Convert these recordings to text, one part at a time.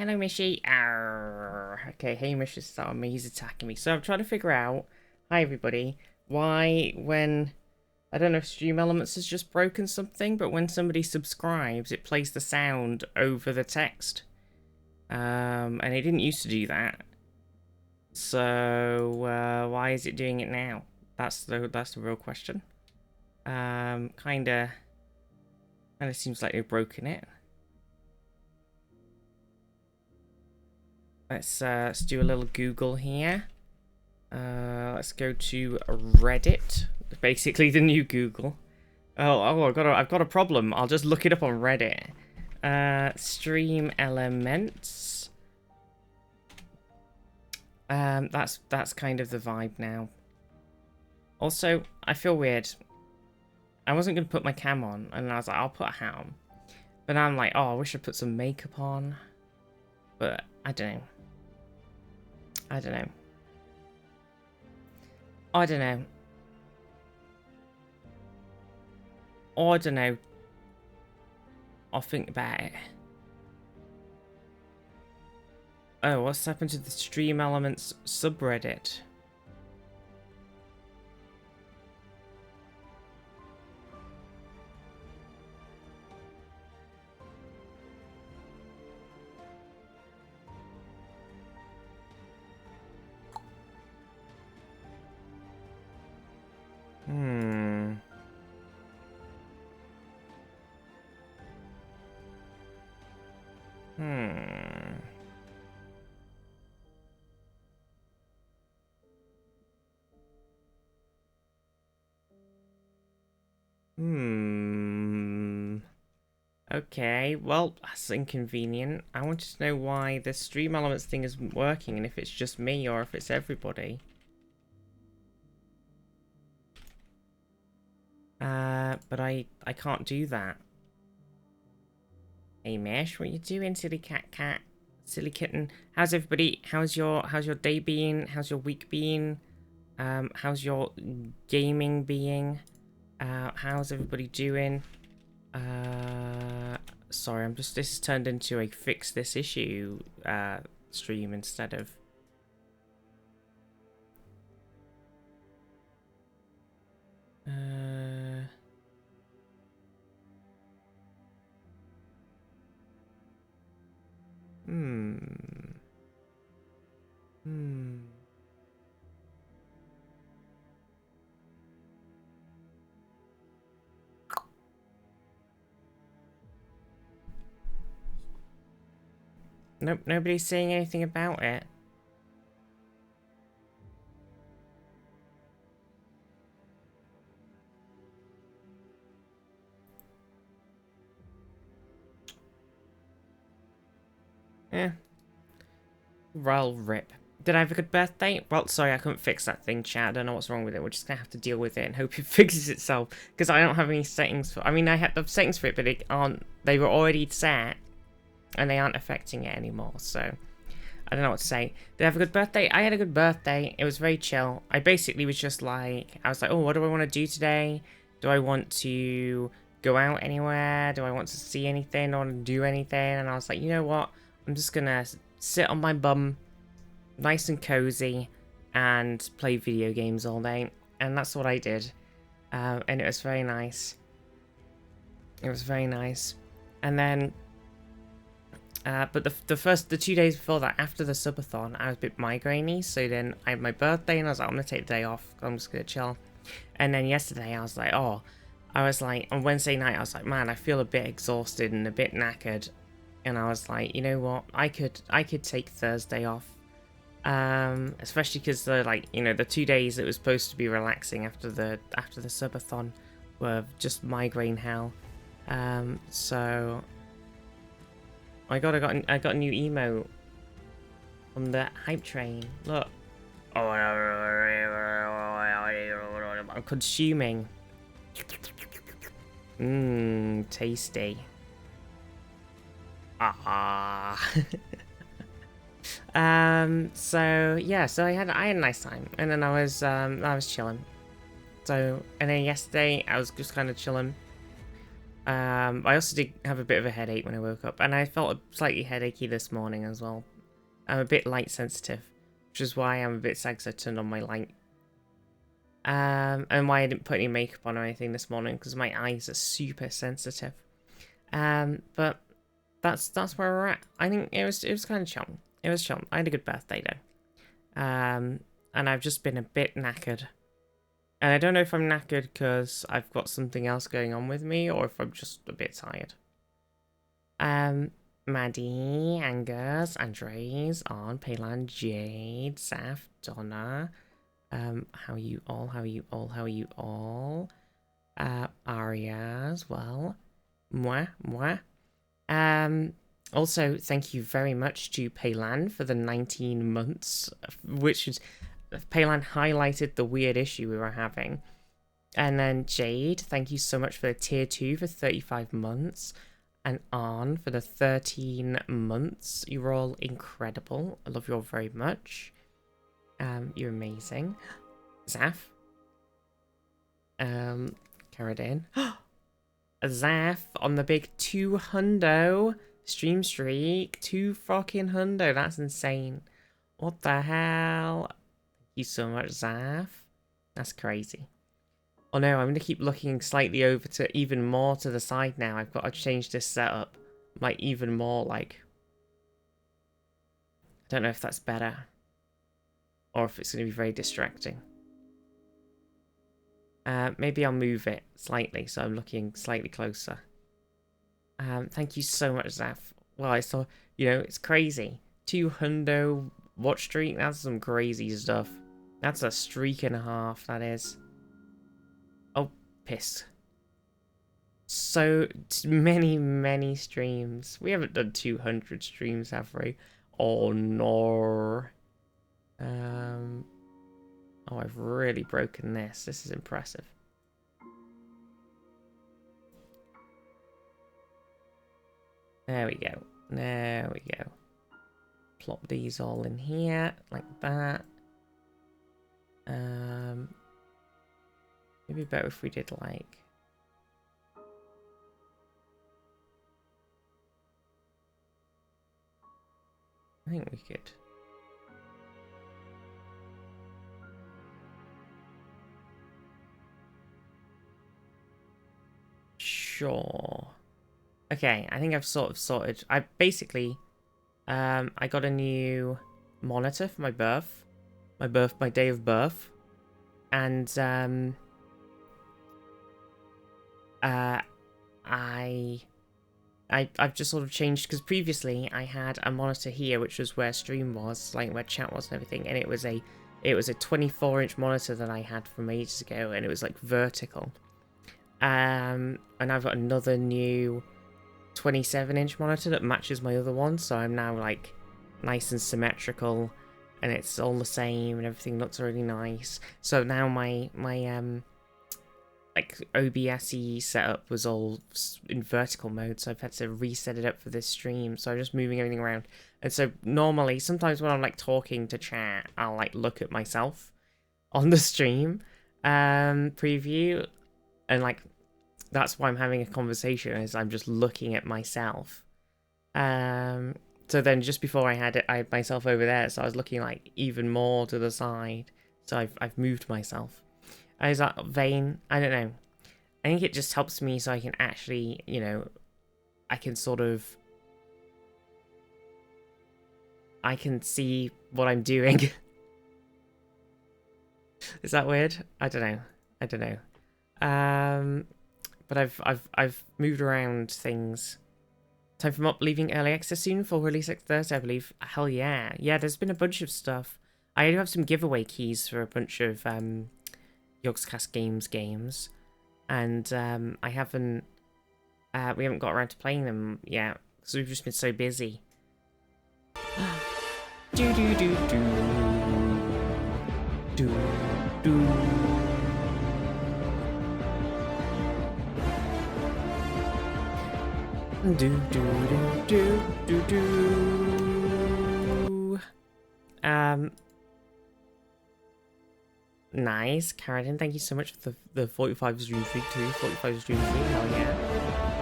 Hello, Mishy. Arr. Okay, Hamish is on me. He's attacking me. So I'm trying to figure out, hi everybody, why when, I don't know if Stream Elements has just broken something, but when somebody subscribes, it plays the sound over the text. And it didn't used to do that. So why is it doing it now? That's the real question. Kinda seems like they've broken it. Let's do a little Google here. Let's go to Reddit. Basically the new Google. Oh, I've got a problem. I'll just look it up on Reddit. Stream Elements. That's kind of the vibe now. Also, I feel weird. I wasn't gonna put my cam on, and I was like, I'll put a hat on. But now I'm like, oh, I wish I put some makeup on. But I don't know. I don't know. I don't know. I don't know. I'll think about it. Oh, what's happened to the Stream Elements subreddit? Hmm. Okay, well, that's inconvenient. I wanted to know why the Stream Elements thing isn't working and if it's just me or if it's everybody. But I can't do that. Hey Mesh, what you doing, silly cat? Silly kitten. How's everybody? How's your day been? How's your week been? How's your gaming being? How's everybody doing? Sorry, this has turned into a fix this issue stream instead of Nope, nobody's saying anything about it. Yeah. Well, rip. Did I have a good birthday? Well, sorry, I couldn't fix that thing, chat. I don't know what's wrong with it. We're just gonna have to deal with it and hope it fixes itself. Because I don't have any settings for... I mean, I had the settings for it, but they were already set. And they aren't affecting it anymore, so... I don't know what to say. Did I have a good birthday? I had a good birthday. It was very chill. I basically was just like... I was like, oh, what do I want to do today? Do I want to go out anywhere? Do I want to see anything? Do I want to do anything? And I was like, you know what? I'm just gonna sit on my bum, nice and cozy, and play video games all day. And that's what I did. And it was very nice. It was very nice. And then... but the 2 days before that, after the subathon, I was a bit migrainey, so then I had my birthday and I was like, I'm gonna take the day off, I'm just gonna chill. And then yesterday I was like, on Wednesday night I was like, man, I feel a bit exhausted and a bit knackered. And I was like, you know what, I could take Thursday off. Especially because the 2 days it was supposed to be relaxing after the subathon were just migraine hell. So I got a new emote from the hype train. Look. I'm consuming. Tasty. So yeah, so I had a nice time, and then I was chilling. So, and then yesterday I was just kind of chilling. I also did have a bit of a headache when I woke up, and I felt slightly headachy this morning as well. I'm a bit light sensitive, which is why I'm a bit sad 'cause I turned on my light. And why I didn't put any makeup on or anything this morning, because my eyes are super sensitive. But that's where we're at. I think it was kind of chill. It was chill. I had a good birthday though. And I've just been a bit knackered. And I don't know if I'm knackered because I've got something else going on with me, or if I'm just a bit tired. Maddie, Angus, Andres, On, Paylan, Jade, Saf, Donna. How are you all? How are you all? How are you all? Aria as well. Mwah, mwah. Also, thank you very much to Paylan for the 19 months, which is... Paylan highlighted the weird issue we were having. And then Jade, thank you so much for the tier 2 for 35 months. And On for the 13 months. You're all incredible. I love you all very much. You're amazing. Zaf. Caradine. Zaf on the big 200 stream streak. 2 fucking hundo. That's insane. What the hell? Thank you so much, Zaf. That's crazy. Oh no, I'm going to keep looking slightly over to even more to the side now. I've got to change this setup. Like, even more, like... I don't know if that's better. Or if it's going to be very distracting. Maybe I'll move it slightly so I'm looking slightly closer. Thank you so much, Zaf. Well, I saw, you know, it's crazy. 200 watch streak, that's some crazy stuff. That's a streak and a half, that is. Oh, piss. So many streams. We haven't done 200 streams, have we? Oh, no. Oh, I've really broken this. This is impressive. There we go. There we go. Plop these all in here, like that. Maybe better if we did like... I think we could... Sure. Okay, I think I've sort of sorted. I basically, I got a new monitor for my birth, my day of birth, and I've just sort of changed because previously I had a monitor here, which was where stream was, like where chat was and everything, and it was a 24-inch monitor that I had from ages ago, and it was like vertical. And I've got another new 27-inch monitor that matches my other one, so I'm now like nice and symmetrical, and it's all the same, and everything looks really nice. So now my like OBS setup was all in vertical mode, so I've had to reset it up for this stream. So I'm just moving everything around, and so normally sometimes when I'm like talking to chat, I'll like look at myself on the stream preview, and like that's why I'm having a conversation, is I'm just looking at myself. So then just before I had myself over there, so I was looking like even more to the side. So I've moved myself. Is that vain? I don't know. I think it just helps me so I can actually, you know, I can sort of... I can see what I'm doing. Is that weird? I don't know. I don't know. But I've moved around things. Time for Mop leaving early access soon for release next Thursday, I believe. Hell yeah. Yeah, there's been a bunch of stuff. I do have some giveaway keys for a bunch of Yogscast games. And I haven't... we haven't got around to playing them yet, because we've just been so busy. do do do do. Do do. Do do do do do do. Nice, Karen. Thank you so much for the 45 stream streak too. 45 stream streak. Hell yeah.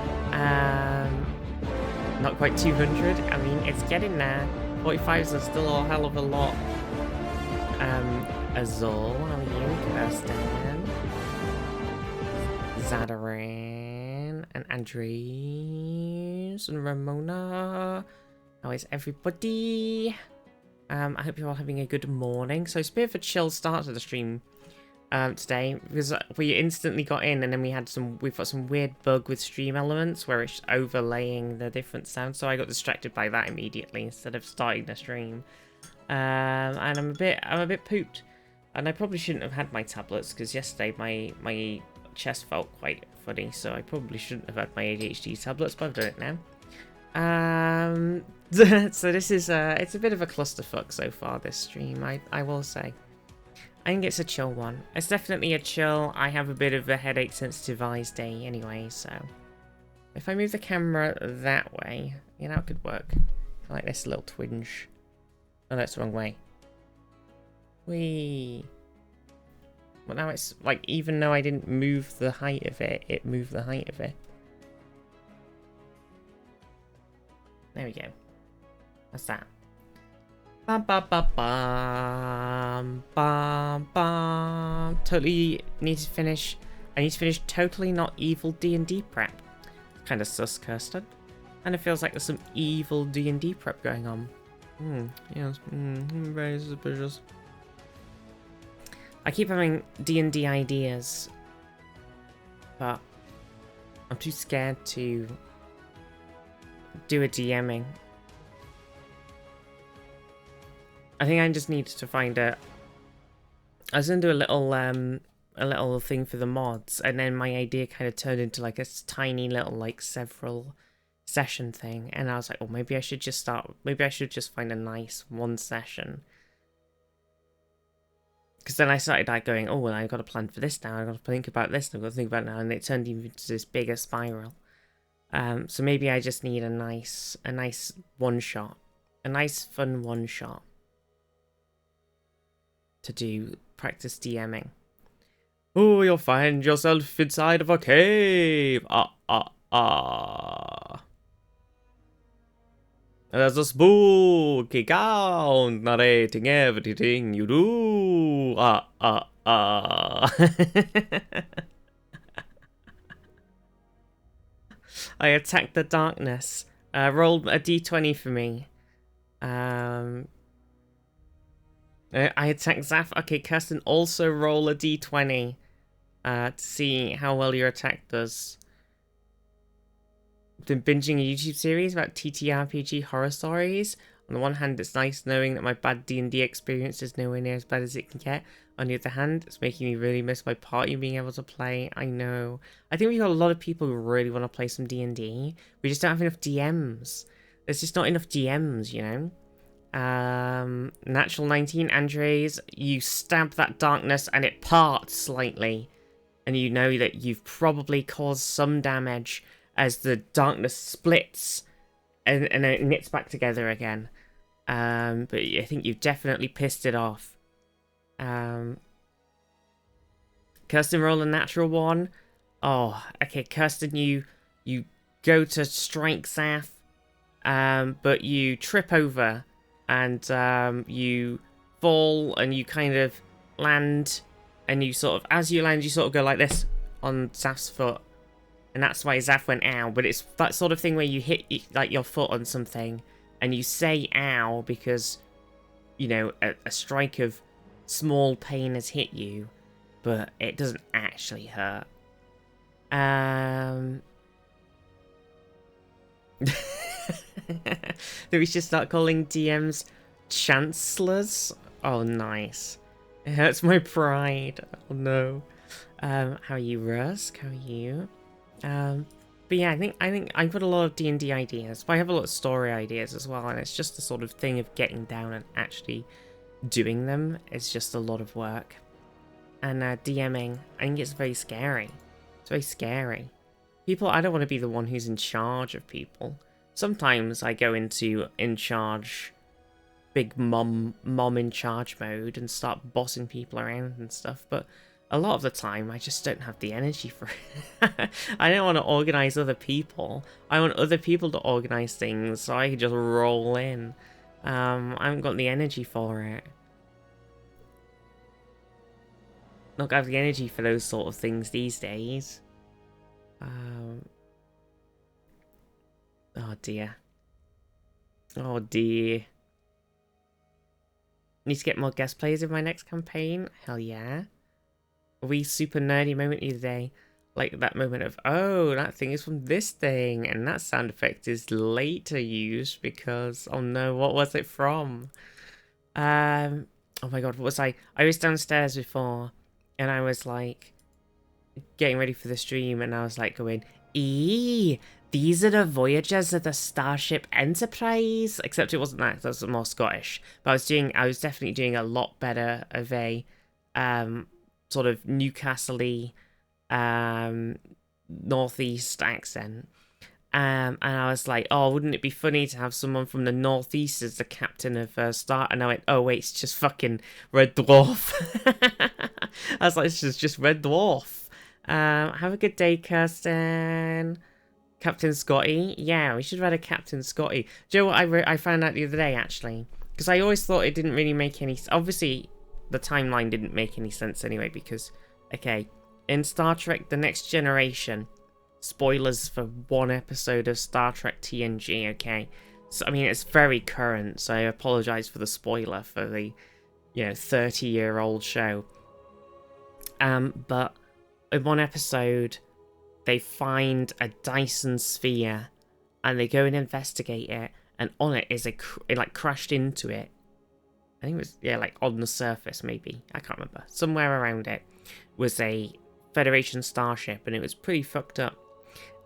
Not quite 200. I mean, it's getting there. 45s are still a hell of a lot. Azul, how are you? Kirsten, Zadarin, and Andres, and Ramona. How is everybody? I hope you're all having a good morning. So it's a bit of a chill start to the stream today, because we instantly got in and then we've got some weird bug with stream elements where it's overlaying the different sounds, so I got distracted by that immediately instead of starting the stream. And I'm a bit pooped, and I probably shouldn't have had my tablets because yesterday my chest felt quite funny, so I probably shouldn't have had my ADHD tablets, but I've done it now. So this is it's a bit of a clusterfuck so far, this stream, I will say. I think it's a chill one. It's definitely a chill. I have a bit of a headache sensitive eyes day anyway, so if I move the camera that way, you know, it could work. I like this little twinge. Oh, that's the wrong way. Whee! Well, now it's like, even though I didn't move the height of it, it moved the height of it. There we go. What's that? Bum, bum, bum, bum, bum, bum. Totally need to finish. I need to finish Totally Not Evil D&D prep. Kind of sus, Kirsten. And it feels like there's some evil D&D prep going on. Yes. Very suspicious. I keep having D&D ideas, but I'm too scared to do a DMing. I think I just need to find I was gonna do a little thing for the mods, and then my idea kind of turned into like a tiny little like several session thing, and I was like, oh, maybe I should just find a nice one session. Because then I started like going, oh, well, I've got to plan for this now, I've got to think about this, I've got to think about it now, and it turned into this bigger spiral. So maybe I just need a nice one shot, a nice fun one shot to do practice DMing. Oh, you'll find yourself inside of a cave. There's a spooky count narrating everything you do. I attacked the darkness. Roll a d20 for me. I attacked Zaf. Okay, Kirsten, also roll a d20 to see how well your attack does. I've been binging a YouTube series about TTRPG horror stories. On the one hand, it's nice knowing that my bad D&D experience is nowhere near as bad as it can get. On the other hand, it's making me really miss my party being able to play. I know. I think we've got a lot of people who really want to play some D&D. We just don't have enough DMs. There's just not enough DMs, you know? Natural 19, Andres. You stab that darkness and it parts slightly. And you know that you've probably caused some damage as the darkness splits and then it knits back together again. But I think you've definitely pissed it off. Kirsten, roll a natural one. Oh, okay, Kirsten, you go to strike Zaf, but you trip over and you fall and you kind of land, and you sort of, as you land, you sort of go like this on Zaf's foot. And that's why Zaf went ow, but it's that sort of thing where you hit like your foot on something and you say ow because, you know, a strike of small pain has hit you, but it doesn't actually hurt. Do we should start calling DMs chancellors? Oh, nice. It hurts my pride. Oh no. How are you, Rusk? How are you? But yeah, I think I've got a lot of D&D ideas, but I have a lot of story ideas as well, and it's just the sort of thing of getting down and actually doing them. It's just a lot of work. And DMing, I think it's very scary. It's very scary. People, I don't want to be the one who's in charge of people. Sometimes I go into in charge, big mom in charge mode and start bossing people around and stuff, but a lot of the time I just don't have the energy for it. I don't want to organize other people. I want other people to organize things so I can just roll in. I haven't got the energy for it. Not got the energy for those sort of things these days. Oh dear. Oh dear. Need to get more guest players in my next campaign? Hell yeah. A wee super nerdy moment the other day. Like that moment of, oh, that thing is from this thing. And that sound effect is later used because, oh no, what was it from? Oh my god, what was I? I was downstairs before and I was like getting ready for the stream and I was like going, these are the voyages of the Starship Enterprise. Except it wasn't that was more Scottish. But I was definitely doing a lot better of a sort of Newcastle-y northeast accent. And I was like, oh, wouldn't it be funny to have someone from the northeast as the captain of Star? And I went, oh wait, it's just fucking Red Dwarf. I was like, it's just Red Dwarf. Have a good day, Kirsten. Captain Scotty? Yeah, we should have had a Captain Scotty. Do you know what I found out the other day, actually? Because I always thought it didn't really make any... Obviously, the timeline didn't make any sense anyway, because... Okay, in Star Trek The Next Generation, spoilers for one episode of Star Trek TNG, okay? So, I mean, it's very current, so I apologise for the spoiler for the, 30-year-old show. But in one episode... they find a Dyson sphere and they go and investigate it, and on it is it like crashed into it. I think it was, like on the surface maybe. I can't remember. Somewhere around it was a Federation starship and it was pretty fucked up.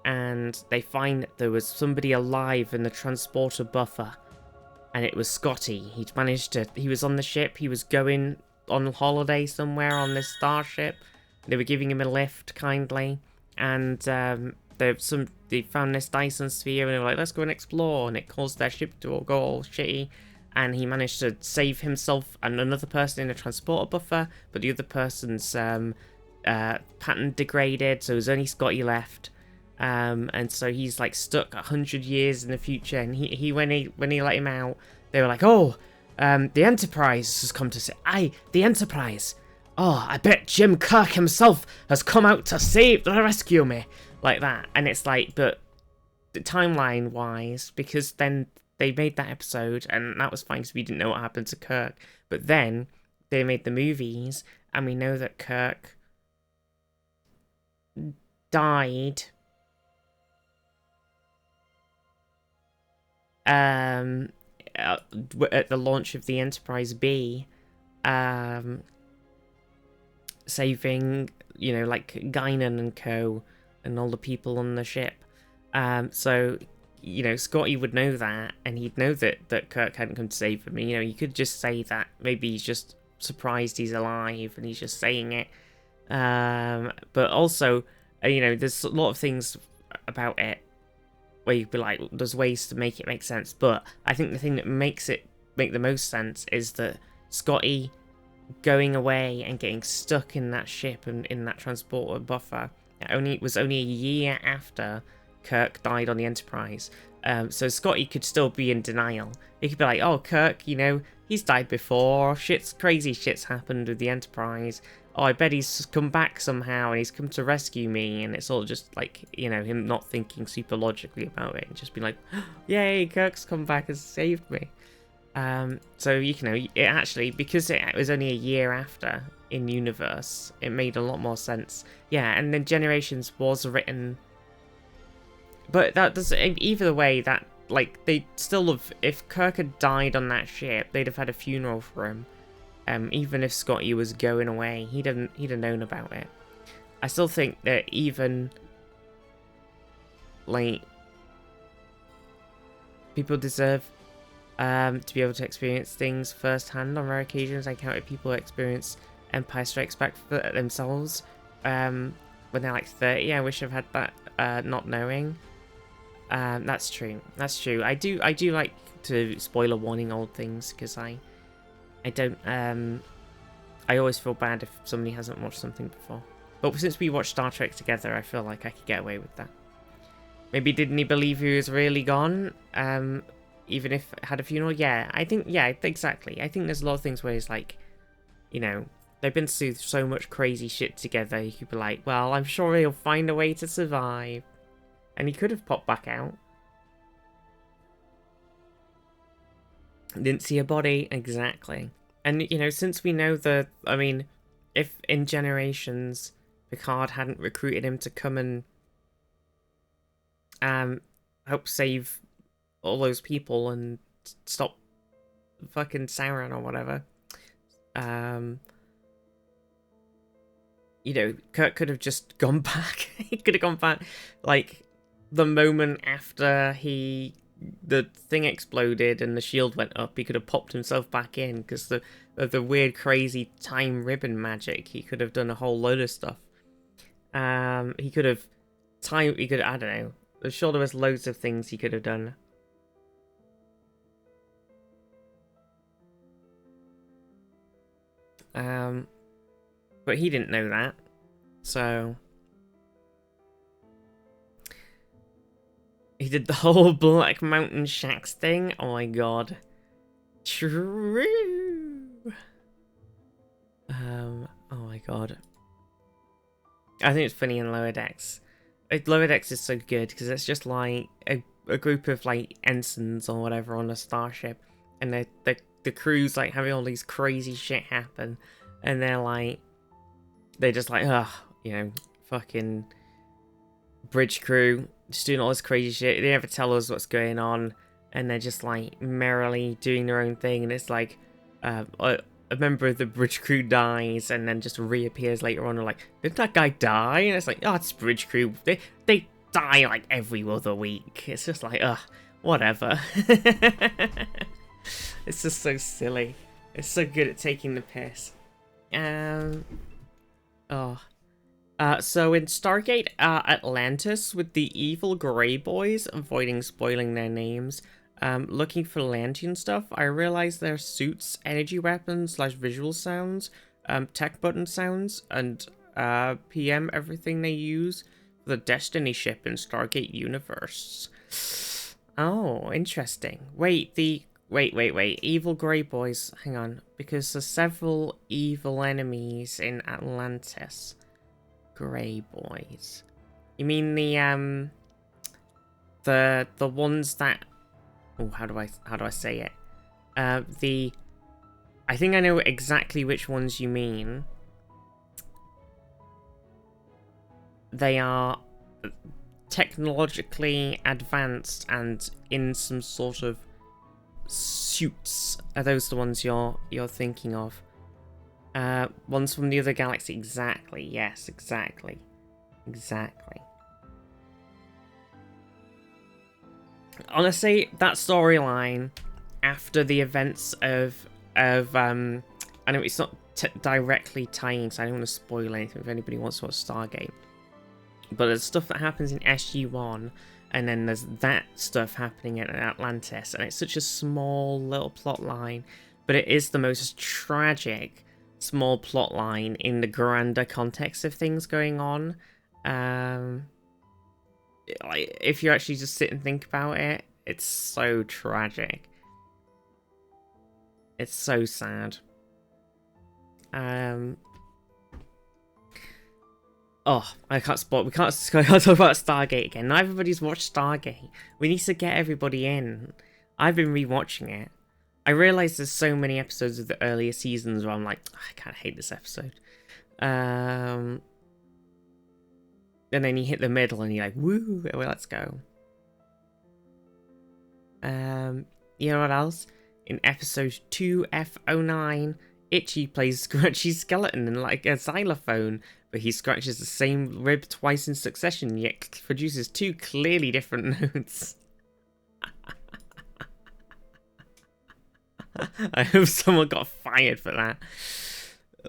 And they find that there was somebody alive in the transporter buffer. And it was Scotty. He was on the ship. He was going on holiday somewhere on this starship. They were giving him a lift kindly. And they found this Dyson sphere and they were like, let's go and explore, and it caused their ship to go all shitty, and he managed to save himself and another person in a transporter buffer, but the other person's pattern degraded, so there's only Scotty left, and so he's like stuck 100 years in the future, and he when he let him out, they were like, oh, the Enterprise has come to say, the Enterprise. Oh, I bet Jim Kirk himself has come out to rescue me. Like that. And it's like, but timeline-wise, because then they made that episode, and that was fine because we didn't know what happened to Kirk. But then they made the movies, and we know that Kirk died at the launch of the Enterprise B. Saving, like Guinan and co. and all the people on the ship. So, Scotty would know that, and he'd know that Kirk hadn't come to save him. You could just say that. Maybe he's just surprised he's alive, and he's just saying it. But also, there's a lot of things about it where you'd be like, there's ways to make it make sense. But I think the thing that makes it make the most sense is that Scotty going away and getting stuck in that ship and in that transporter buffer was only a year after Kirk died on the Enterprise. So Scotty could still be in denial. He could be like, oh, Kirk, he's died before. Crazy shit's happened with the Enterprise. Oh, I bet he's come back somehow and he's come to rescue me. And it's all just like, him not thinking super logically about it and just be like, yay, Kirk's come back and saved me. So, it actually, because it was only a year after in universe, it made a lot more sense. Yeah, and then Generations was written, but that does, either way, that, like, they still have, if Kirk had died on that ship, they'd have had a funeral for him. Even if Scotty was going away, he'd have known about it. I still think that even, like, people deserve to be able to experience things firsthand. On rare occasions, I encounter people who experience Empire Strikes Back for themselves when they're like 30. I wish I've had that not knowing. That's true. That's true. I do like to spoiler warning old things because I don't I always feel bad if somebody hasn't watched something before. But since we watched Star Trek together, I feel like I could get away with that. Maybe didn't he believe he was really gone? Even if it had a funeral? Yeah, exactly. I think there's a lot of things where it's like, you know, they've been through so much crazy shit together. You could be like, well, I'm sure he'll find a way to survive. And he could have popped back out. Didn't see a body, exactly. And, you know, since we know I mean, if in Generations Picard hadn't recruited him to come and help save all those people and stop fucking Sauron or whatever, you know, Kirk could have just gone back. He could have gone back, like, the moment after the thing exploded and the shield went up. He could have popped himself back in because of the weird, crazy time ribbon magic. He could have done a whole load of stuff. He could have I don't know. I'm sure there was loads of things he could have done. But he didn't know that, so he did the whole Black Mountain Shacks thing. Oh my god. True. Oh my god. I think it's funny in Lower Decks. Lower Decks is so good because it's just like a group of like ensigns or whatever on a starship, and the crew's like having all these crazy shit happen, and they're just like, ugh, you know, fucking bridge crew just doing all this crazy shit. They never tell us what's going on, and they're just like merrily doing their own thing, and it's like a member of the bridge crew dies and then just reappears later on and like, did that guy die? And it's like, oh, it's bridge crew. They die like every other week. It's just like, ugh, whatever. It's just so silly. It's so good at taking the piss. So in Stargate Atlantis, with the evil Grey Boys, avoiding spoiling their names, looking for Lantian stuff, I realized their suits, energy weapons / visual sounds, tech button sounds, and PM everything they use for the Destiny ship in Stargate universe. Oh, interesting. Wait, evil Grey Boys, hang on, because there's several evil enemies in Atlantis. Grey Boys. You mean the ones that, oh, how do I say it? I think I know exactly which ones you mean. They are technologically advanced and in some sort of suits. Are those the ones you're thinking of? Ones from the other galaxy. Exactly. Yes, exactly. Honestly, that storyline after the events of I know it's not directly tying, so I don't want to spoil anything if anybody wants to watch Stargate. But there's stuff that happens in SG-1, and then there's that stuff happening in Atlantis, and it's such a small little plot line, but it is the most tragic small plot line in the grander context of things going on. If you actually just sit and think about it, it's so tragic. It's so sad. Oh, I can't spoil. We can't talk about Stargate again. Not everybody's watched Stargate. We need to get everybody in. I've been rewatching it. I realise there's so many episodes of the earlier seasons where I'm like, I kind of hate this episode. And then you hit the middle and you're like, woo, well, let's go. You know what else? In episode 2F09, Itchy plays Scratchy's skeleton in like a xylophone, but he scratches the same rib twice in succession, yet produces two clearly different notes. I hope someone got fired for that.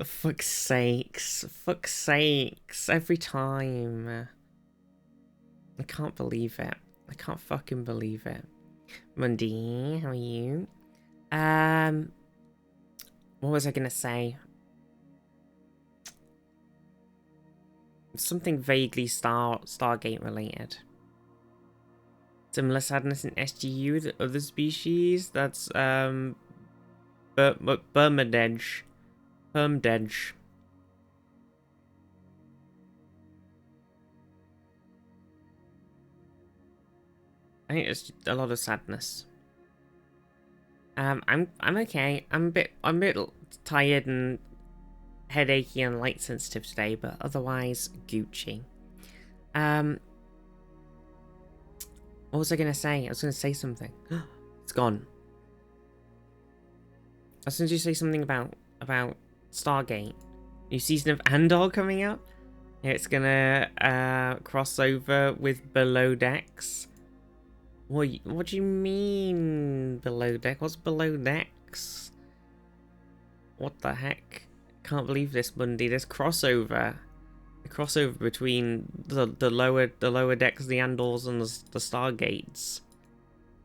Fuck's sakes. Every time. I can't believe it. I can't fucking believe it. Mundi, how are you? What was I gonna say? something vaguely Stargate related. Similar sadness in SGU with other species. That's Bermudedge. Permdedge. I think it's a lot of sadness. I'm okay. I'm a bit tired and headachy and light sensitive today, but otherwise Gucci. What was I gonna say? I was gonna say something. It's gone. I was gonna say something about Stargate. New season of Andor coming up. It's gonna cross over with Below Decks. What do you mean Below Deck? What's Below Decks? What the heck? Can't believe this, Monday. This crossover. The crossover between the lower decks, the Andors, and the Stargates.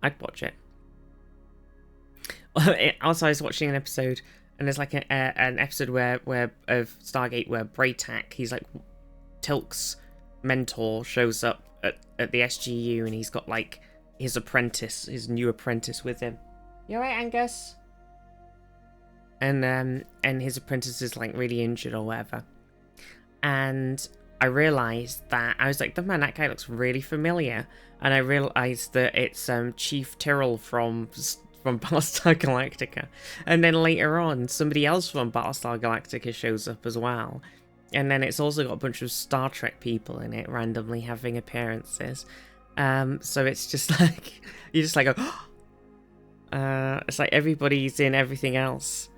I'd watch it. Also, I was watching an episode, and there's like an episode where of Stargate where Braytak, he's like Tilk's mentor, shows up at the SGU, and he's got like his apprentice, his new apprentice with him. You alright, Angus? And his apprentice is like really injured or whatever. And I realised that I was like, man, that guy looks really familiar. And I realised that it's Chief Tyrrell from Battlestar Galactica. And then later on, somebody else from Battlestar Galactica shows up as well. And then it's also got a bunch of Star Trek people in it randomly having appearances. So it's just like, you just like go, it's like everybody's in everything else.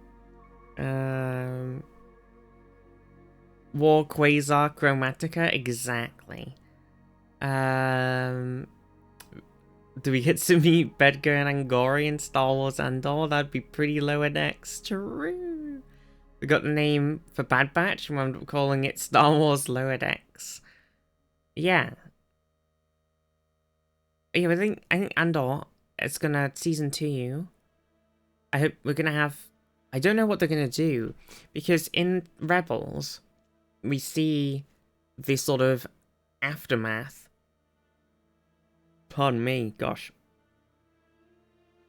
War Quasar Chromatica, exactly. Do we get to meet Bedgar and Angori in Star Wars Andor? That'd be pretty Lower Decks. True. We got the name for Bad Batch, and I'm calling it Star Wars Lower Decks. Yeah. Yeah, I think Andor, it's gonna season 2. I hope we're gonna have. I don't know what they're gonna do, because in Rebels, we see the sort of aftermath. Pardon me, gosh.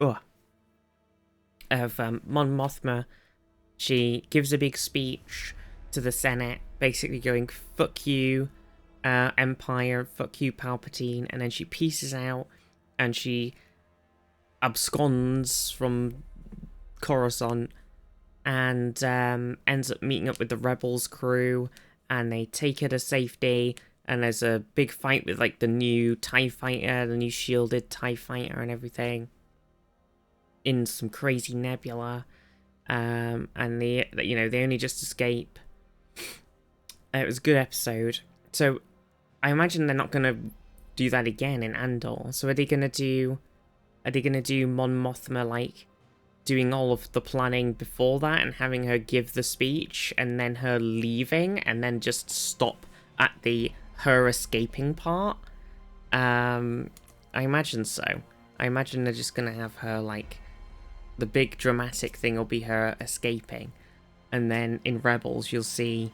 Ugh. Of Mon Mothma. She gives a big speech to the Senate, basically going, fuck you, Empire, fuck you, Palpatine, and then she pieces out, and she absconds from Coruscant, and ends up meeting up with the Rebels crew, and they take her to safety, and there's a big fight with like the new TIE fighter, the new shielded TIE fighter and everything, in some crazy nebula, and they only just escape. It was a good episode. So I imagine they're not gonna do that again in Andor. So are they gonna do Mon Mothma like doing all of the planning before that and having her give the speech and then her leaving and then just stop at her escaping part? I imagine so. I imagine they're just gonna have her like, the big dramatic thing will be her escaping, and then in Rebels you'll see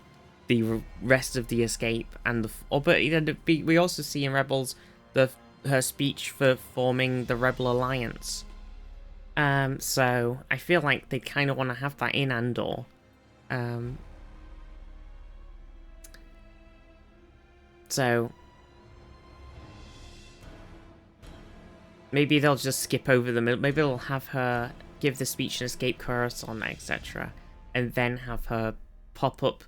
the rest of the escape and we also see in Rebels her speech for forming the Rebel Alliance. So I feel like they kind of want to have that in Andor. So maybe they'll just skip over the middle. Maybe they'll have her give the speech and escape Coruscant, etc., and then have her pop up.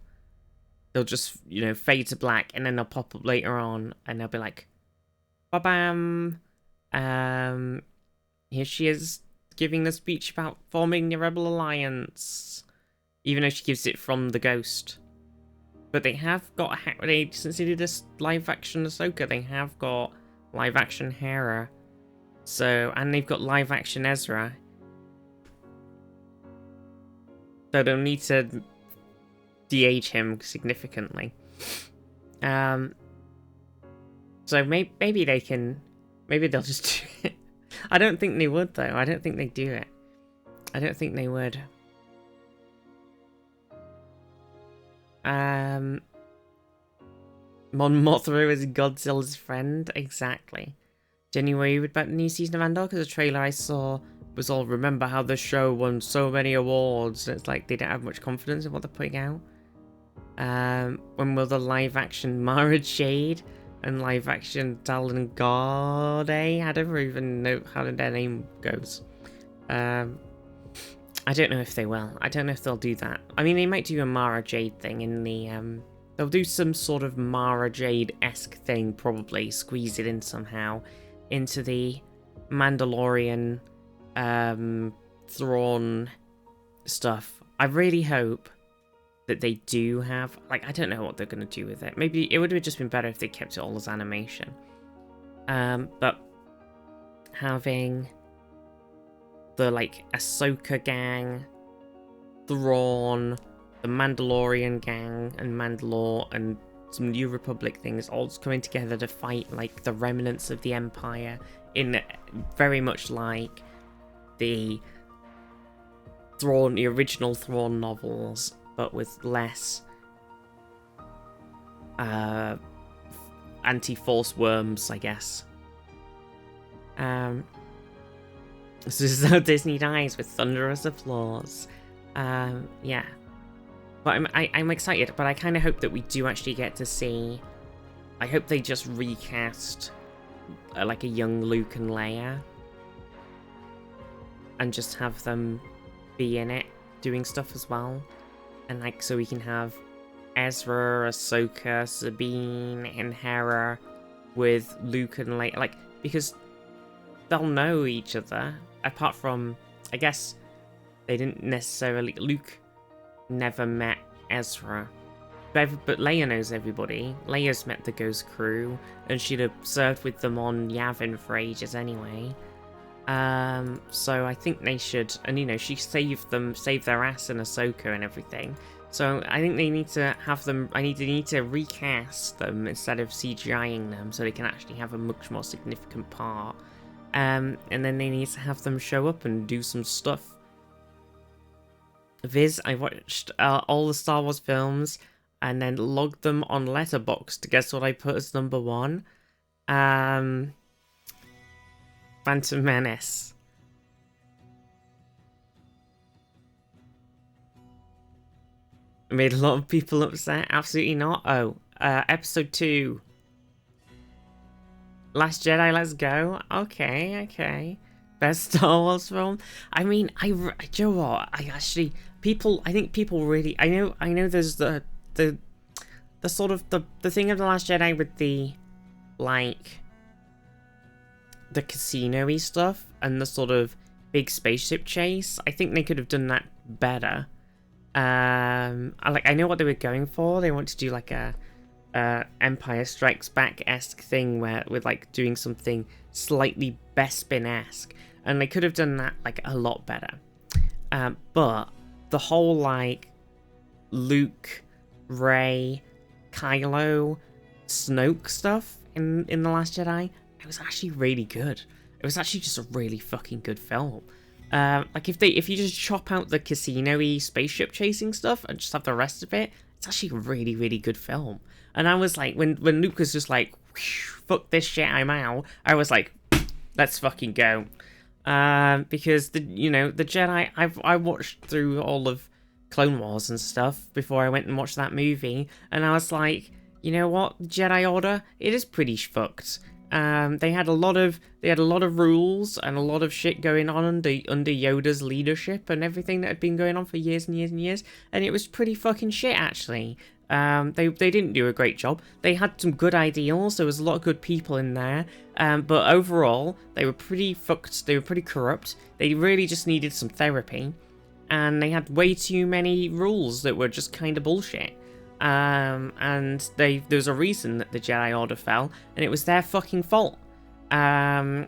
They'll just, fade to black, and then they'll pop up later on, and they'll be like, ba-bam! Here she is, giving the speech about forming the Rebel Alliance. Even though she gives it from the Ghost. But they have got, since they did this live-action Ahsoka, they have got live-action Hera. So, and they've got live-action Ezra. So they'll need to de-age him significantly. So maybe they can, maybe they'll just do it. I don't think they would though. I don't think they'd do it. I don't think they would. Mon Mothra is Godzilla's friend. Exactly. Jenny, were you about the new season of Andor? Because the trailer I saw was all, remember how the show won so many awards. And it's like they don't have much confidence in what they're putting out. When will the live action Mara Jade and live action Talon Garde? I don't even know how their name goes. I don't know if they will. I don't know if they'll do that. I mean, they might do a Mara Jade thing in the they'll do some sort of Mara Jade-esque thing, probably squeeze it in somehow into the Mandalorian Thrawn stuff. I really hope that they do have, like, I don't know what they're going to do with it. Maybe it would have just been better if they kept it all as animation. But having the, like, Ahsoka gang, Thrawn, the Mandalorian gang, and Mandalore, and some New Republic things all just coming together to fight, like, the remnants of the Empire in very much like the Thrawn, the original Thrawn novels, but with less anti-force worms, I guess. So this is how Disney dies, with thunderous applause. Yeah. But I'm excited, but I kind of hope that we do actually get to see... I hope they just recast like a young Luke and Leia. And just have them be in it, doing stuff as well. And like, so we can have Ezra, Ahsoka, Sabine, and Hera with Luke and Leia. Like, because they'll know each other. Apart from, I guess, they didn't necessarily... Luke never met Ezra. But Leia knows everybody. Leia's met the Ghost crew, and she'd have served with them on Yavin for ages anyway. So I think they should, and you know, she saved their ass in Ahsoka and everything. So I think they need to have them, they need to recast them instead of CGIing them so they can actually have a much more significant part. And then they need to have them show up and do some stuff. Viz, I watched all the Star Wars films and then logged them on Letterboxd to guess what I put as number 1. Phantom Menace. Made a lot of people upset. Absolutely not. Oh, episode 2. Last Jedi, let's go. Okay. Best Star Wars film. I mean, do you know what? I think people really. I know. There's the sort of the thing of the Last Jedi with the, like, the casino-y stuff and the sort of big spaceship chase. I think they could have done that better. I know what they were going for. They want to do like a Empire Strikes Back-esque thing with like doing something slightly Bespin-esque, and they could have done that like a lot better. But the whole like Luke, Rey, Kylo, Snoke stuff in The Last Jedi, it was actually really good. It was actually just a really fucking good film. Like if you just chop out the casino-y spaceship chasing stuff and just have the rest of it, it's actually a really, really good film. And I was like, when Luke was just like, fuck this shit, I'm out, I was like, let's fucking go. Because the Jedi, I watched through all of Clone Wars and stuff before I went and watched that movie, and I was like, you know what, the Jedi Order, it is pretty fucked. They had a lot of rules and a lot of shit going on under Yoda's leadership and everything that had been going on for years and years and years, and it was pretty fucking shit actually. They didn't do a great job. They had some good ideals. There was a lot of good people in there, but overall they were pretty fucked. They were pretty corrupt. They really just needed some therapy, and they had way too many rules that were just kind of bullshit. And there's a reason that the Jedi Order fell, and it was their fucking fault. So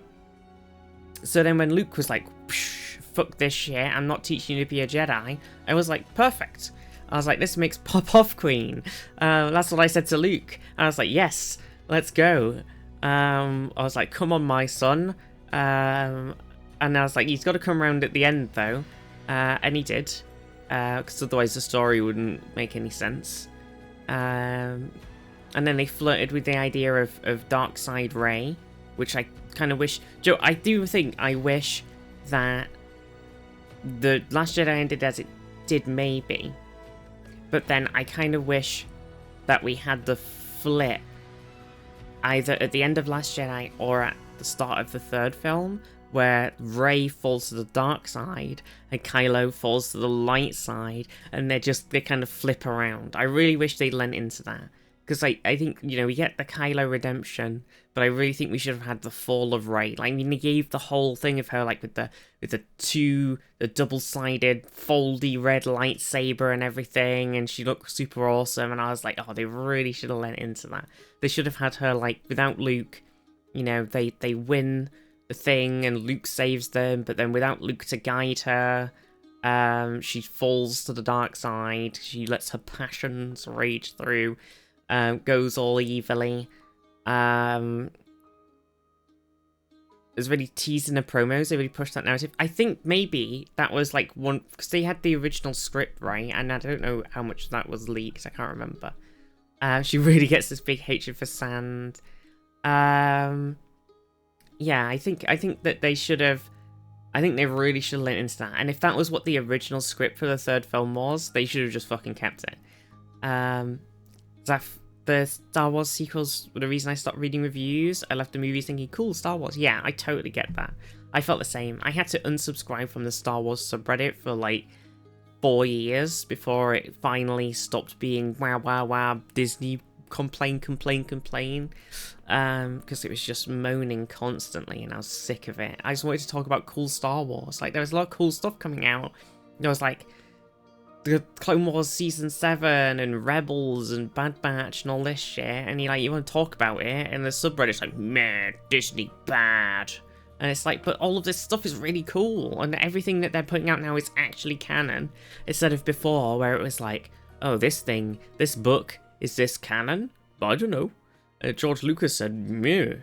then when Luke was like, fuck this shit, I'm not teaching you to be a Jedi, I was like, perfect. I was like, this makes pop off, Queen. That's what I said to Luke. I was like, yes, let's go. I was like, come on, my son. And I was like, he's got to come around at the end, though. And he did. Because otherwise the story wouldn't make any sense. And then they flirted with the idea of dark side Rey, which I kind of wish... Joe, I do think I wish that The Last Jedi ended as it did, maybe. But then I kind of wish that we had the flip either at the end of Last Jedi or at the start of the third film, where Rey falls to the dark side and Kylo falls to the light side, and they kind of flip around. I really wish they lent into that, because I think, you know, we get the Kylo redemption, but I really think we should have had the fall of Rey. Like, I mean, they gave the whole thing of her, like, with the double-sided foldy red lightsaber and everything, and she looked super awesome, and I was like, oh, they really should have lent into that. They should have had her, like, without Luke, you know, they win the thing and Luke saves them, but then without Luke to guide her, she falls to the dark side, she lets her passions rage through, goes all evilly. It's really teased in the promos, they really pushed that narrative. I think maybe that was like one, because they had the original script, right? And I don't know how much that was leaked, I can't remember. She really gets this big hatred for sand. Yeah, I think that they should have... I think they really should have lent into that. And if that was what the original script for the third film was, they should have just fucking kept it. The Star Wars sequels were the reason I stopped reading reviews. I left the movies thinking, cool, Star Wars. Yeah, I totally get that. I felt the same. I had to unsubscribe from the Star Wars subreddit for like 4 years before it finally stopped being wow, Disney complain, because it was just moaning constantly and I was sick of it. I just wanted to talk about cool Star Wars. Like, there was a lot of cool stuff coming out. There was like the Clone Wars Season 7 and Rebels and Bad Batch and all this shit, and you want to talk about it, and the subreddit's like, man, Disney bad. And it's like, but all of this stuff is really cool, and everything that they're putting out now is actually canon, instead of before, where it was like, oh, this book, is this canon? I don't know. George Lucas said, meh.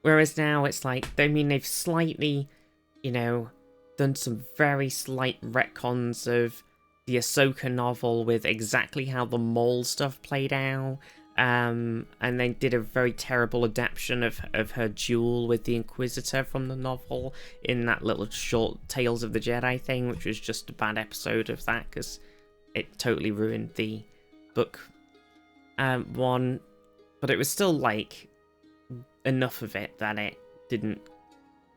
Whereas now it's like, I mean, they've slightly, you know, done some very slight retcons of the Ahsoka novel with exactly how the Maul stuff played out. And they did a very terrible adaptation of her duel with the Inquisitor from the novel in that little short Tales of the Jedi thing, which was just a bad episode of that because it totally ruined the book one. But it was still like enough of it that it didn't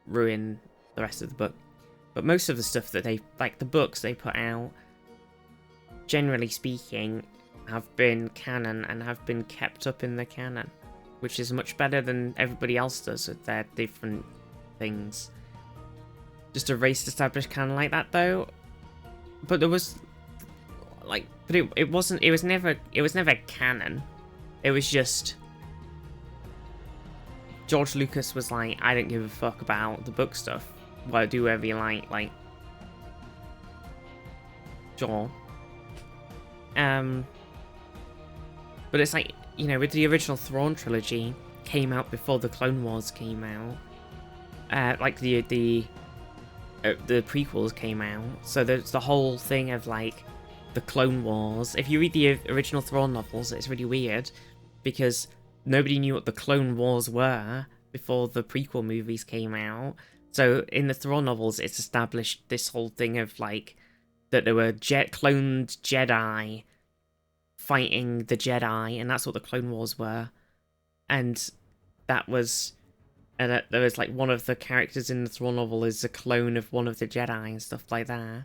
ruin the rest of the book. But most of the stuff that they, like the books they put out, generally speaking, have been canon and have been kept up in the canon, which is much better than everybody else does with their different things. Just erased established canon like that though. But there was like, but it wasn't, it was never canon. It was just George Lucas was like, I don't give a fuck about the book stuff. Well, do whatever you like, sure. But it's like, you know, with the original Thrawn trilogy came out before the Clone Wars came out, like the prequels came out, so there's the whole thing of like the Clone Wars. If you read the original Thrawn novels, it's really weird because nobody knew what the Clone Wars were before the prequel movies came out. So in the Thrawn novels, it's established this whole thing of like that there were cloned Jedi fighting the Jedi, and that's what the Clone Wars were. And that was, and there was like one of the characters in the Thrawn novel is a clone of one of the Jedi and stuff like that.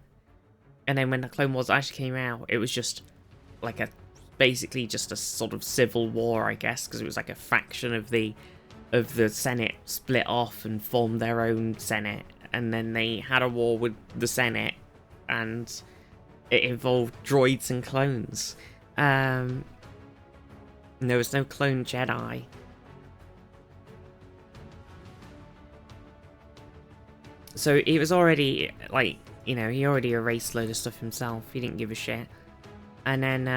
And then when the Clone Wars actually came out, it was just like basically just a sort of civil war, I guess, because it was like a faction of the Senate split off and formed their own Senate, and then they had a war with the Senate, and it involved droids and clones. And there was no clone Jedi. So it was already, like, you know, he already erased a load of stuff himself. He didn't give a shit. And then,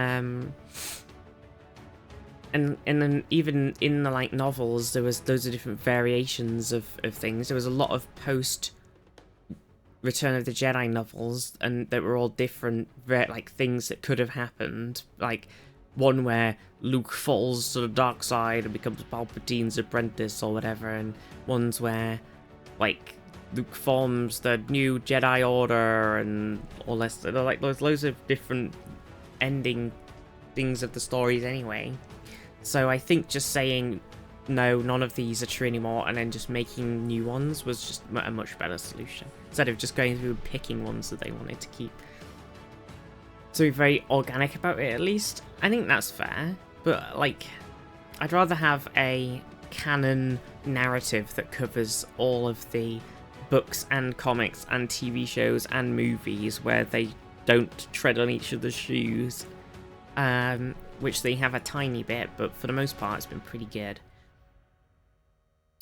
and then even in the like novels, there was loads of different variations of things. There was a lot of post Return of the Jedi novels, and they were all different like things that could have happened. Like one where Luke falls to the dark side and becomes Palpatine's apprentice or whatever, and ones where, like, Luke forms the new Jedi Order and all this. Like, there's loads of different ending things of the stories anyway. So I think just saying, no, none of these are true anymore, and then just making new ones was just a much better solution, instead of just going through and picking ones that they wanted to keep. So be very organic about it, at least. I think that's fair, but, like, I'd rather have a canon narrative that covers all of the books and comics and TV shows and movies where they don't tread on each other's shoes, which they have a tiny bit, but for the most part it's been pretty good.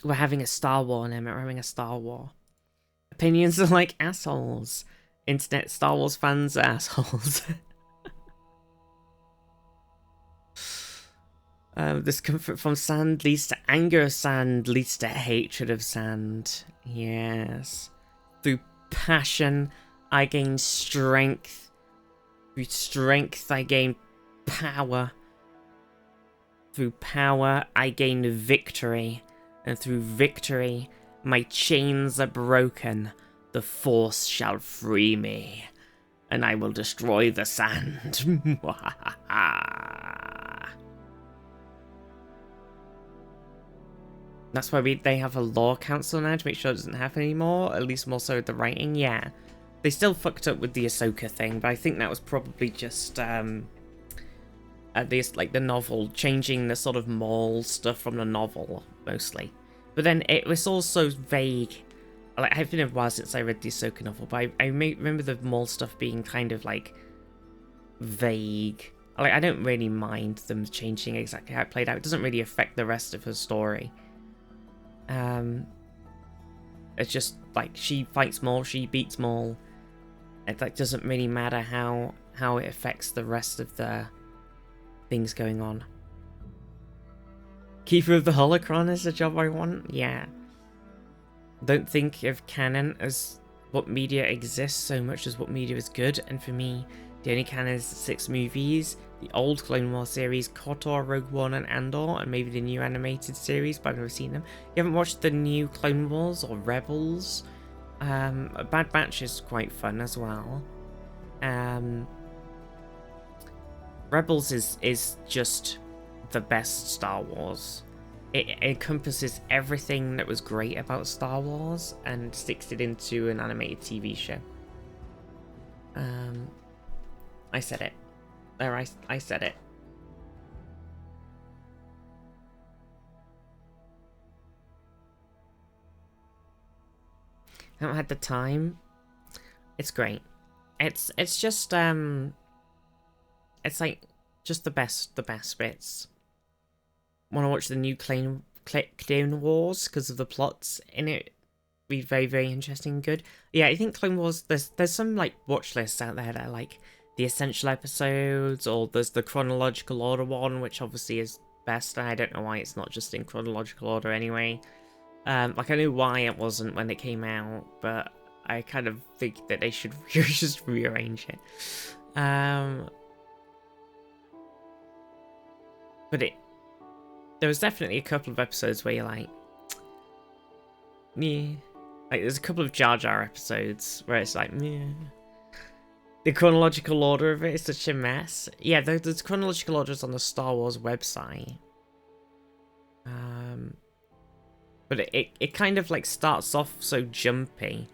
We're having a Star War, Emma. We're having a Star War. Opinions are like assholes. Internet Star Wars fans are assholes. Discomfort from sand leads to anger of sand, leads to hatred of sand. Yes. Through passion, I gain strength. Through strength, I gain power. Through power, I gain victory. And through victory, my chains are broken. The Force shall free me, and I will destroy the sand. That's why they have a lore council now, to make sure it doesn't happen anymore, at least more so with the writing. Yeah, they still fucked up with the Ahsoka thing, but I think that was probably just like the novel, changing the sort of Maul stuff from the novel mostly. But then it was also vague. Like, it's been a while since I read the Ahsoka novel, but I remember the Maul stuff being kind of like vague. Like, I don't really mind them changing exactly how it played out. It doesn't really affect the rest of her story. It's just like she fights Maul, she beats Maul. It like doesn't really matter how it affects the rest of the things going on. Keeper of the Holocron is the job I want? Yeah. Don't think of canon as what media exists so much as what media is good, and for me, the only canon is the 6 movies, the old Clone Wars series, KOTOR, Rogue One, and Andor, and maybe the new animated series, but I've never seen them. You haven't watched the new Clone Wars or Rebels? Bad Batch is quite fun as well. Rebels is just the best Star Wars. It encompasses everything that was great about Star Wars and sticks it into an animated TV show. I said it. There, I said it. I haven't had the time. It's great. It's just it's like just the best bits. Want to watch the new Clone Wars because of the plots in it. Be very, very interesting and good. Yeah, I think Clone Wars, there's some like watch lists out there that are like the essential episodes, or there's the chronological order one, which obviously is best, and I don't know why it's not just in chronological order anyway. Like, I knew why it wasn't when it came out, but I kind of think that they should just rearrange it. But there was definitely a couple of episodes where you're like, yeah. Like, there's a couple of Jar Jar episodes where it's like, yeah. The chronological order of it is such a mess. Yeah, there's chronological orders on the Star Wars website. But it kind of like starts off so jumpy.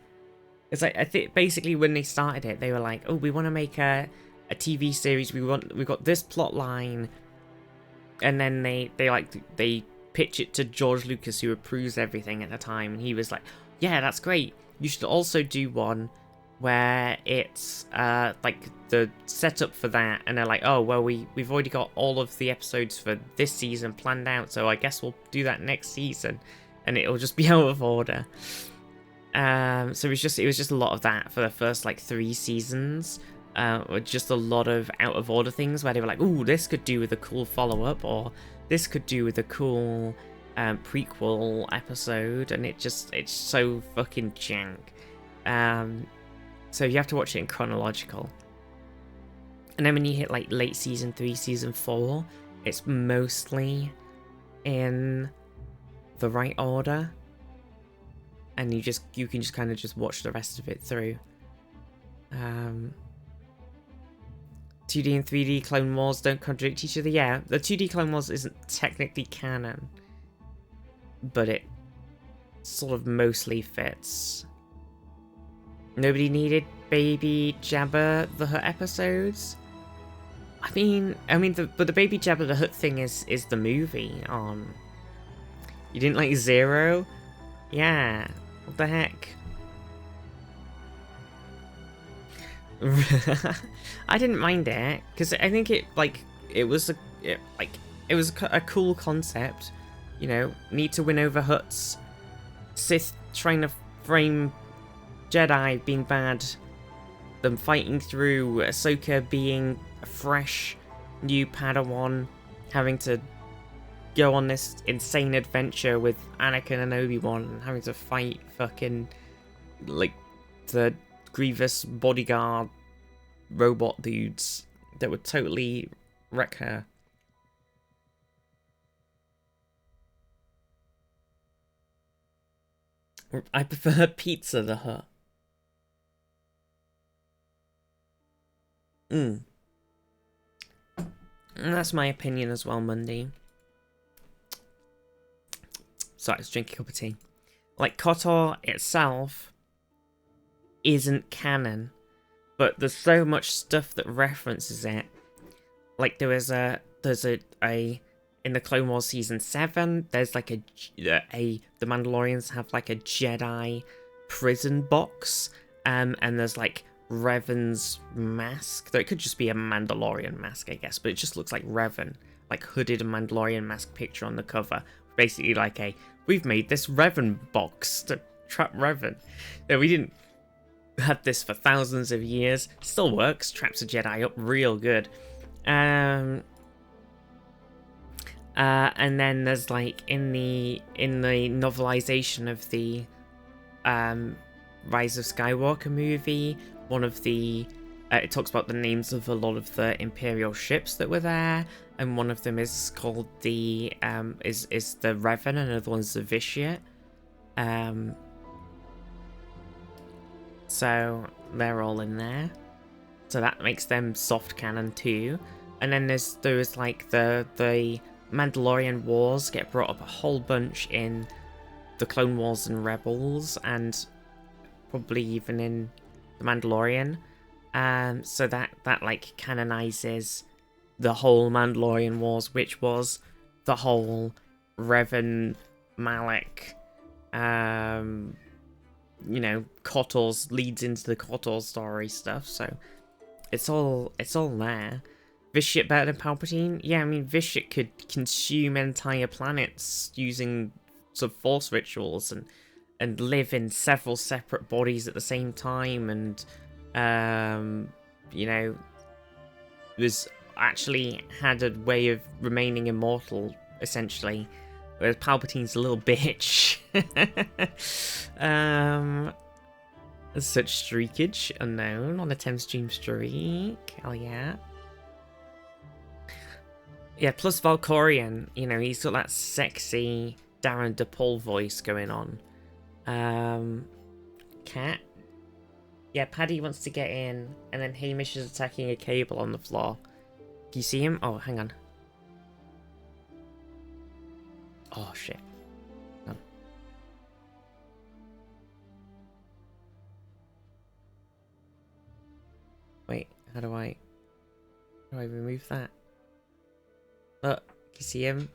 It's like, I think basically when they started it, they were like, oh, we want to make a TV series. We've got this plot line. And then they pitch it to George Lucas, who approves everything at the time, and he was like, yeah, that's great. You should also do one where it's like the setup for that, and they're like, oh, well, we've already got all of the episodes for this season planned out, so I guess we'll do that next season, and it'll just be out of order. So it was just a lot of that for the first like 3 seasons. Just a lot of out of order things where they were like, ooh, this could do with a cool follow-up, or this could do with a cool prequel episode, and it's so fucking jank. So you have to watch it in chronological. And then when you hit like late season 3, season 4, it's mostly in the right order. And you can just kind of just watch the rest of it through. 2D and 3D Clone Wars don't contradict each other. Yeah, the 2D Clone Wars isn't technically canon, but it sort of mostly fits. Nobody needed Baby Jabba the Hutt episodes. I mean, but the Baby Jabba the Hutt thing is the movie on. You didn't like Zero? Yeah. What the heck? I didn't mind it because I think it was a cool concept. You know, need to win over Hutts. Sith trying to frame Jedi being bad. Them fighting through Ahsoka being a fresh new Padawan, having to go on this insane adventure with Anakin and Obi-Wan and having to fight fucking like the Grievous bodyguard robot dudes that would totally wreck her. I prefer Pizza the Hutt. And that's my opinion as well, Monday. Sorry, I was drinking a cup of tea. Like, KOTOR itself isn't canon, but there's so much stuff that references it. Like, there's a in the Clone Wars season 7, there's like the Mandalorians have like a Jedi prison box, and there's like Revan's mask, though it could just be a Mandalorian mask, I guess, but it just looks like Revan, like hooded Mandalorian mask picture on the cover. Basically like we've made this Revan box to trap Revan. No, we didn't have this for thousands of years. Still works, traps a Jedi up real good. And then there's like in the novelization of the Rise of Skywalker movie, one of the it talks about the names of a lot of the Imperial ships that were there, and one of them is called the is the Revan, and another one's the Vitiate. So they're all in there. So that makes them soft canon too. And then there's like the Mandalorian Wars get brought up a whole bunch in the Clone Wars and Rebels, and probably even in the Mandalorian. So that like canonizes the whole Mandalorian Wars, which was the whole Revan Malak, KOTOR's leads into the KOTOR story stuff. So it's all there. Vitiate better than Palpatine? Yeah, I mean, Vitiate could consume entire planets using some Force rituals and live in several separate bodies at the same time, and was actually had a way of remaining immortal, essentially, whereas Palpatine's a little bitch. Such streakage unknown on a 10 stream streak. Hell yeah. Yeah, plus Valkorian, he's got that sexy Darren DePaul voice going on. Cat? Yeah, Paddy wants to get in, and then Hamish is attacking a cable on the floor. Do you see him? Oh, hang on. Oh, shit. Hang on. Wait, how do I remove that? Look, can you see him?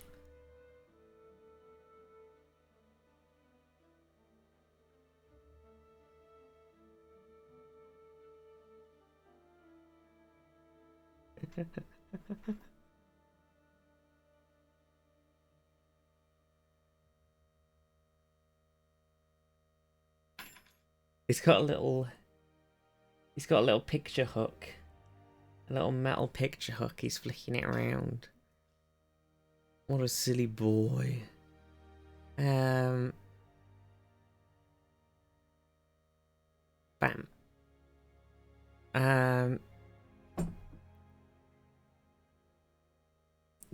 He's got a little picture hook. A little metal picture hook. He's flicking it around. What a silly boy. Bam.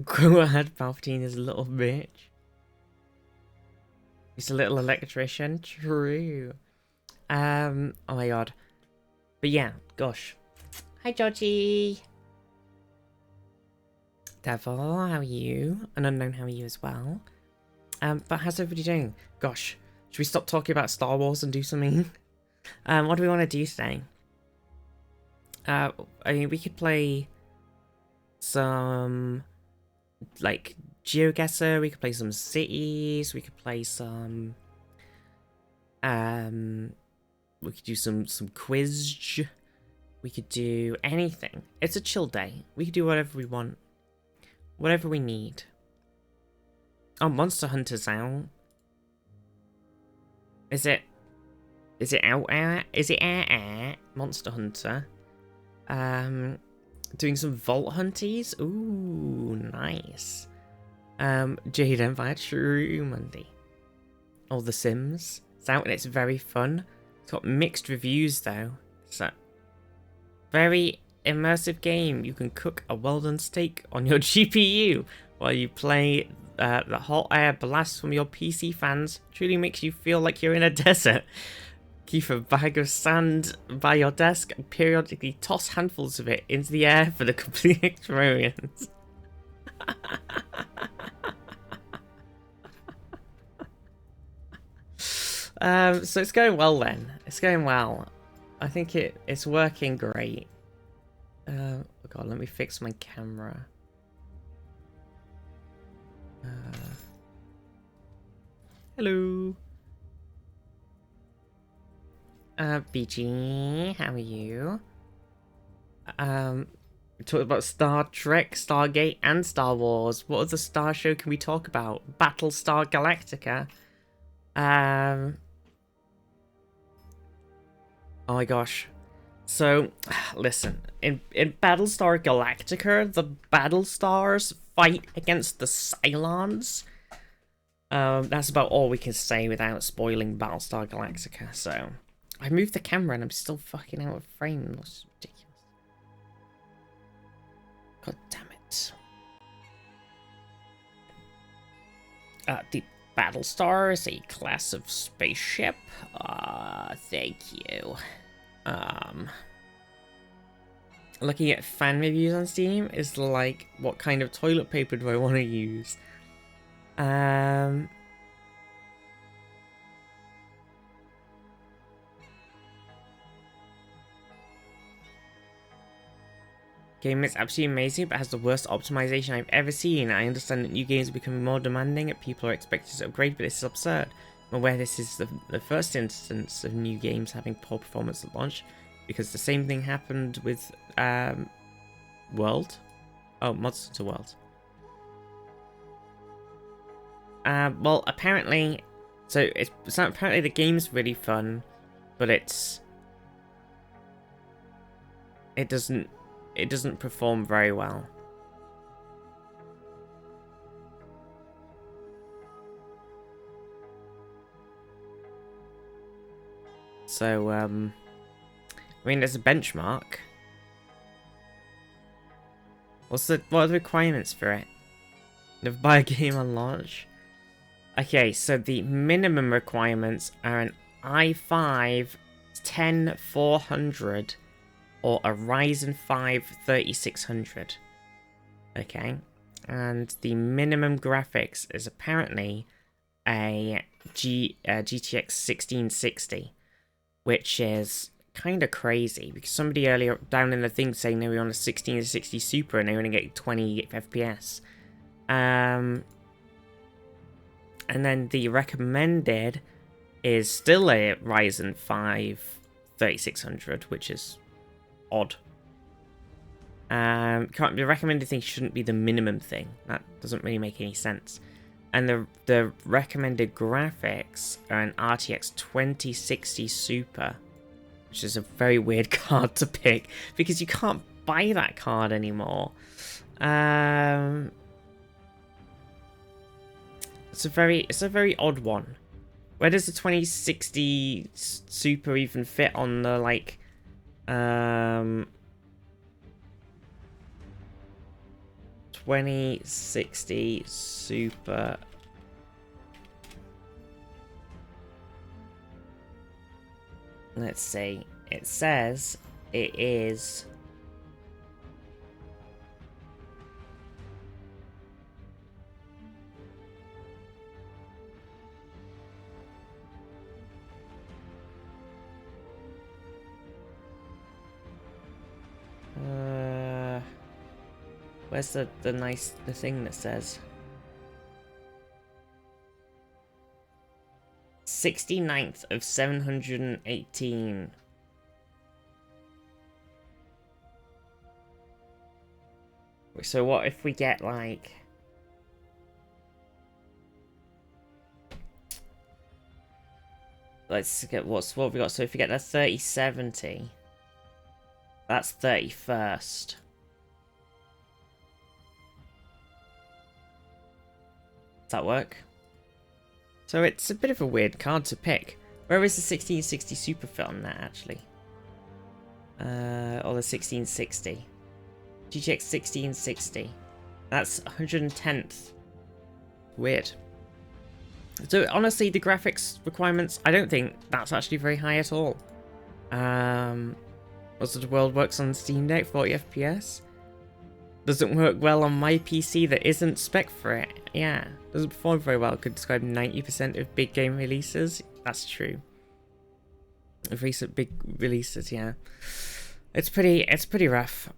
Go ahead, Palpatine is a little bitch. He's a little electrician. True. Oh my god. But yeah, gosh. Hi, Georgie. Devil, how are you? An unknown, how are you as well? But how's everybody doing? Gosh, should we stop talking about Star Wars and do something? What do we want to do today? I mean, we could play some, like, GeoGuessr, we could play some cities, we could play some, we could do some quiz, we could do anything. It's a chill day. We could do whatever we want. Whatever we need. Oh, Monster Hunter's out. Is it out? Is it out? Monster Hunter. Doing some Vault Hunties. Ooh, nice. Jade Empire, True Monday. All The Sims. It's out and it's very fun. It's got mixed reviews though. So, very immersive game. You can cook a well-done steak on your GPU while you play the hot air blast from your PC fans. Truly makes you feel like you're in a desert. Keep a bag of sand by your desk and periodically toss handfuls of it into the air for the complete experience. So it's going well then. It's going well. I think it's working great. Oh god, let me fix my camera. Hello. BG, how are you? We talked about Star Trek, Stargate, and Star Wars. What other Star show can we talk about? Battlestar Galactica. Oh my gosh. So, listen, in Battlestar Galactica, the Battlestars fight against the Cylons. That's about all we can say without spoiling Battlestar Galactica, so... I moved the camera and I'm still fucking out of frame. That's ridiculous. God damn it. The Battlestar is a class of spaceship. Thank you. Looking at fan reviews on Steam is like, what kind of toilet paper do I want to use? Game is absolutely amazing, but has the worst optimization I've ever seen. I understand that new games are becoming more demanding and people are expected to upgrade, but this is absurd. I'm aware this is the first instance of new games having poor performance at launch, because the same thing happened with World? Oh, Monster Hunter World. Well, apparently, so apparently the game's really fun, but it doesn't perform very well. So, I mean, there's a benchmark. What are the requirements for it? Never buy a game on launch? Okay, so the minimum requirements are an i5 10400 or a Ryzen 5 3600. Okay, and the minimum graphics is apparently a GTX 1660, which is kind of crazy because somebody earlier down in the thing saying they were on a 1660 Super and they were only getting 20 FPS. And then the recommended is still a Ryzen 5 3600, which is odd. The recommended thing shouldn't be the minimum thing. That doesn't really make any sense. And the recommended graphics are an RTX 2060 Super, which is a very weird card to pick because you can't buy that card anymore. It's a very odd one. Where does the 2060 Super even fit on the like 12 2060 Super. Let's see. It says it is. Where's the thing that says 69th of 718. So what if we get like let's get what have we got? So if we get the 3070, that's 31st. Does that work? So it's a bit of a weird card to pick. Where is the 1660 Super fit on that actually? Or the 1660? GTX 1660. That's 110th. Weird. So honestly, the graphics requirements, I don't think that's actually very high at all. Also, the world works on Steam Deck, 40 FPS. Doesn't work well on my PC that isn't spec for it. Yeah, doesn't perform very well. Could describe 90% of big game releases. That's true. Of recent big releases, yeah. It's pretty rough.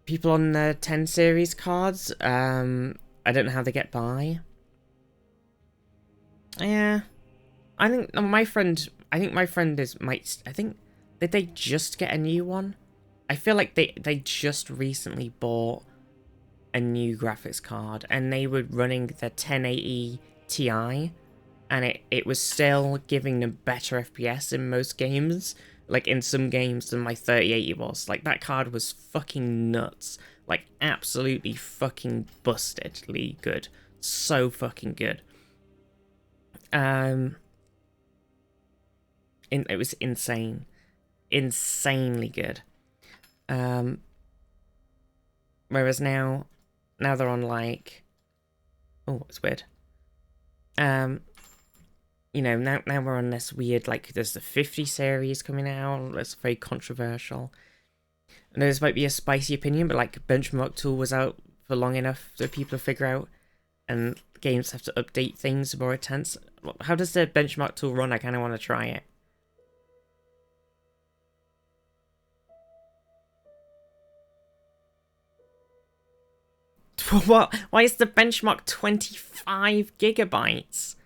People on the 10 series cards, I don't know how they get by. Yeah, I think my friend did they just get a new one? I feel like they just recently bought a new graphics card and they were running the 1080 Ti and it was still giving them better FPS in most games, like in some games than my 3080 was. Like that card was fucking nuts, like absolutely fucking bustedly good, so fucking good. It was insane. Insanely good. Whereas now they're on like, oh, it's weird. You know, now we're on this weird, like, there's the 50 series coming out. That's very controversial. I know this might be a spicy opinion, but like Benchmark Tool was out for long enough for people to figure out, and games have to update things more intense. How does the Benchmark Tool run? I kind of want to try it. What? Why is the benchmark 25 gigabytes?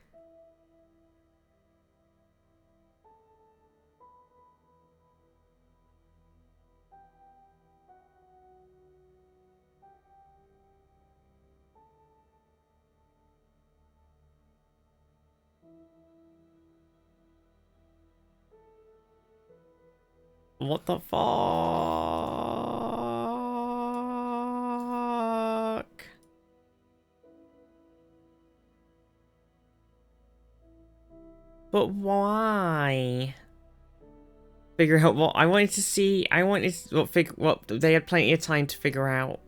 What the fuck? But why? Figure out what I wanted to see. I wanted what they had plenty of time to figure out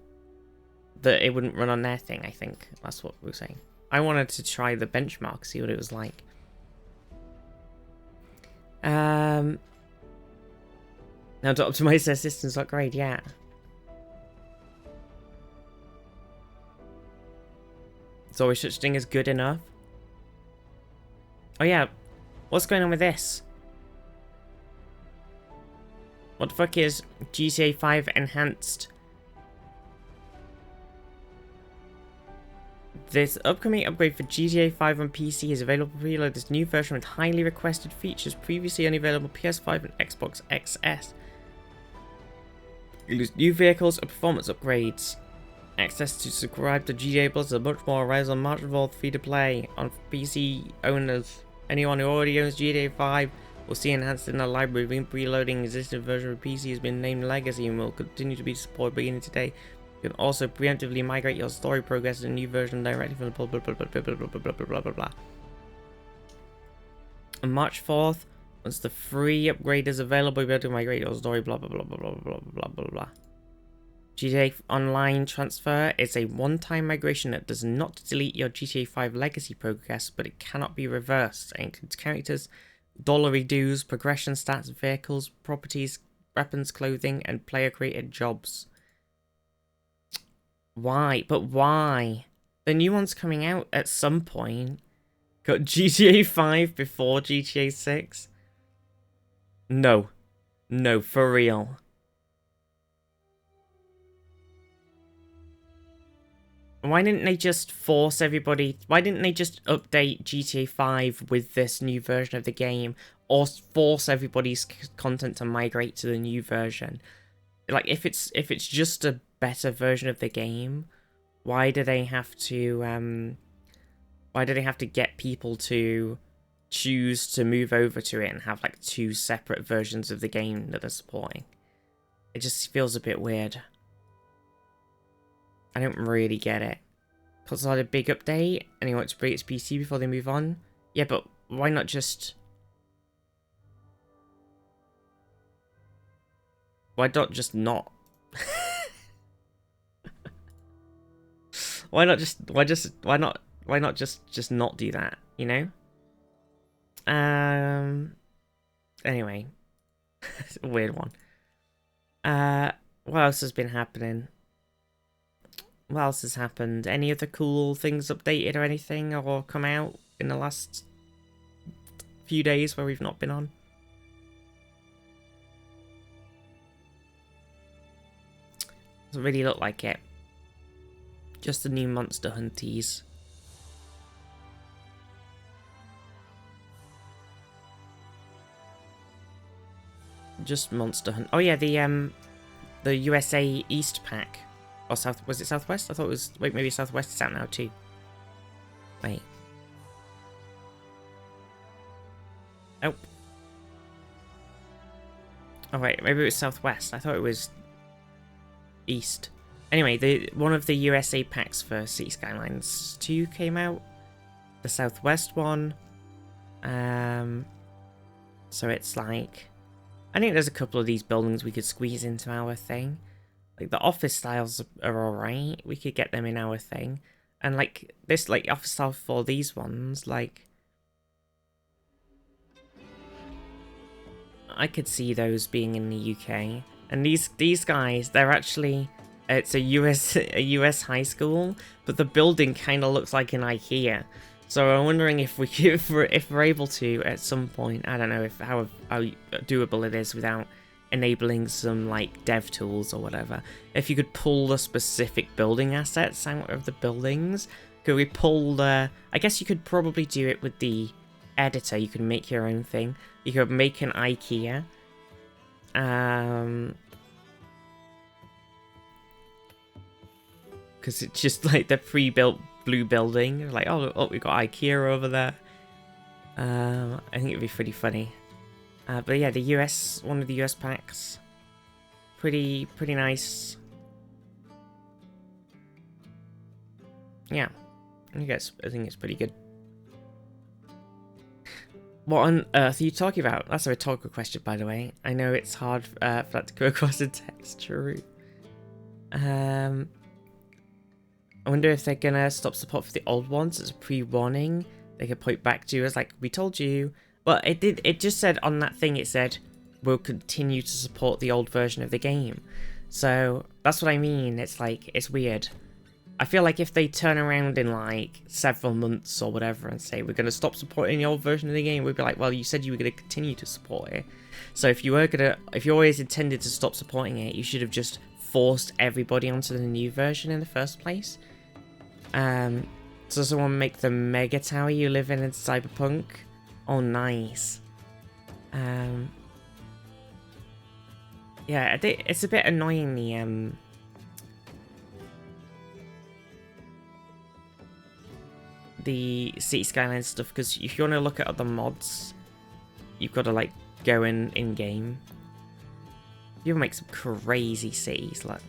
that it wouldn't run on their thing. I think that's what we were saying. I wanted to try the benchmark, see what it was like. Now to optimize their systems upgrade, yeah. It's always such thing as good enough. Oh yeah, what's going on with this? What the fuck is GTA 5 enhanced? This upcoming upgrade for GTA 5 on PC is available to preload this new version with highly requested features previously only available PS5 and Xbox XS. Includes new vehicles and performance upgrades. Access to subscribe to GTA Plus and much more. Rise on March Evolved free to play on PC owners. Anyone who already owns GTA 5 will see enhanced in the library. Preloading existing version of PC has been named Legacy and will continue to be supported beginning today. You can also preemptively migrate your story progress to a new version directly from the blah blah blah blah blah blah blah blah blah blah blah blah. On March 4th, once the free upgrade is available, you'll be able to migrate your story blah blah blah blah blah blah blah blah blah blah. GTA Online transfer is a one-time migration that does not delete your GTA 5 legacy progress, but it cannot be reversed. It includes characters, dollary dues, progression stats, vehicles, properties, weapons, clothing, and player-created jobs. Why? But why? The new one's coming out at some point. Got GTA 5 before GTA 6? No. No, for real. Why didn't they just force everybody... Why didn't they just update GTA 5 with this new version of the game? Or force everybody's content to migrate to the new version? Like, if it's just a better version of the game, why do they have to... why do they have to get people to choose to move over to it and have, like, two separate versions of the game that they're supporting? It just feels a bit weird. I don't really get it. Puts out a big update and he wants to break its PC before they move on. Yeah, but why not just... Why not just not? Why not just not do that, you know? Anyway. It's a weird one. What else has been happening? What else has happened? Any other cool things updated or anything, or come out in the last few days where we've not been on? Doesn't really look like it. Just the new Monster Hunties. Just Monster Hunt. Oh yeah, the USA East pack. Or South, was it Southwest? I thought it was, wait, maybe Southwest is out now too. Wait. Oh. Oh wait, maybe it was Southwest. I thought it was East. Anyway, one of the USA packs for City Skylines 2 came out. The Southwest one. So it's like, I think there's a couple of these buildings we could squeeze into our thing. Like, the office styles are alright. We could get them in our thing. And, like, this, like, office style for these ones, like... I could see those being in the UK. And these guys, they're actually... It's a US high school, but the building kind of looks like an IKEA. So I'm wondering if we could, if we're able to, at some point, I don't know if how doable it is without enabling some, like, dev tools or whatever. If you could pull the specific building assets out of the buildings, could we pull the... I guess you could probably do it with the editor. You could make your own thing. You could make an IKEA. Because it's just, like, the pre-built blue building. Like, oh, we got IKEA over there. I think it'd be pretty funny. But yeah, the US, one of the US packs, pretty nice. Yeah, I think it's pretty good. What on earth are you talking about? That's a rhetorical question, by the way. I know it's hard for that to go across in text. True. I wonder if they're gonna stop support for the old ones as a pre-warning. They could point back to us like, we told you. But it just said on that thing, it said, we'll continue to support the old version of the game. So, that's what I mean. It's like, it's weird. I feel like if they turn around in like several months or whatever and say, we're going to stop supporting the old version of the game, we'd be like, well, you said you were going to continue to support it. So if you always intended to stop supporting it, you should have just forced everybody onto the new version in the first place. So someone make the mega tower you live in Cyberpunk? Oh, nice. Yeah, it's a bit annoying, the City Skylines stuff, because if you want to look at other mods, you've got to, like, go in-game. You make some crazy cities, like...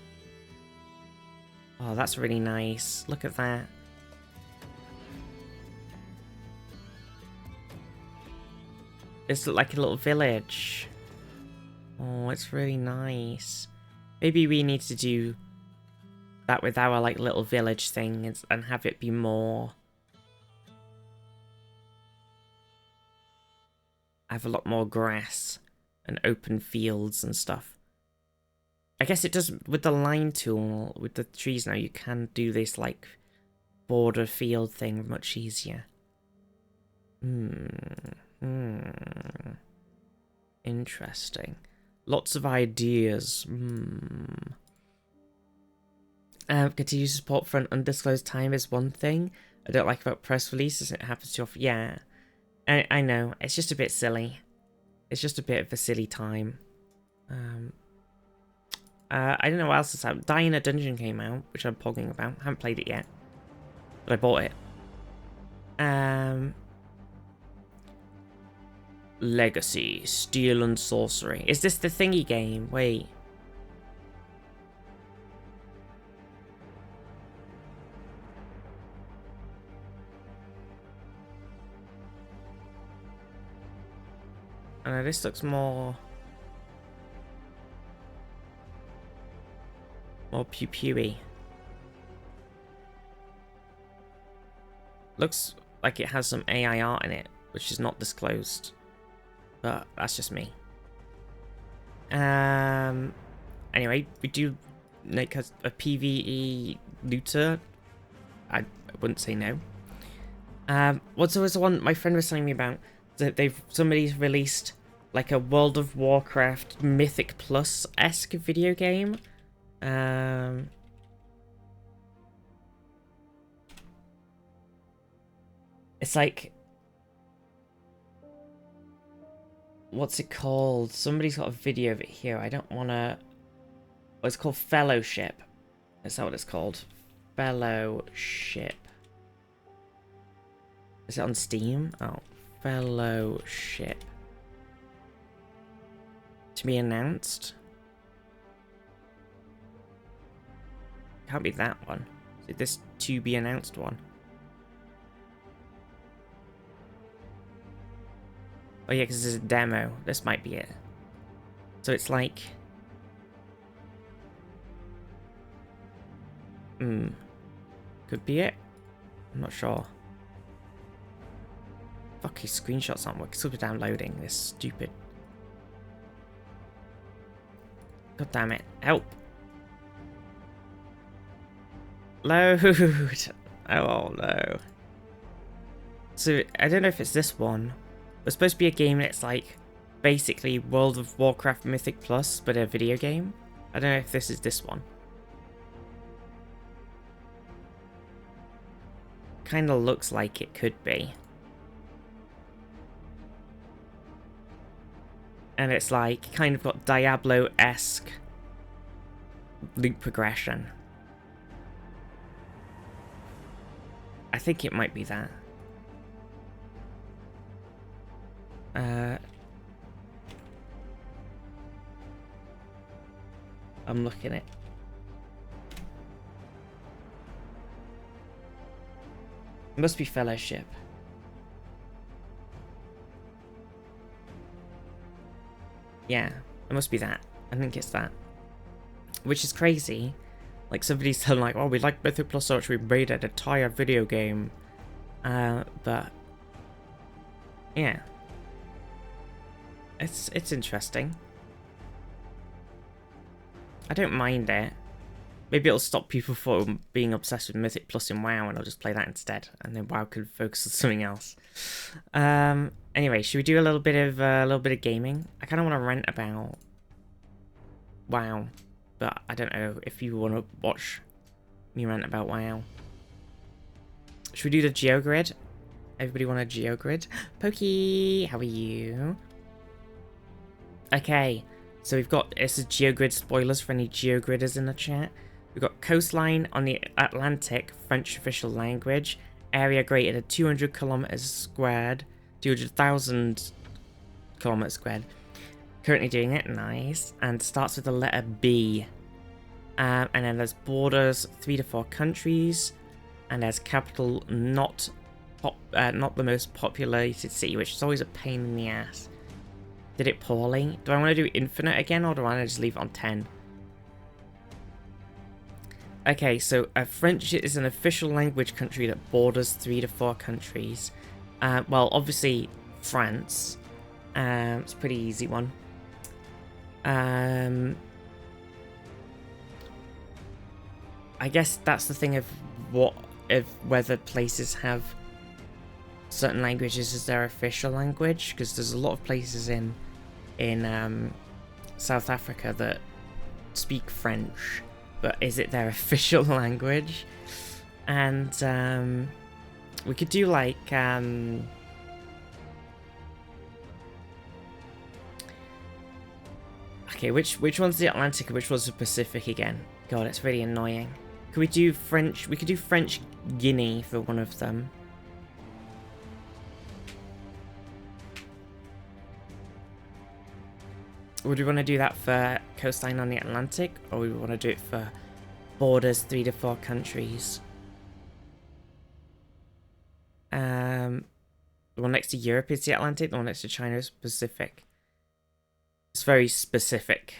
Oh, that's really nice. Look at that. It's like a little village. Oh, it's really nice. Maybe we need to do that with our like little village thing and have it be more. Have a lot more grass and open fields and stuff. I guess it does with the line tool with the trees now. You can do this like border field thing much easier. Interesting. Lots of ideas. Continue support for an undisclosed time is one thing I don't like about press releases. It happens too often. Yeah, I know. It's just a bit silly. It's just a bit of a silly time. I don't know what else is out. Die in a Dungeon came out, which I'm pogging about. I haven't played it yet, but I bought it. Legacy, Steel and Sorcery. Is this the thingy game? Wait. This looks more pew-pewy. Looks like it has some AI art in it, which is not disclosed. But that's just me. Anyway, we do make a PvE looter. I wouldn't say no. What's always the one my friend was telling me about? That somebody's released like a World of Warcraft Mythic Plus-esque video game. It's like, what's it called? Somebody's got a video of it here. I don't want to... Oh, it's called Fellowship. Is that what it's called? Fellowship. Is it on Steam? Oh, Fellowship. To be announced? Can't be that one. Is it this to be announced one? Oh yeah, because there's a demo. This might be it. So it's like... Could be it? I'm not sure. Fuck, his screenshots aren't working. Super downloading this stupid... God damn it. Help! Load! Oh no. So, I don't know if it's this one. It's supposed to be a game that's like basically World of Warcraft Mythic Plus, but a video game. I don't know if this is this one. Kind of looks like it could be. And it's like kind of got Diablo-esque loop progression. I think it might be that. I'm looking at... It must be Fellowship. Yeah, it must be that. I think it's that. Which is crazy. Like, somebody's telling like, oh, we like Mythic Plus so much we made an entire video game. But... yeah. It's interesting. I don't mind it. Maybe it'll stop people from being obsessed with Mythic Plus in WoW, and I'll just play that instead, and then WoW can focus on something else. Anyway, should we do a little bit of gaming? I kind of want to rant about WoW, but I don't know if you want to watch me rant about WoW. Should we do the GeoGrid? Everybody want a GeoGrid? Pokey, how are you? Okay, so we've got, this is GeoGrid spoilers for any GeoGridders in the chat. We've got coastline on the Atlantic, French official language. Area greater than 200 kilometers squared. 200,000 kilometers squared. Currently doing it, nice. And starts with the letter B. And then there's borders, 3 to 4 countries. And there's capital, not the most populated city, which is always a pain in the ass. Did it poorly? Do I want to do infinite again, or do I want to just leave it on 10? Okay, so French is an official language country that borders 3 to 4 countries. Well, obviously France. It's a pretty easy one. I guess that's the thing of whether places have certain languages as their official language, because there's a lot of places in South Africa that speak French, but is it their official language? And we could do like okay, which one's the Atlantic and which one's the Pacific again? God, it's really annoying. Could we do French? We could do French Guinea for one of them. Would we want to do that for coastline on the Atlantic, or would we want to do it for borders 3 to 4 countries? The one next to Europe is the Atlantic, the one next to China is Pacific. It's very specific.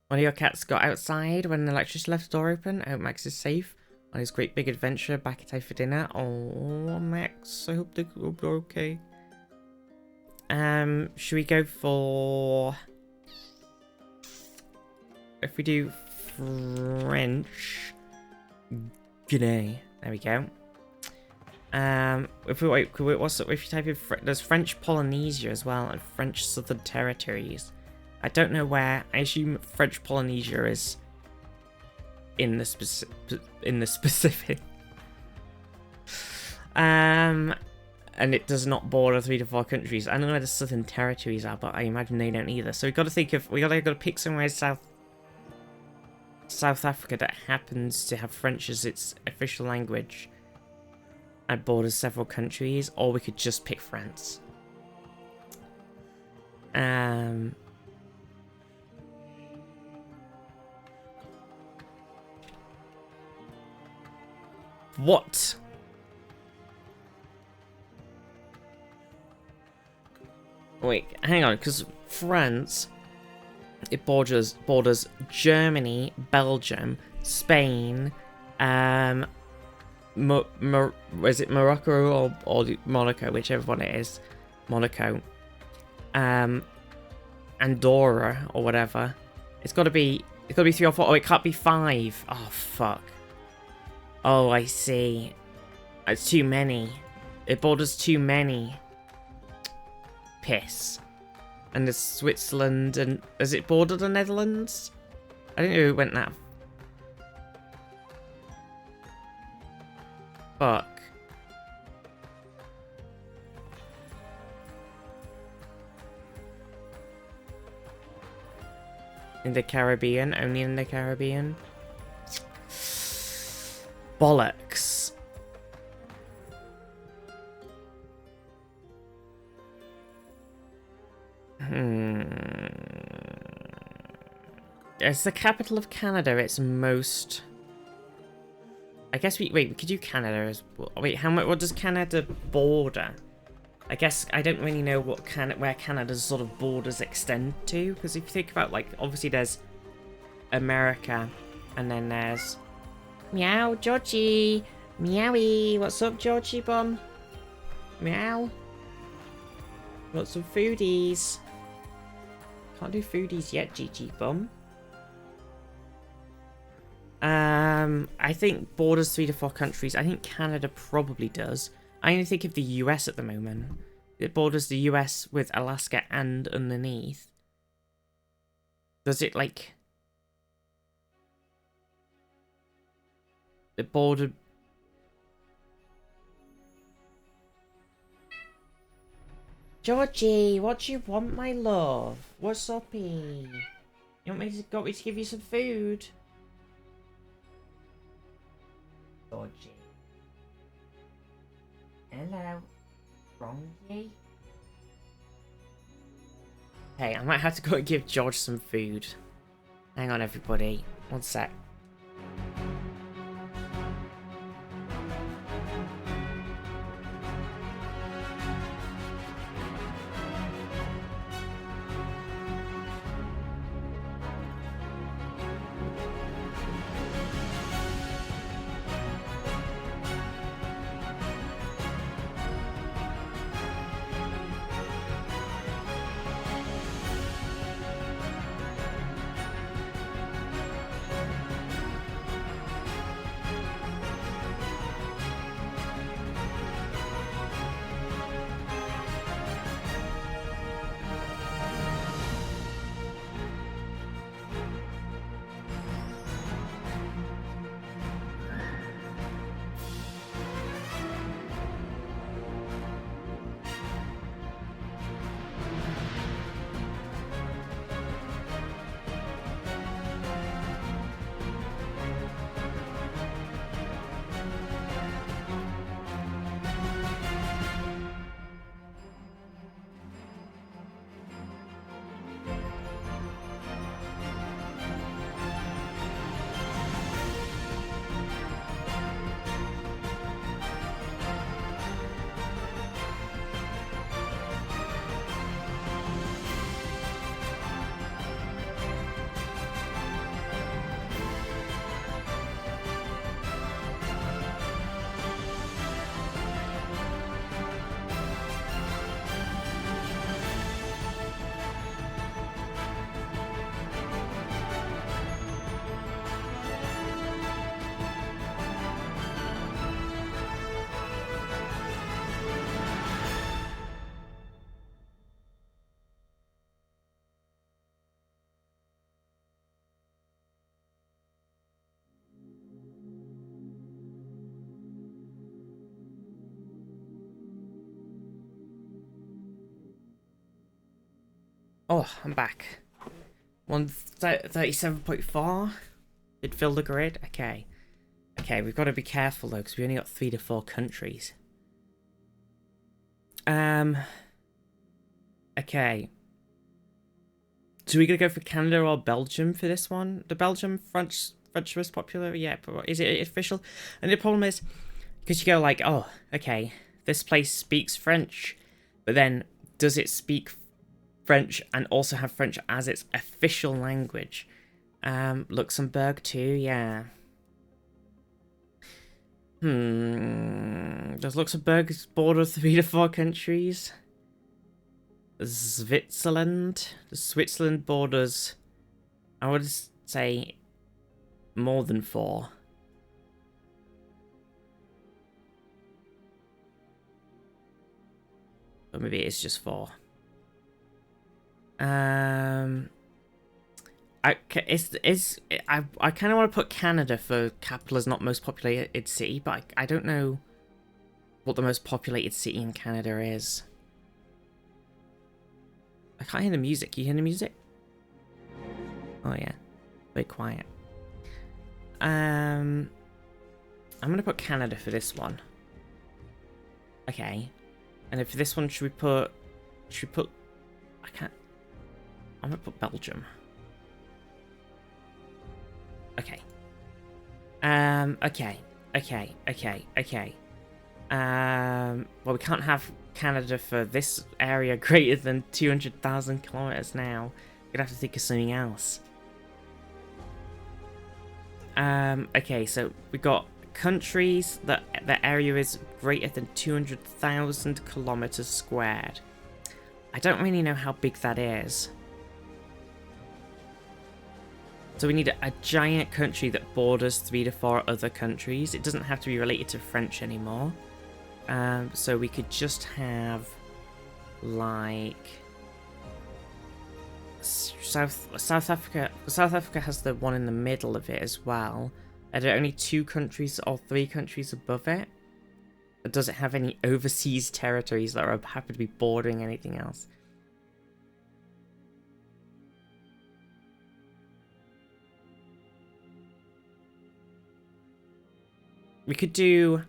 One of your cats got outside when the electricity left the door open. I hope Max is safe on his great big adventure back in time for dinner. Oh, Max, I hope they're okay. Should we go for... If we do French Guinea, there we go. If we wait, if you type in there's French Polynesia as well and French Southern Territories. I don't know where. I assume French Polynesia is in the Pacific. And it does not border 3 to 4 countries. I don't know where the Southern Territories are, but I imagine they don't either. So we got to think of we got to pick somewhere South Africa that happens to have French as its official language and borders several countries, or we could just pick France. What? Wait, hang on, because France, it borders Germany, Belgium, Spain, is it Morocco or Monaco, whichever one it is, Monaco, Andorra or whatever. It's got to be 3 or 4. Oh, it can't be 5. Oh fuck. Oh, I see. It's too many. It borders too many. Piss. And there's Switzerland, and does it border the Netherlands? I don't know who went that. Fuck. In the Caribbean, only in the Caribbean. Bollocks. It's the capital of Canada. It's most. I guess we could do Canada as well. Wait, what does Canada border? I guess I don't really know where Canada's sort of borders extend to, because if you think about, like, obviously there's America, and then there's meow, Georgie, meowie. What's up, Georgie bum? Meow. Got some foodies. Can't do foodies yet, Gigi bum. I think borders 3 to 4 countries. I think Canada probably does. I only think of the US at the moment. It borders the US with Alaska and underneath. Does it, like... It bordered... Georgie, what do you want, my love? What's uppy? You want me to give you some food? Georgie. Hello. Wrongy? Hey, I might have to go and give George some food. Hang on, everybody. One sec. Oh, I'm back. 137.4. Did fill the grid? Okay. Okay, we've got to be careful though, because we only got 3 to 4 countries. Okay. So we're gonna go for Canada or Belgium for this one? The Belgium French most popular? Yeah, but is it official? And the problem is, because you go like, oh, okay, this place speaks French, but then does it speak French and also have French as its official language? Luxembourg too, yeah. Does Luxembourg border 3 to 4 countries? Switzerland? Does Switzerland borders, I would say, more than 4. Or maybe it's just 4. I kind of want to put Canada for capital as not most populated city, but I don't know what the most populated city in Canada is. I can't hear the music. You hear the music? Oh yeah, very quiet. I'm gonna put Canada for this one. Okay, and if for this one should we put? I can't. I'm gonna put Belgium. Okay. Okay. Well, we can't have Canada for this area greater than 200,000 kilometers now. We're gonna have to think of something else. Okay, so we got countries that the area is greater than 200,000 kilometers squared. I don't really know how big that is. So we need a giant country that borders 3 to 4 other countries. It doesn't have to be related to French anymore. So we could just have, like, South Africa. South Africa has the one in the middle of it as well. Are there only 2 countries or 3 countries above it? Or does it have any overseas territories that are happen to be bordering anything else? We could do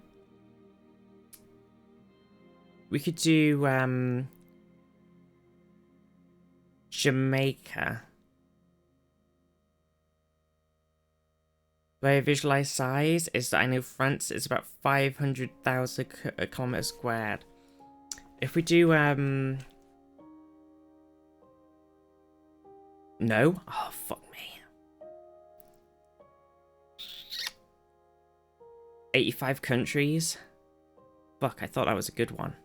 Jamaica. The way I visualize size is that I know France is about 500,000 kilometers squared. If we do no? Oh, fuck me. 85 countries? Fuck, I thought that was a good one.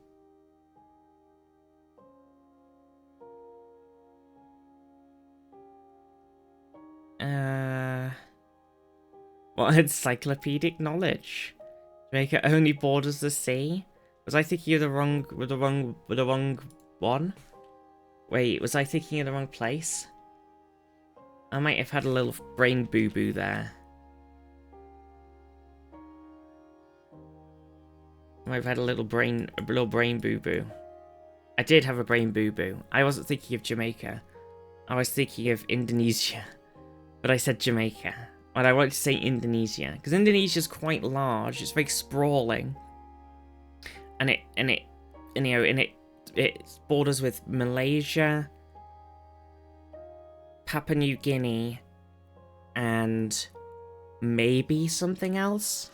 What encyclopedic knowledge? Jamaica only borders the sea? Was I thinking of the wrong one? Wait, was I thinking of the wrong place? I might have had a little brain boo-boo there. I might have had a little brain boo-boo. I did have a brain boo-boo. I wasn't thinking of Jamaica. I was thinking of Indonesia. But I said Jamaica. But I wanted to say Indonesia. Because Indonesia's quite large. It's very sprawling. And it borders with Malaysia, Papua New Guinea, and maybe something else.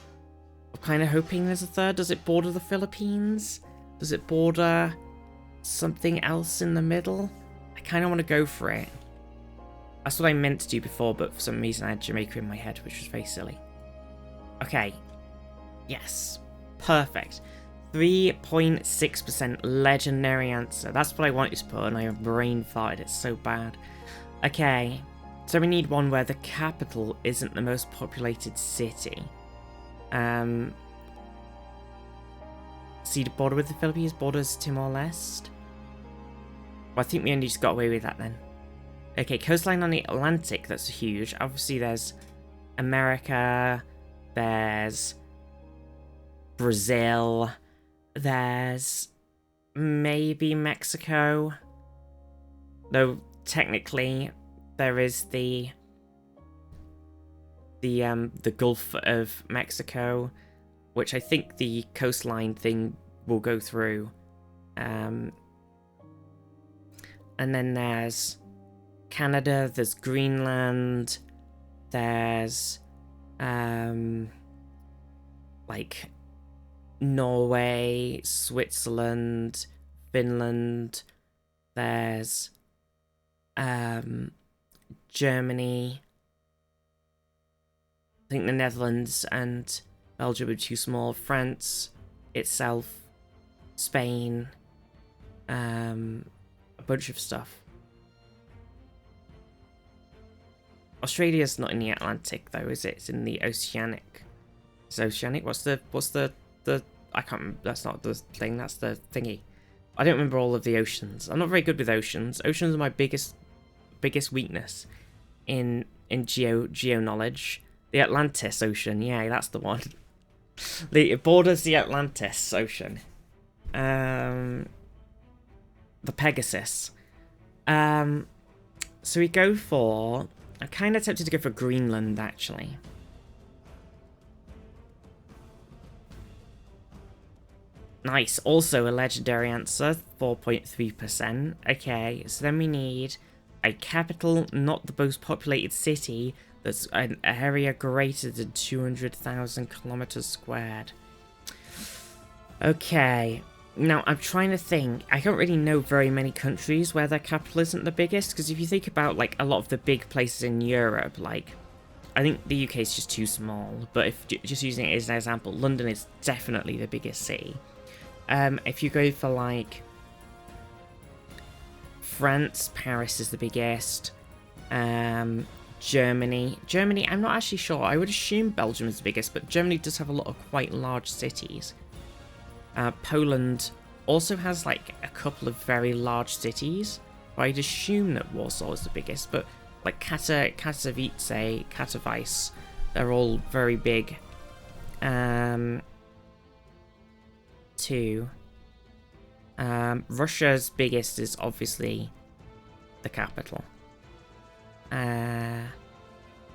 I'm kind of hoping there's a third. Does it border the Philippines? Does it border something else in the middle? I kind of want to go for it. That's what I meant to do before, but for some reason I had Jamaica in my head, which was very silly. Okay. Yes. Perfect. 3.6% legendary answer. That's what I wanted to put, and I brain farted it so bad. Okay. So we need one where the capital isn't the most populated city. See the border with the Philippines, borders Timor-Leste. Well, I think we only just got away with that then. Okay, coastline on the Atlantic, that's huge. Obviously there's America, there's Brazil, there's maybe Mexico. No, technically there is the Gulf of Mexico, which I think the coastline thing will go through. And then there's Canada, there's Greenland, there's like Norway, Switzerland, Finland, there's Germany. I think the Netherlands and Belgium are too small. France itself, Spain, a bunch of stuff. Australia's not in the Atlantic though, is it? It's in the Oceanic. It's Oceanic. What's the I can't remember. That's not the thing. That's the thingy. I don't remember all of the oceans. I'm not very good with oceans. Oceans are my biggest weakness in geo knowledge. The Atlantis Ocean, yeah, that's the one. It borders the Atlantis Ocean. The Pegasus. So we go for... I'm kind of tempted to go for Greenland, actually. Nice. Also a legendary answer, 4.3%. Okay, so then we need a capital, not the most populated city, that's an area greater than 200,000 kilometers squared. Okay. Now, I'm trying to think. I don't really know very many countries where their capital isn't the biggest, because if you think about, like, a lot of the big places in Europe, like, I think the UK is just too small, but if just using it as an example, London is definitely the biggest city. If you go for, like, France, Paris is the biggest. Germany, I'm not actually sure. I would assume Belgium is the biggest, but Germany does have a lot of quite large cities. Poland also has, like, a couple of very large cities. I'd assume that Warsaw is the biggest, but, like, Katowice, they're all very big. Two. Russia's biggest is obviously the capital.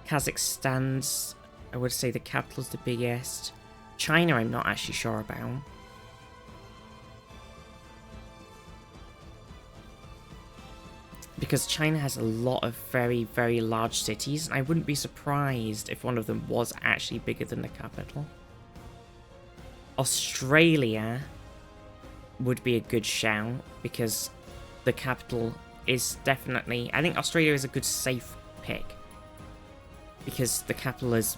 Kazakhstan's, I would say the capital's the biggest. China, I'm not actually sure about. Because China has a lot of very, very large cities, and I wouldn't be surprised if one of them was actually bigger than the capital. Australia would be a good shout, because the capital is definitely... I think Australia is a good safe pick, because the capital is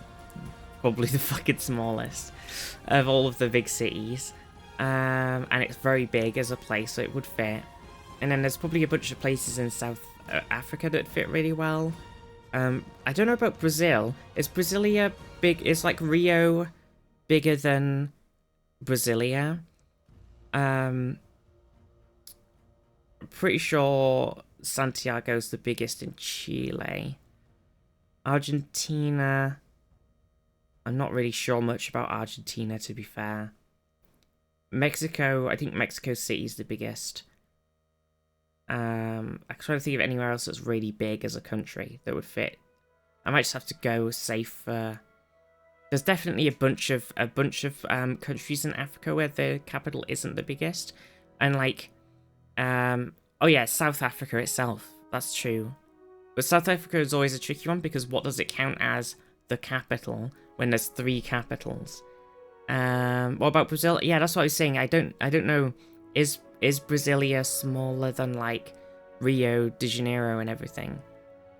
probably the fucking smallest of all of the big cities, and it's very big as a place, so it would fit. And then there's probably a bunch of places in South Africa that fit really well. I don't know about Brazil. Is Brasilia big? Is, like, Rio bigger than Brasilia? I'm pretty sure Santiago's the biggest in Chile. Argentina, I'm not really sure much about Argentina, to be fair. Mexico, I think Mexico City is the biggest. I'm trying to think of anywhere else that's really big as a country that would fit. I might just have to go safe. There's definitely a bunch of countries in Africa where the capital isn't the biggest, and like, oh yeah, South Africa itself. That's true, but South Africa is always a tricky one, because what does it count as the capital when there's 3 capitals? What about Brazil? Yeah, that's what I was saying. I don't know. Is Brasilia smaller than, like, Rio de Janeiro and everything?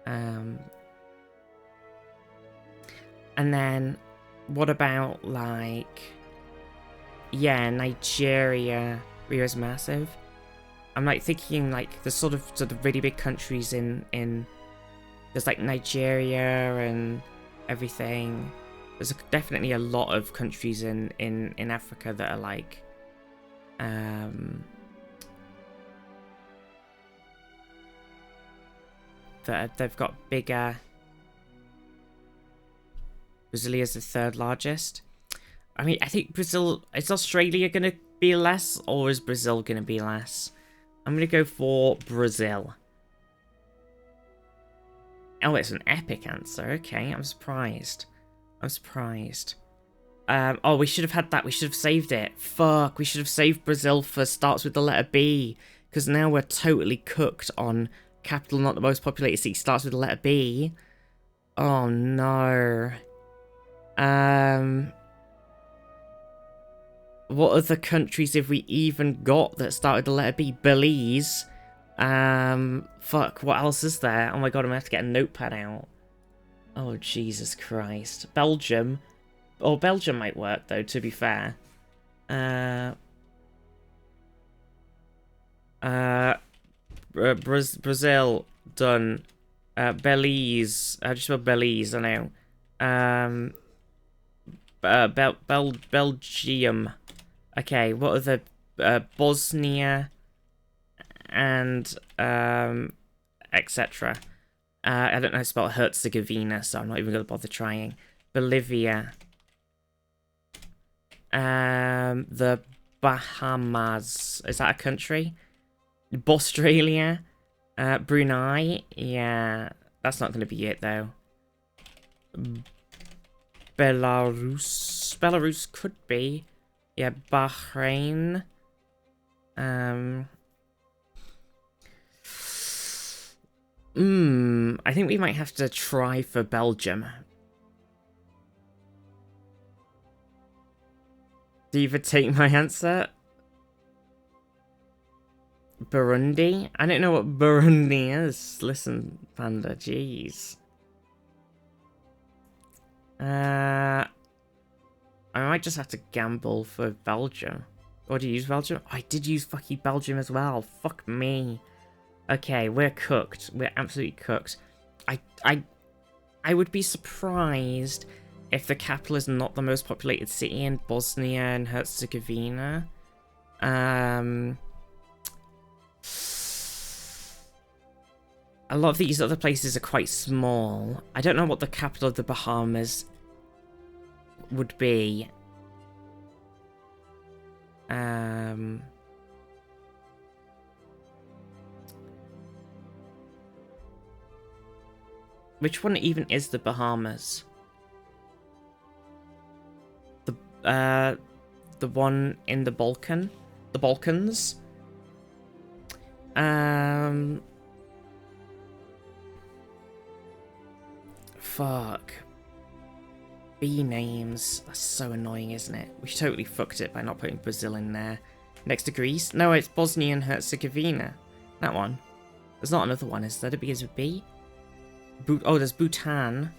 And then what about, like, yeah, Nigeria? Rio's massive. I'm, like, thinking, like, the sort of really big countries in there's, like, Nigeria and everything. There's definitely a lot of countries in Africa that are, like, that they've got bigger. Brasilia's the 3rd largest. I mean, I think Brazil... Is Australia going to be less, or is Brazil going to be less? I'm going to go for Brazil. Oh, it's an epic answer. Okay, I'm surprised. I'm surprised. Oh, we should have had that. We should have saved it. Fuck, we should have saved Brazil for starts with the letter B. Because now we're totally cooked on capital not the most populated city starts with the letter B. Oh, no. What other countries have we even got that started the letter B? Belize. Fuck, what else is there? Oh my god, I'm gonna have to get a notepad out. Oh, Jesus Christ. Belgium. Oh, Belgium might work, though, to be fair. Brazil, done. Belize. How do you spell Belize? I know. Belgium. Okay, what are the Bosnia and etc. I don't know how to spell Herzegovina, so I'm not even going to bother trying. Bolivia. The Bahamas. Is that a country? Australia. Brunei. Yeah, that's not going to be it, though. Belarus. Belarus could be. Yeah, Bahrain. I think we might have to try for Belgium. Do you even take my answer? Burundi? I don't know what Burundi is. Listen, Panda, jeez. I might just have to gamble for Belgium. Or do you use Belgium? I did use fucking Belgium as well. Fuck me. Okay, we're cooked. We're absolutely cooked. I would be surprised if the capital is not the most populated city in Bosnia and Herzegovina. A lot of these other places are quite small. I don't know what the capital of the Bahamas would be. Which one even is the Bahamas? The one in the Balkans? Fuck. B names. That's so annoying, isn't it? We totally fucked it by not putting Brazil in there. Next to Greece? No, it's Bosnia and Herzegovina. That one. There's not another one, is there? That begins with B? Oh, there's Bhutan.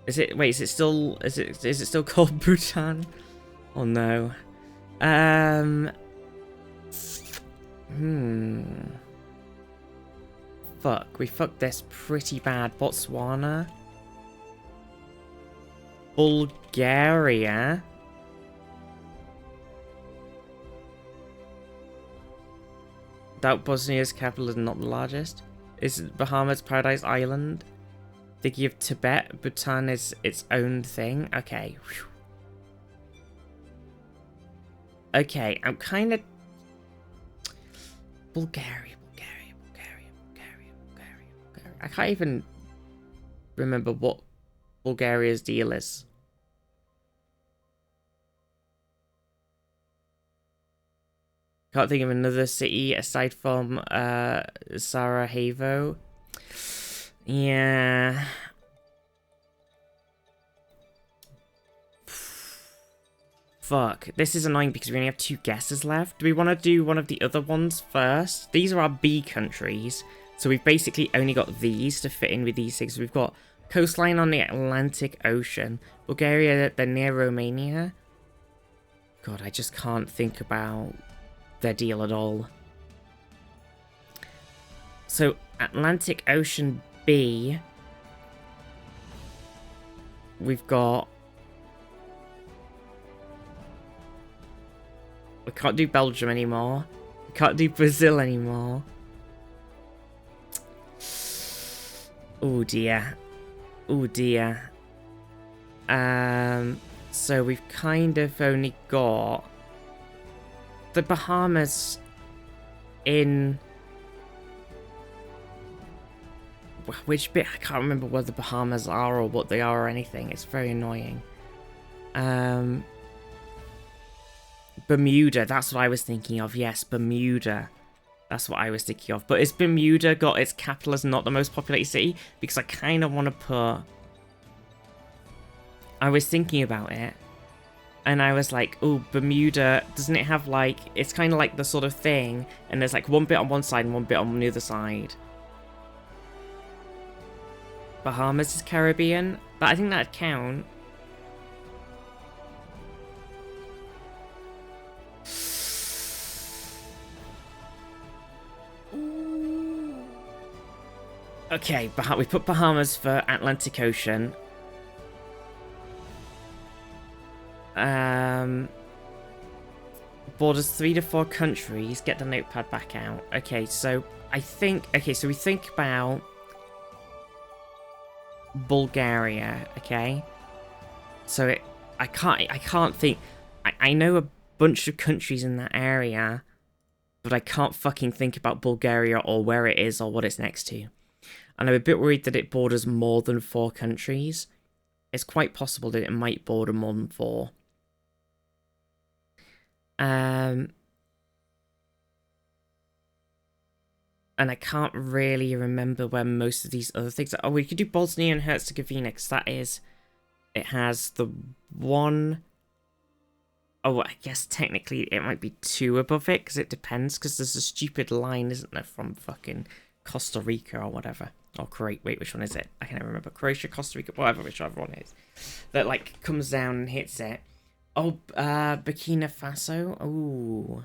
Is it? Wait, is it still? Is it still called Bhutan? Oh no. Fuck, we fucked this pretty bad. Botswana. Bulgaria. Doubt Bosnia's capital is not the largest. Is Bahamas Paradise Island? Thinking of Tibet, Bhutan is its own thing. Okay. Whew. Okay, I'm kind of... Bulgaria. I can't even remember what Bulgaria's deal is. Can't think of another city aside from Sarajevo. Yeah. Fuck. This is annoying because we only have 2 guesses left. Do we want to do one of the other ones first? These are our B countries. So we've basically only got these to fit in with these things. We've got coastline on the Atlantic Ocean. Bulgaria, they're near Romania. God, I just can't think about their deal at all. So Atlantic Ocean B, we've got... We can't do Belgium anymore. We can't do Brazil anymore. Oh dear. Oh dear. So we've kind of only got the Bahamas in which bit, I can't remember where the Bahamas are or what they are or anything. It's very annoying. Bermuda, that's what I was thinking of. Yes, Bermuda. That's what I was thinking of. But is Bermuda got its capital as not the most populated city? Because I kind of want to put... I was thinking about it. And I was like, oh, Bermuda, doesn't it have like... It's kind of like the sort of thing. And there's like one bit on one side and one bit on the other side. Bahamas is Caribbean. But I think that'd count. Okay, we put Bahamas for Atlantic Ocean. Borders 3 to 4 countries. Get the notepad back out. Okay, so I think... Okay, so we think about Bulgaria, okay? So I can't think... I know a bunch of countries in that area, but I can't fucking think about Bulgaria or where it is or what it's next to. And I'm a bit worried that it borders more than 4 countries. It's quite possible that it might border more than 4. And I can't really remember where most of these other things are. Oh, we could do Bosnia and Herzegovina, because that is... It has the one... Oh, I guess technically it might be 2 above it, because it depends, because there's a stupid line, isn't there, from fucking Costa Rica or whatever. Or Croatia, wait, which one is it? I can't remember. Croatia, Costa Rica, whatever, whichever one it is. That, like, comes down and hits it. Oh, Burkina Faso? Ooh.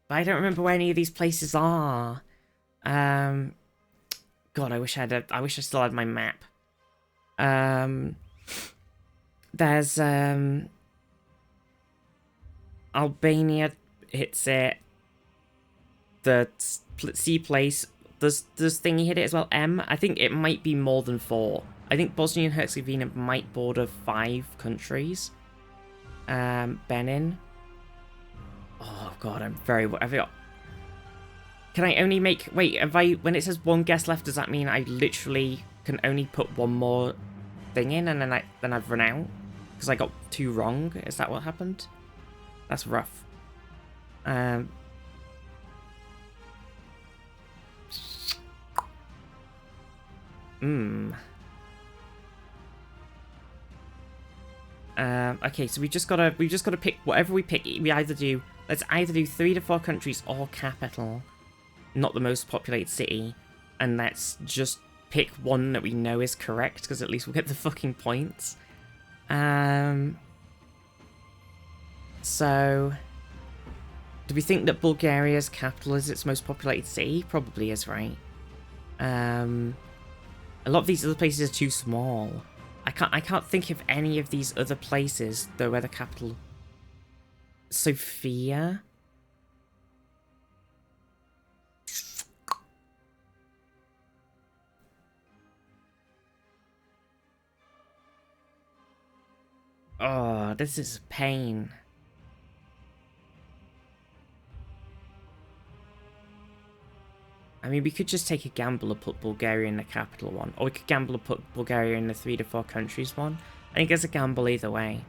But I don't remember where any of these places are. God, I wish I still had my map. There's, Albania hits it. The C place... Does thingy hit it as well? M? I think it might be more than 4. I think Bosnia and Herzegovina might border 5 countries. Benin. Oh god, I'm very... Can I only make... Wait, when it says 1 guess left, does that mean I literally can only put 1 more thing in and then I've run out? Because I got 2 wrong? Is that what happened? That's rough. Okay, so we just gotta pick whatever we pick. Let's either do 3 to 4 countries or capital, not the most populated city, and let's just pick one that we know is correct, because at least we'll get the fucking points. So, do we think that Bulgaria's capital is its most populated city? Probably is, right? A lot of these other places are too small. I can't think of any of these other places, though, where the capital... Sofia? Oh, this is a pain. I mean, we could just take a gamble and put Bulgaria in the capital one. Or we could gamble and put Bulgaria in the 3 to 4 countries one. I think it's a gamble either way.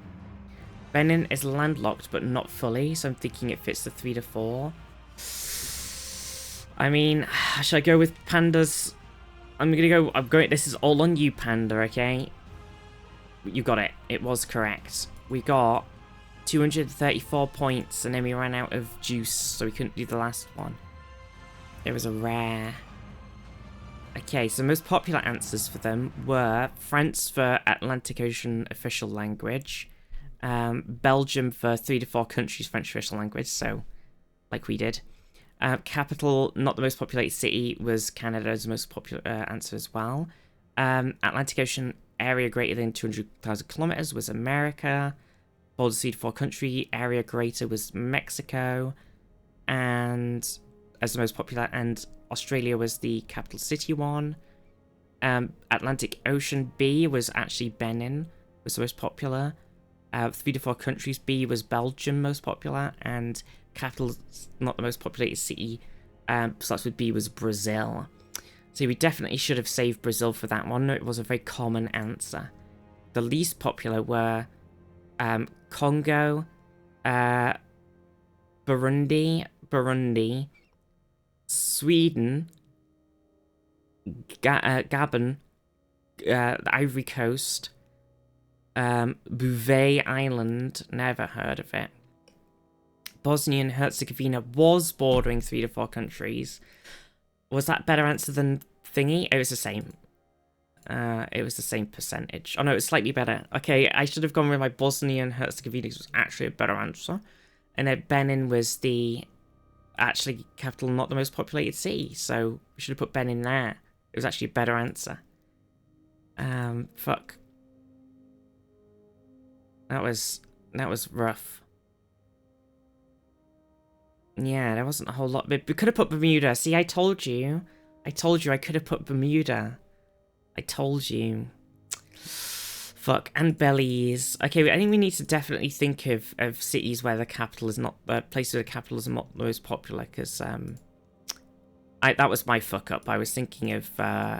Benin is landlocked, but not fully, so I'm thinking it fits the 3 to 4. I mean, should I go with pandas? This is all on you, Panda, okay? You got it. It was correct. We got 234 points, and then we ran out of juice, so we couldn't do the last one. It was a rare. Okay, so most popular answers for them were France for Atlantic Ocean official language, Belgium for 3 to 4 countries French official language, so like we did. Capital, not the most populated city, was Canada's most popular answer as well. Atlantic Ocean area greater than 200,000 kilometers was America. Borders 3 to 4 country area greater was Mexico, and as the most popular, and Australia was the capital city one. Atlantic Ocean B was actually Benin, was the most popular. 3 to 4 countries B was Belgium, most popular, and capital, not the most populated city, starts with B, was Brazil. So we definitely should have saved Brazil for that one. It was a very common answer. The least popular were Congo, Burundi, Sweden, Gabon, the Ivory Coast, Bouvet Island, never heard of it. Bosnia and Herzegovina was bordering 3 to 4 countries. Was that a better answer than thingy? It was the same. It was the same percentage. Oh no, it's slightly better. Okay, I should have gone with my Bosnia and Herzegovina, was actually a better answer. And then Benin was the actually capital, not the most populated city. So we should have put Benin there. It was actually a better answer. Fuck. That was rough. Yeah, there wasn't a whole lot. We could have put Bermuda. See, I told you I could have put Bermuda. I told you. Fuck. And Belize. Okay, I think we need to definitely think of cities where the capital is not... places where the capital is not the most popular, because... that was my fuck up. I was thinking of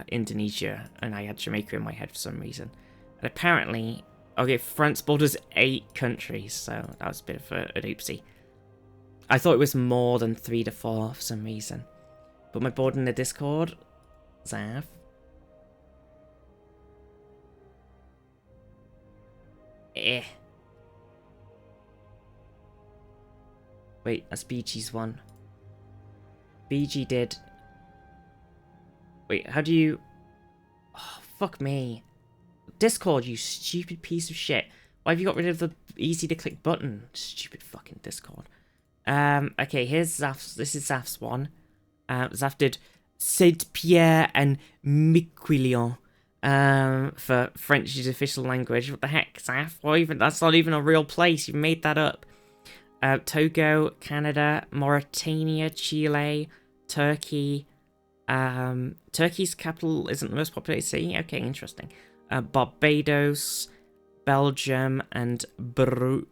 Indonesia, and I had Jamaica in my head for some reason. And apparently... Okay, France borders 8 countries, so that was a bit of an oopsie. I thought it was more than 3 to 4 for some reason. Put my board in the Discord. Zav. Wait, that's BG's one. BG did. Wait, how do you... Oh, fuck me. Discord, you stupid piece of shit. Why have you got rid of the easy to click button? Stupid fucking Discord. Okay, here's Zaf's. This is Zaf's one. Zaf did Saint-Pierre and Miquelon for French's official language. What the heck, Zaf? What even? That's not even a real place. You made that up. Togo, Canada, Mauritania, Chile, Turkey. Turkey's capital isn't the most populated city. Okay, interesting. Barbados, Belgium, and Burundi.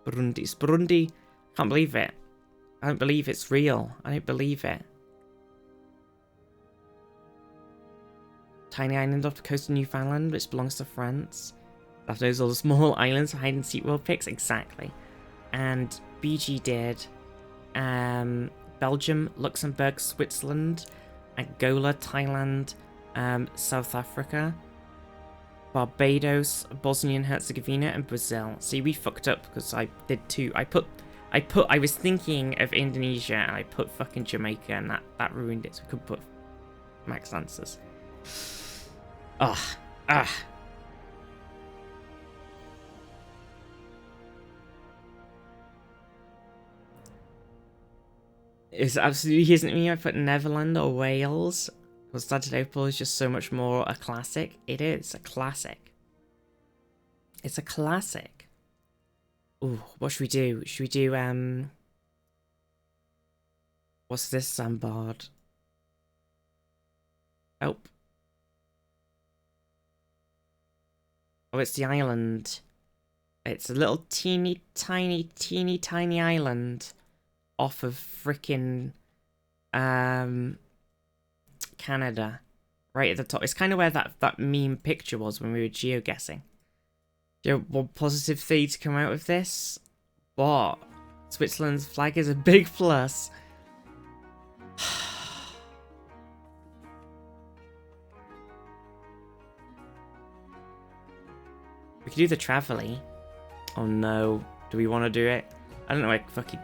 Burundi. Can't believe it. I don't believe it's real. I don't believe it. Tiny island off the coast of Newfoundland, which belongs to France. That knows all the small islands hide and seek world picks. Exactly. And BG did Belgium, Luxembourg, Switzerland, Angola, Thailand, South Africa, Barbados, Bosnia and Herzegovina, and Brazil. See, we fucked up because I did 2. I was thinking of Indonesia and I put fucking Jamaica, and that ruined it. So we could put max answers. It absolutely isn't me. I put Netherlands or Wales. Constantinople is just so much more a classic. It is a classic. It's a classic. Ooh, what should we do? Should we do, what's this, Sambard? Oh. Oh, it's the island. It's a little teeny tiny island off of frickin' Canada. Right at the top. It's kind of where that meme picture was when we were geoguessing. Do you want positive thing to come out of this? What? Switzerland's flag is a big plus. We could do the Travelly. Oh no. Do we want to do it? I don't know where fucking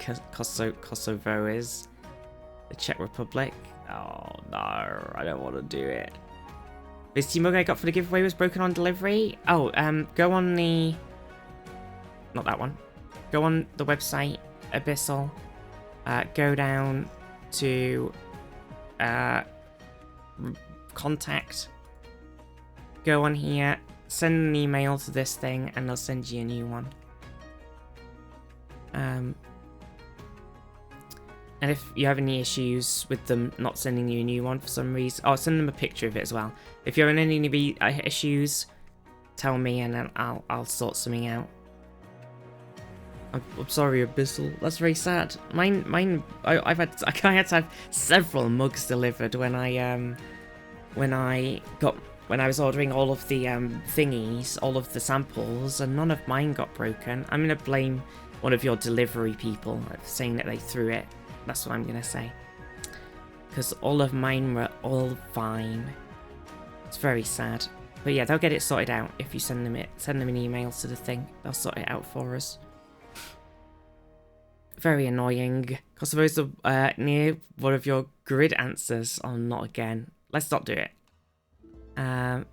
Kosovo is. The Czech Republic. Oh no, I don't want to do it. This T-mug I got for the giveaway was broken on delivery. Oh, go on the... Not that one. Go on the website, Abyssal. Go down to... contact. Go on here. Send an email to this thing and they'll send you a new one. And if you have any issues with them not sending you a new one for some reason, I'll send them a picture of it as well. If you're in any issues, tell me and then I'll sort something out. I'm sorry, Abyssal. That's very sad. I had to have several mugs delivered when I was ordering all of the thingies, all of the samples, and none of mine got broken. I'm gonna blame one of your delivery people for saying that they threw it. That's what I'm gonna say. Because all of mine were all fine. It's very sad. But yeah, they'll get it sorted out if you send them an email to the thing. They'll sort it out for us. Very annoying. Because suppose near one of your grid answers. Oh, not again. Let's not do it.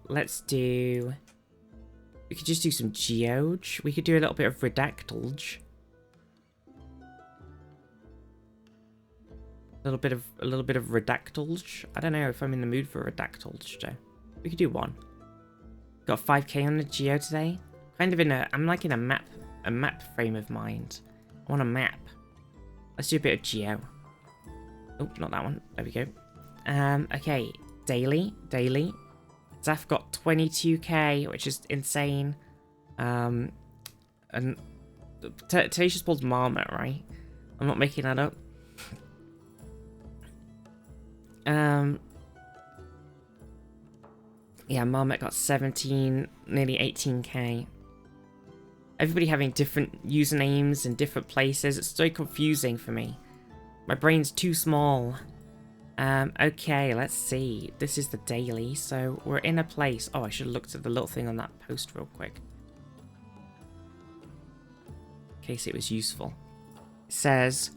Let's do... We could just do some geoge. We could do a little bit of redactylge. A little bit of redactylge. I don't know if I'm in the mood for redactylge though. We could do one. Got 5k on the geo today. Kind of I'm like in a map frame of mind. I want a map. Let's do a bit of geo. Oh, not that one. There we go. Okay. Daily. Zaf got 22k, which is insane. And today's just called Marmot, right? I'm not making that up. Yeah, Marmot got 17, nearly 18k. Everybody having different usernames in different places. It's so confusing for me. My brain's too small. Okay, let's see. This is the daily, so we're in a place. Oh, I should have looked at the little thing on that post real quick. In case it was useful. It says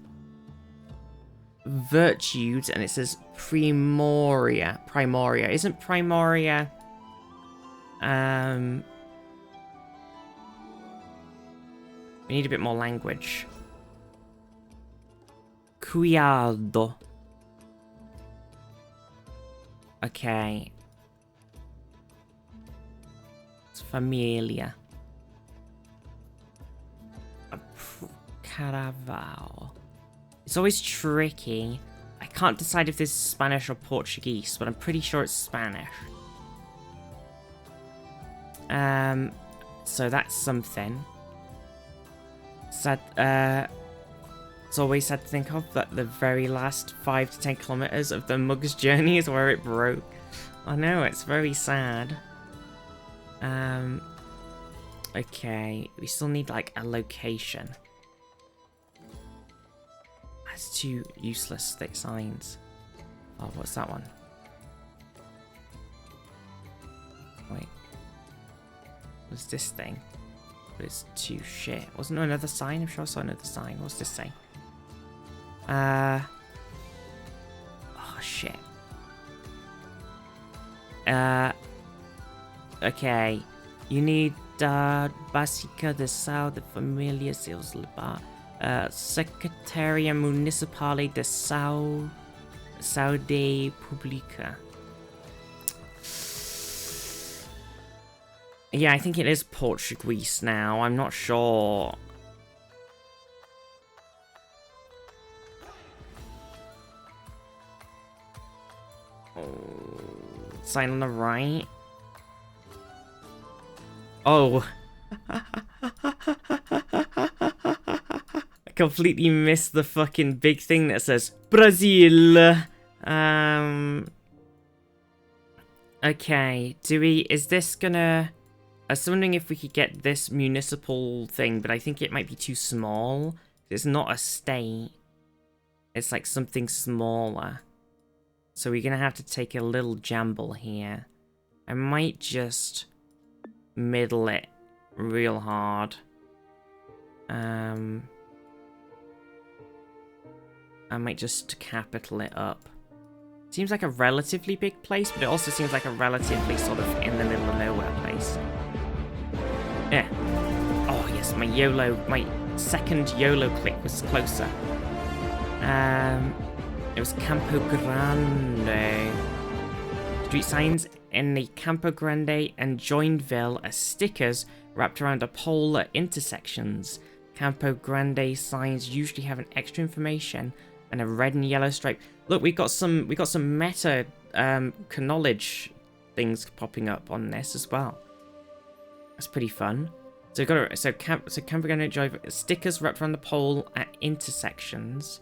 virtues, and it says Primoria. Isn't Primoria... We need a bit more language. Cuidado. Okay. It's familia. Carnaval. It's always tricky. I can't decide if this is Spanish or Portuguese, but I'm pretty sure it's Spanish. So that's something. Sad, it's always sad to think of that the very last 5 to 10 kilometers of the mug's journey is where it broke. I know, it's very sad. Okay, we still need like a location. That's 2 useless stick signs. Oh, what's that one? Wait. What's this thing? But it's 2 shit. Wasn't there another sign? I'm sure I saw another sign. What's this say? Oh, shit. Okay. You need Básica de São de Família Seus Libar. Secretaria Municipal de Saúde Pública. Yeah, I think it is Portuguese now. I'm not sure. Oh, sign on the right. Oh. I completely missed the fucking big thing that says Brazil. Okay, is this gonna... I was wondering if we could get this municipal thing, but I think it might be too small. It's not a state. It's like something smaller. So we're gonna have to take a little gamble here. I might just middle it real hard. I might just capital it up. Seems like a relatively big place, but it also seems like a relatively sort of in the middle of nowhere place. Yeah. Oh yes, my second YOLO click was closer. It was Campo Grande. Street signs in the Campo Grande and Joinville are stickers wrapped around a pole at intersections. Campo Grande signs usually have an extra information and a red and yellow stripe. Look, we got some meta knowledge things popping up on this as well. That's pretty fun. So we've got so camp gonna drive stickers wrapped around the pole at intersections.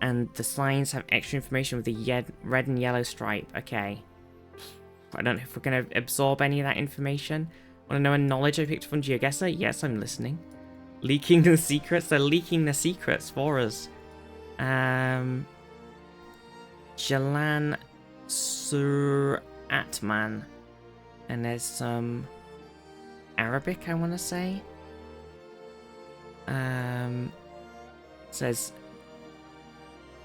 And the signs have extra information with the red and yellow stripe. Okay. I don't know if we're gonna absorb any of that information. Want to know a knowledge I picked up on GeoGuessr? Yes, I'm listening. Leaking the secrets? They're leaking the secrets for us. Jalan Suratman. And there's some Arabic, I want to say. Says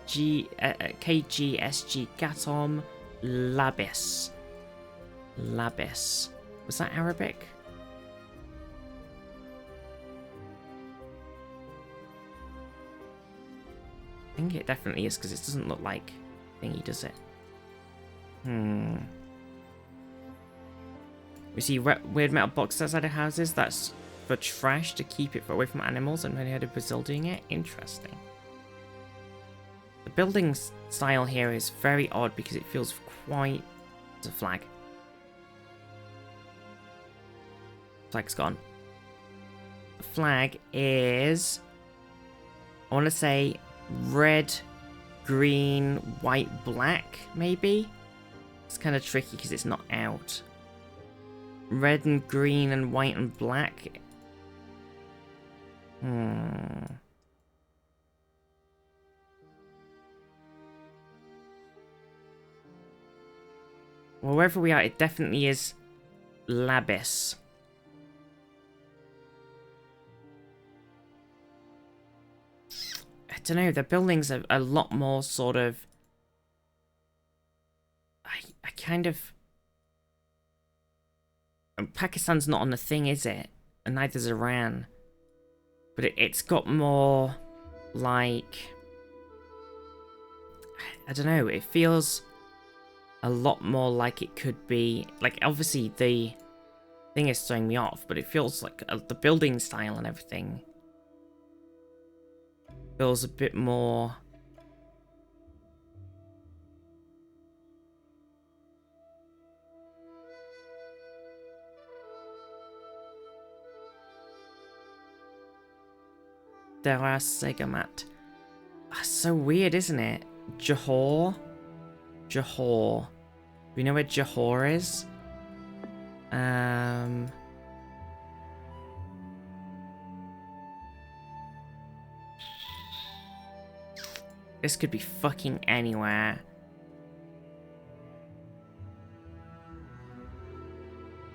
KGSG Gatom Labis. Labis. Was that Arabic? I think it definitely is, because it doesn't look like thingy, does it? We see weird metal boxes outside of houses. That's for trash to keep it away from animals. I've only heard of Brazil doing it. Interesting. The building style here is very odd because it feels quite... It's a flag. Flag's gone. The flag is... I want to say red, green, white, black, maybe? It's kind of tricky because it's not out. Red and green and white and black. Well, wherever we are, it definitely is Labis. I don't know, the buildings are a lot more sort of... I kind of... Pakistan's not on the thing, is it? And neither's Iran. But it's got more, like... I don't know, it feels a lot more like it could be... Like, obviously, the thing is throwing me off, but it feels like the building style and everything feels a bit more... Dara Segamat. So weird, isn't it? Johor? Johor. Do we know where Johor is? This could be fucking anywhere.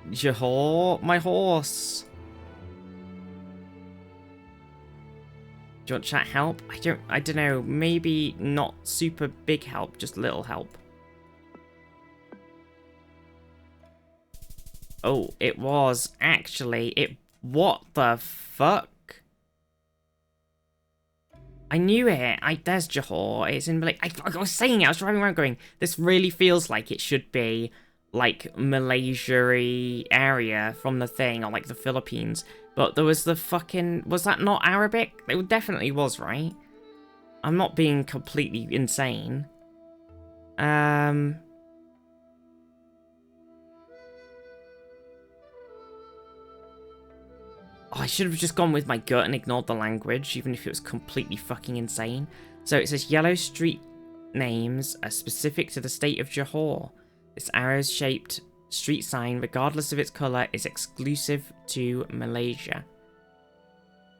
Johor? My horse! Do you want chat help? I don't know, maybe not super big help, just little help. Oh, it was actually, what the fuck? I knew it, there's Johor, it's in, like, I was saying it, I was driving around going, this really feels like it should be, like, Malaysia-y area from the thing, or like the Philippines. But there was the fucking... Was that not Arabic? It definitely was, right? I'm not being completely insane. Oh, I should have just gone with my gut and ignored the language, even if it was completely fucking insane. So it says yellow street names are specific to the state of Johor. This arrow-shaped street sign, regardless of its colour, is exclusive to Malaysia.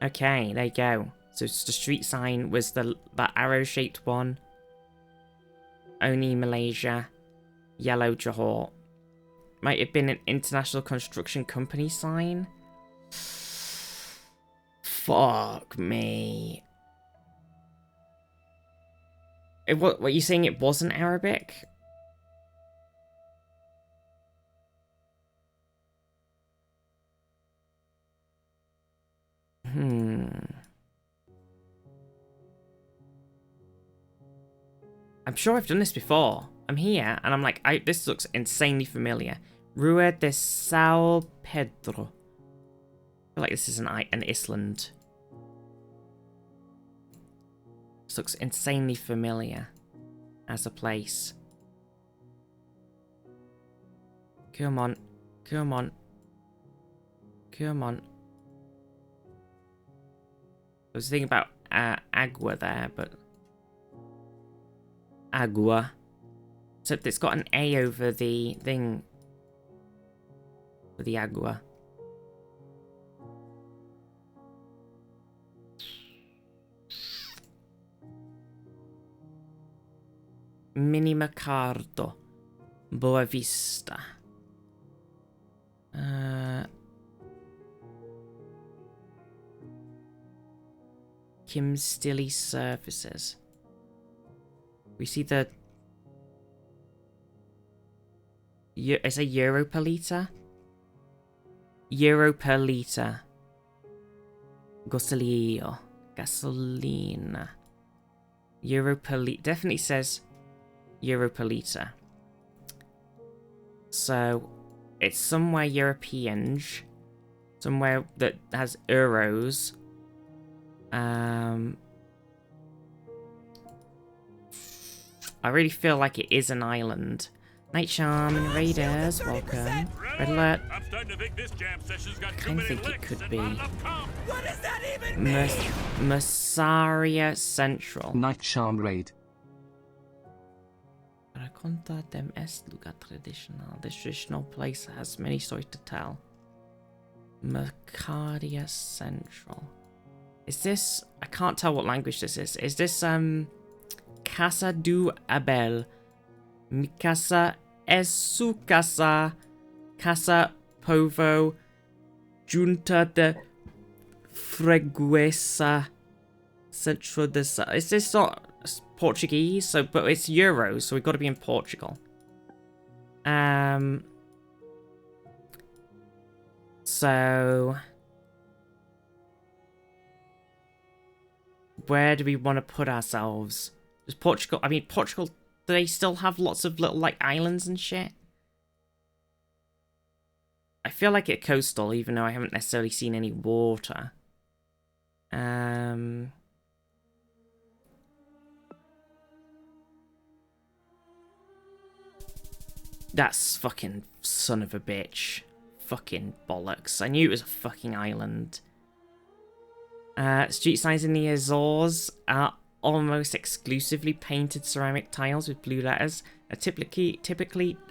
Okay, there you go. So the street sign was that arrow-shaped one. Only Malaysia. Yellow Johor. Might have been an international construction company sign. Fuck me. What are you saying? It wasn't Arabic? I'm sure I've done this before. I'm here, and I'm like, this looks insanely familiar. Rua de Sao Pedro. I feel like this is an island. This looks insanely familiar as a place. Come on. Come on. Come on. I was thinking about agua there, but... Agua. Except it's got an A over the thing. For the agua. Mini Mercado. Boa Vista. Kim Stilly Services. We see the... Is a euro per litre? Euro per litre. Gasolio. Gasolina. Euro per litre. Definitely says euro per litre. So, it's somewhere European. Somewhere that has euros. I really feel like it is an island. Night Charm and Raiders, welcome. Red Alert. I kind of think it could be Massaria Central. Night Charm Raid. Racconta dem est lugar tradicional. This traditional place has many stories to tell. Mercadia Central. Is this... I can't tell what language this is. Is this, Casa do Abel? Mi casa es su casa. Casa Povo. Junta de Freguesa. Centro de... Is this not Portuguese? So, but it's euros, so we've got to be in Portugal. So... Where do we want to put ourselves? Does Portugal... I mean, Portugal... Do they still have lots of little, like, islands and shit? I feel like it's coastal, even though I haven't necessarily seen any water. That's fucking son of a bitch. Fucking bollocks. I knew it was a fucking island. Street signs in the Azores are almost exclusively painted ceramic tiles with blue letters. Typically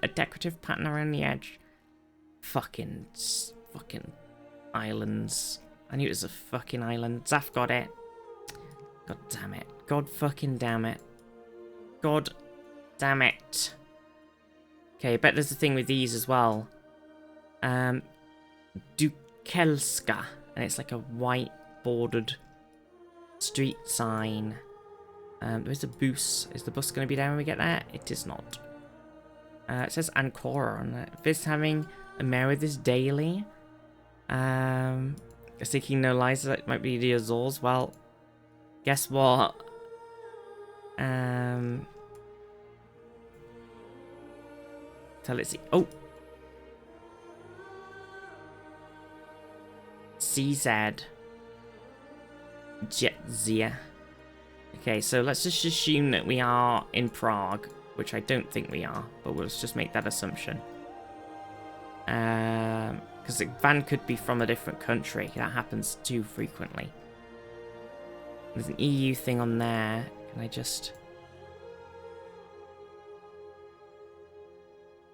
a decorative pattern around the edge. Fucking islands. I knew it was a fucking island. Zaf got it. God damn it. God fucking damn it. God damn it. Okay, I bet there's a thing with these as well. Dukelska. And it's like a white bordered street sign. There's a bus. Is the bus going to be there when we get there? It is not. It says Ancora on it. This having a mayor with this daily. Seeking no lies, that might be the Azores. Well, guess what? Tell it. Oh, CZ. Jetzia. Okay, so let's just assume that we are in Prague, which I don't think we are, but let's just make that assumption. Because the van could be from a different country. That happens too frequently. There's an EU thing on there. Can I just...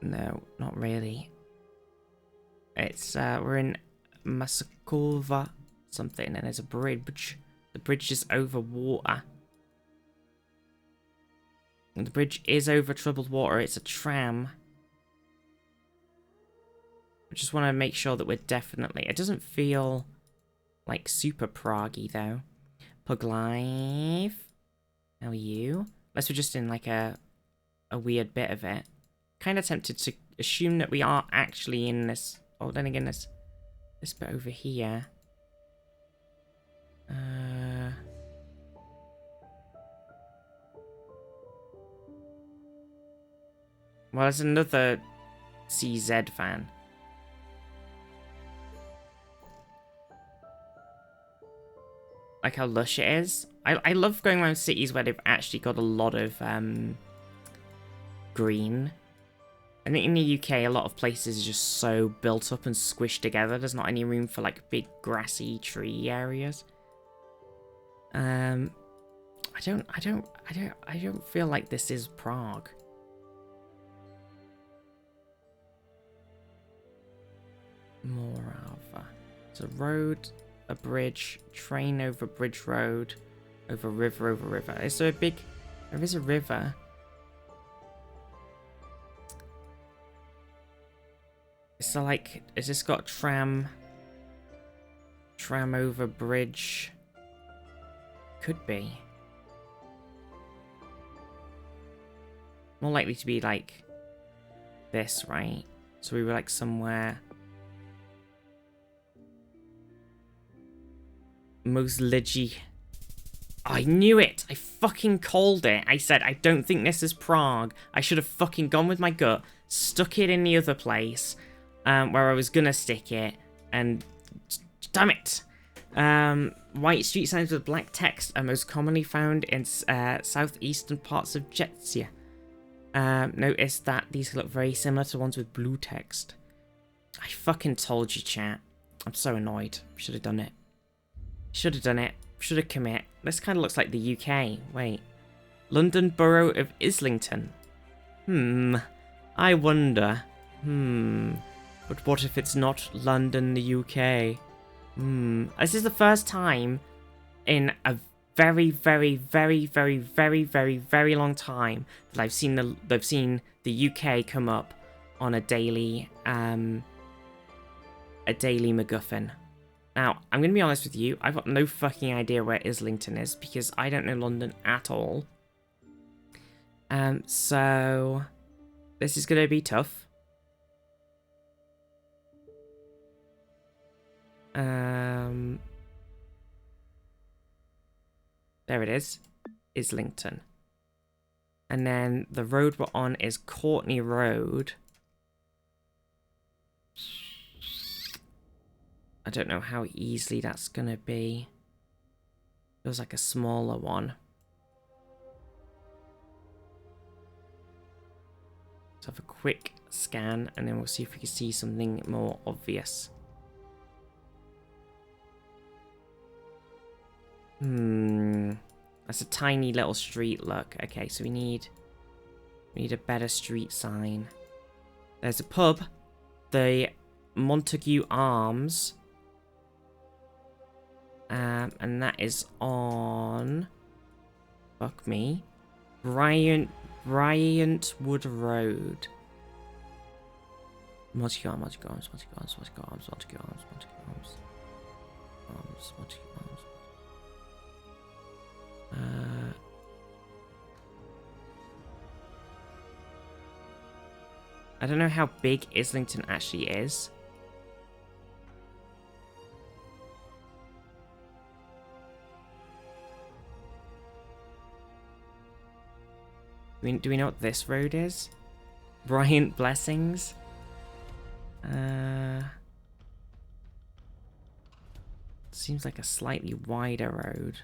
No, not really. It's, we're in Masakova something, and there's a bridge. The bridge is over water. And the bridge is over troubled water. It's a tram. I just want to make sure that we're definitely... It doesn't feel like super proggy though. Pug Life. How are you? Unless we're just in like a weird bit of it. Kind of tempted to assume that we are actually in this... Oh, then again, this bit over here. Well, there's another CZ van. Like how lush it is. I love going around cities where they've actually got a lot of green. I think in the UK, a lot of places are just so built up and squished together. There's not any room for like big grassy tree areas. I don't feel like this is Prague. Morava. It's a road, a bridge, train over bridge road, over river, over river. Is there a big... There is a river. Is there like... Has this got tram... Tram over bridge? Could be. More likely to be like... This, right? So we were like somewhere... Mosligi. I knew it! I fucking called it! I said, I don't think this is Prague. I should have fucking gone with my gut, stuck it in the other place, where I was gonna stick it, and... Damn it! White street signs with black text are most commonly found in southeastern parts of Czechia. Notice that these look very similar to ones with blue text. I fucking told you, chat. I'm so annoyed. Should have done it. Should have done it. Should have commit. This kind of looks like the UK. Wait. London Borough of Islington. I wonder. But what if it's not London, the UK? This is the first time in a very, very, very, very, very, very, very long time that I've seen the UK come up on a daily MacGuffin. Now, I'm going to be honest with you, I've got no fucking idea where Islington is, because I don't know London at all. So, this is going to be tough. There it is. Islington. And then the road we're on is Courtney Road. I don't know how easily that's gonna be. Feels like a smaller one. Let's have a quick scan and then we'll see if we can see something more obvious. That's a tiny little street, look. Okay, so we need a better street sign. There's a pub, the Montague Arms. And that is on... Fuck me. Bryantwood Road. Montague Arms. I don't know how big Islington actually is. Do we know what this road is? Bryant Blessings? Seems like a slightly wider road.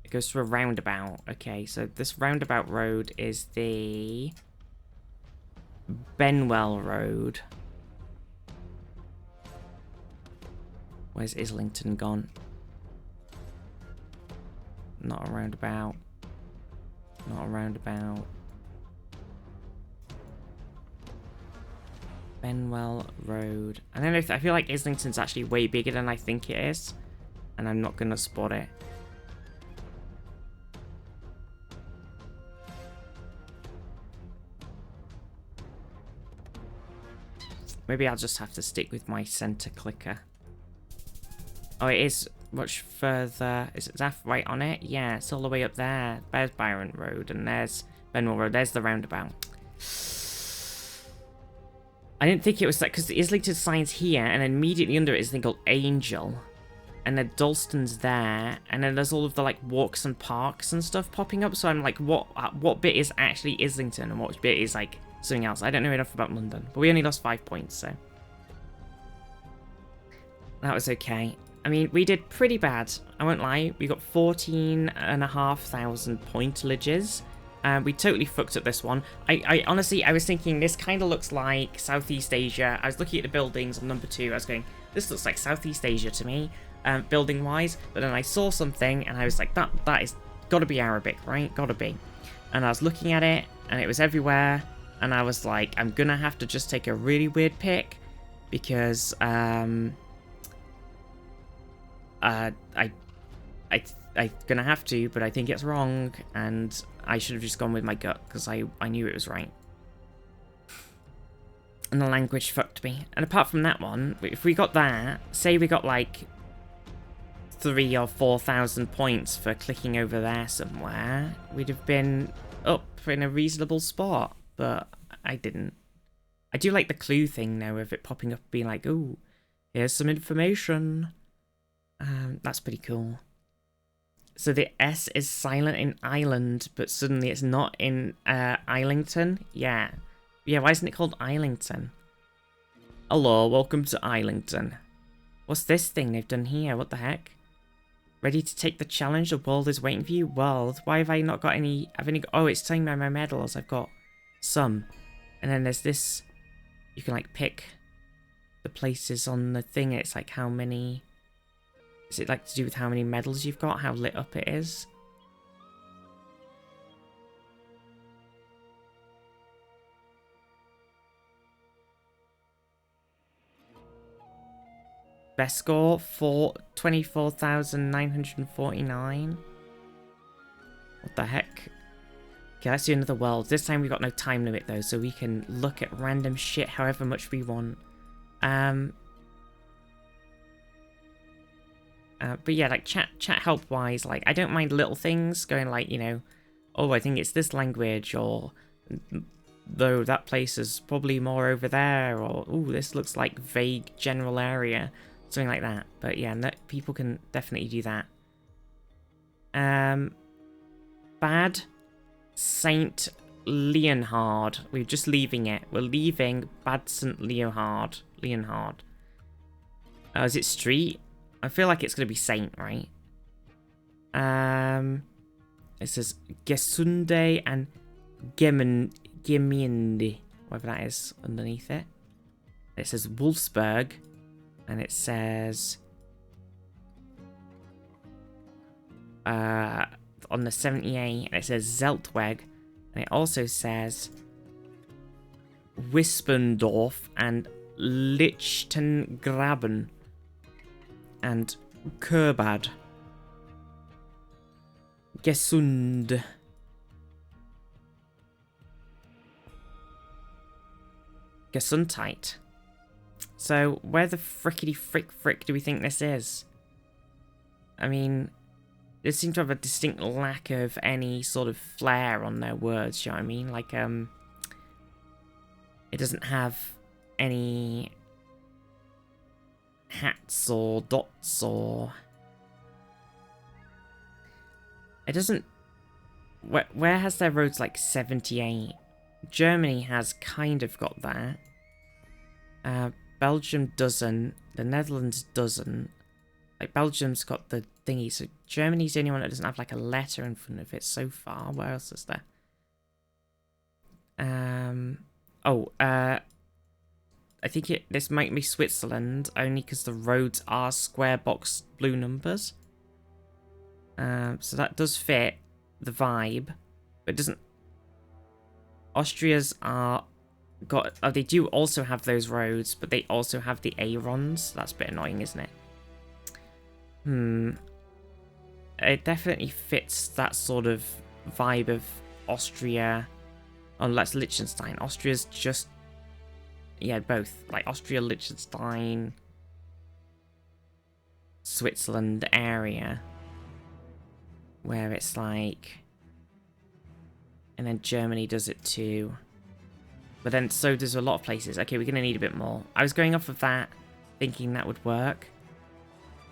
It goes through a roundabout. Okay, so this roundabout road is the Benwell Road. Where's Islington gone? Not a roundabout. Not a roundabout. Benwell Road. I don't know if I feel like Islington's actually way bigger than I think it is, and I'm not gonna spot it. Maybe I'll just have to stick with my center clicker. Oh, it is much further. Is that right on it? Yeah, it's all the way up there. There's Byron Road, and there's Benwell Road. There's the roundabout. I didn't think it was that, because the Islington sign's here, and then immediately under it is a thing called Angel. And then Dalston's there, and then there's all of the, like, walks and parks and stuff popping up, so I'm like, what bit is actually Islington, and what bit is, like, something else? I don't know enough about London, but we only lost 5 points, so... That was okay. I mean, we did pretty bad, I won't lie. We got 14,500 pointages, We totally fucked up this one. I honestly, I was thinking this kind of looks like Southeast Asia. I was looking at the buildings on number 2. I was going, this looks like Southeast Asia to me, building-wise. But then I saw something, and I was like, that is got to be Arabic, right? Got to be. And I was looking at it, and it was everywhere. And I was like, I'm gonna have to just take a really weird pick, because I'm gonna have to, but I think it's wrong, and I should have just gone with my gut, because I knew it was right. And the language fucked me. And apart from that one, if we got that, say we got like 3,000 or 4,000 points for clicking over there somewhere, we'd have been up in a reasonable spot, but I didn't. I do like the clue thing though, of it popping up being like, ooh, here's some information. That's pretty cool. So the S is silent in Island, but suddenly it's not in Islington? Yeah. Yeah, why isn't it called Islington? Hello, welcome to Islington. What's this thing they've done here? What the heck? Ready to take the challenge? The world is waiting for you? World? Why have I not got any... I've only got... Oh, it's telling me my medals. I've got some. And then there's this... You can, like, pick the places on the thing. It's like how many... Is it like to do with how many medals you've got? How lit up it is? Best score for 24,949. What the heck? Okay, let's do another world. This time we've got no time limit though, so we can look at random shit however much we want. But yeah, like chat help wise, like I don't mind little things going like, you know, oh, I think it's this language, or though that place is probably more over there, or oh, this looks like vague general area, something like that. But yeah, no, people can definitely do that. Bad Saint Leonhard. We're just leaving it. We're leaving Bad Saint Leonhard. Is it street? I feel like it's going to be Saint, right? It says Gesunde and Geminde, whatever that is underneath it. It says Wolfsburg, and it says on the 78, it says Zeltweg, and it also says Wispendorf and Lichtengraben and Kurbad. Gesund. Gesundheit. So, where the frickety frick do we think this is? I mean, they seem to have a distinct lack of any sort of flair on their words, you know what I mean? Like, it doesn't have any hats or dots or... It doesn't... Where has their roads like 78? Germany has kind of got that. Belgium doesn't. The Netherlands doesn't. Like, Belgium's got the thingy, so Germany's the only one that doesn't have like a letter in front of it so far. Where else is there? I think this might be Switzerland, only because the roads are square box blue numbers. So that does fit the vibe, but it doesn't... Austria's are... they do also have those roads, but they also have the Arons. That's a bit annoying, isn't it? It definitely fits that sort of vibe of Austria. Oh, that's Liechtenstein. Austria's just... Yeah, both. Like Austria, Liechtenstein, Switzerland area. Where it's like... And then Germany does it too. But then so does a lot of places. Okay, we're going to need a bit more. I was going off of that, thinking that would work.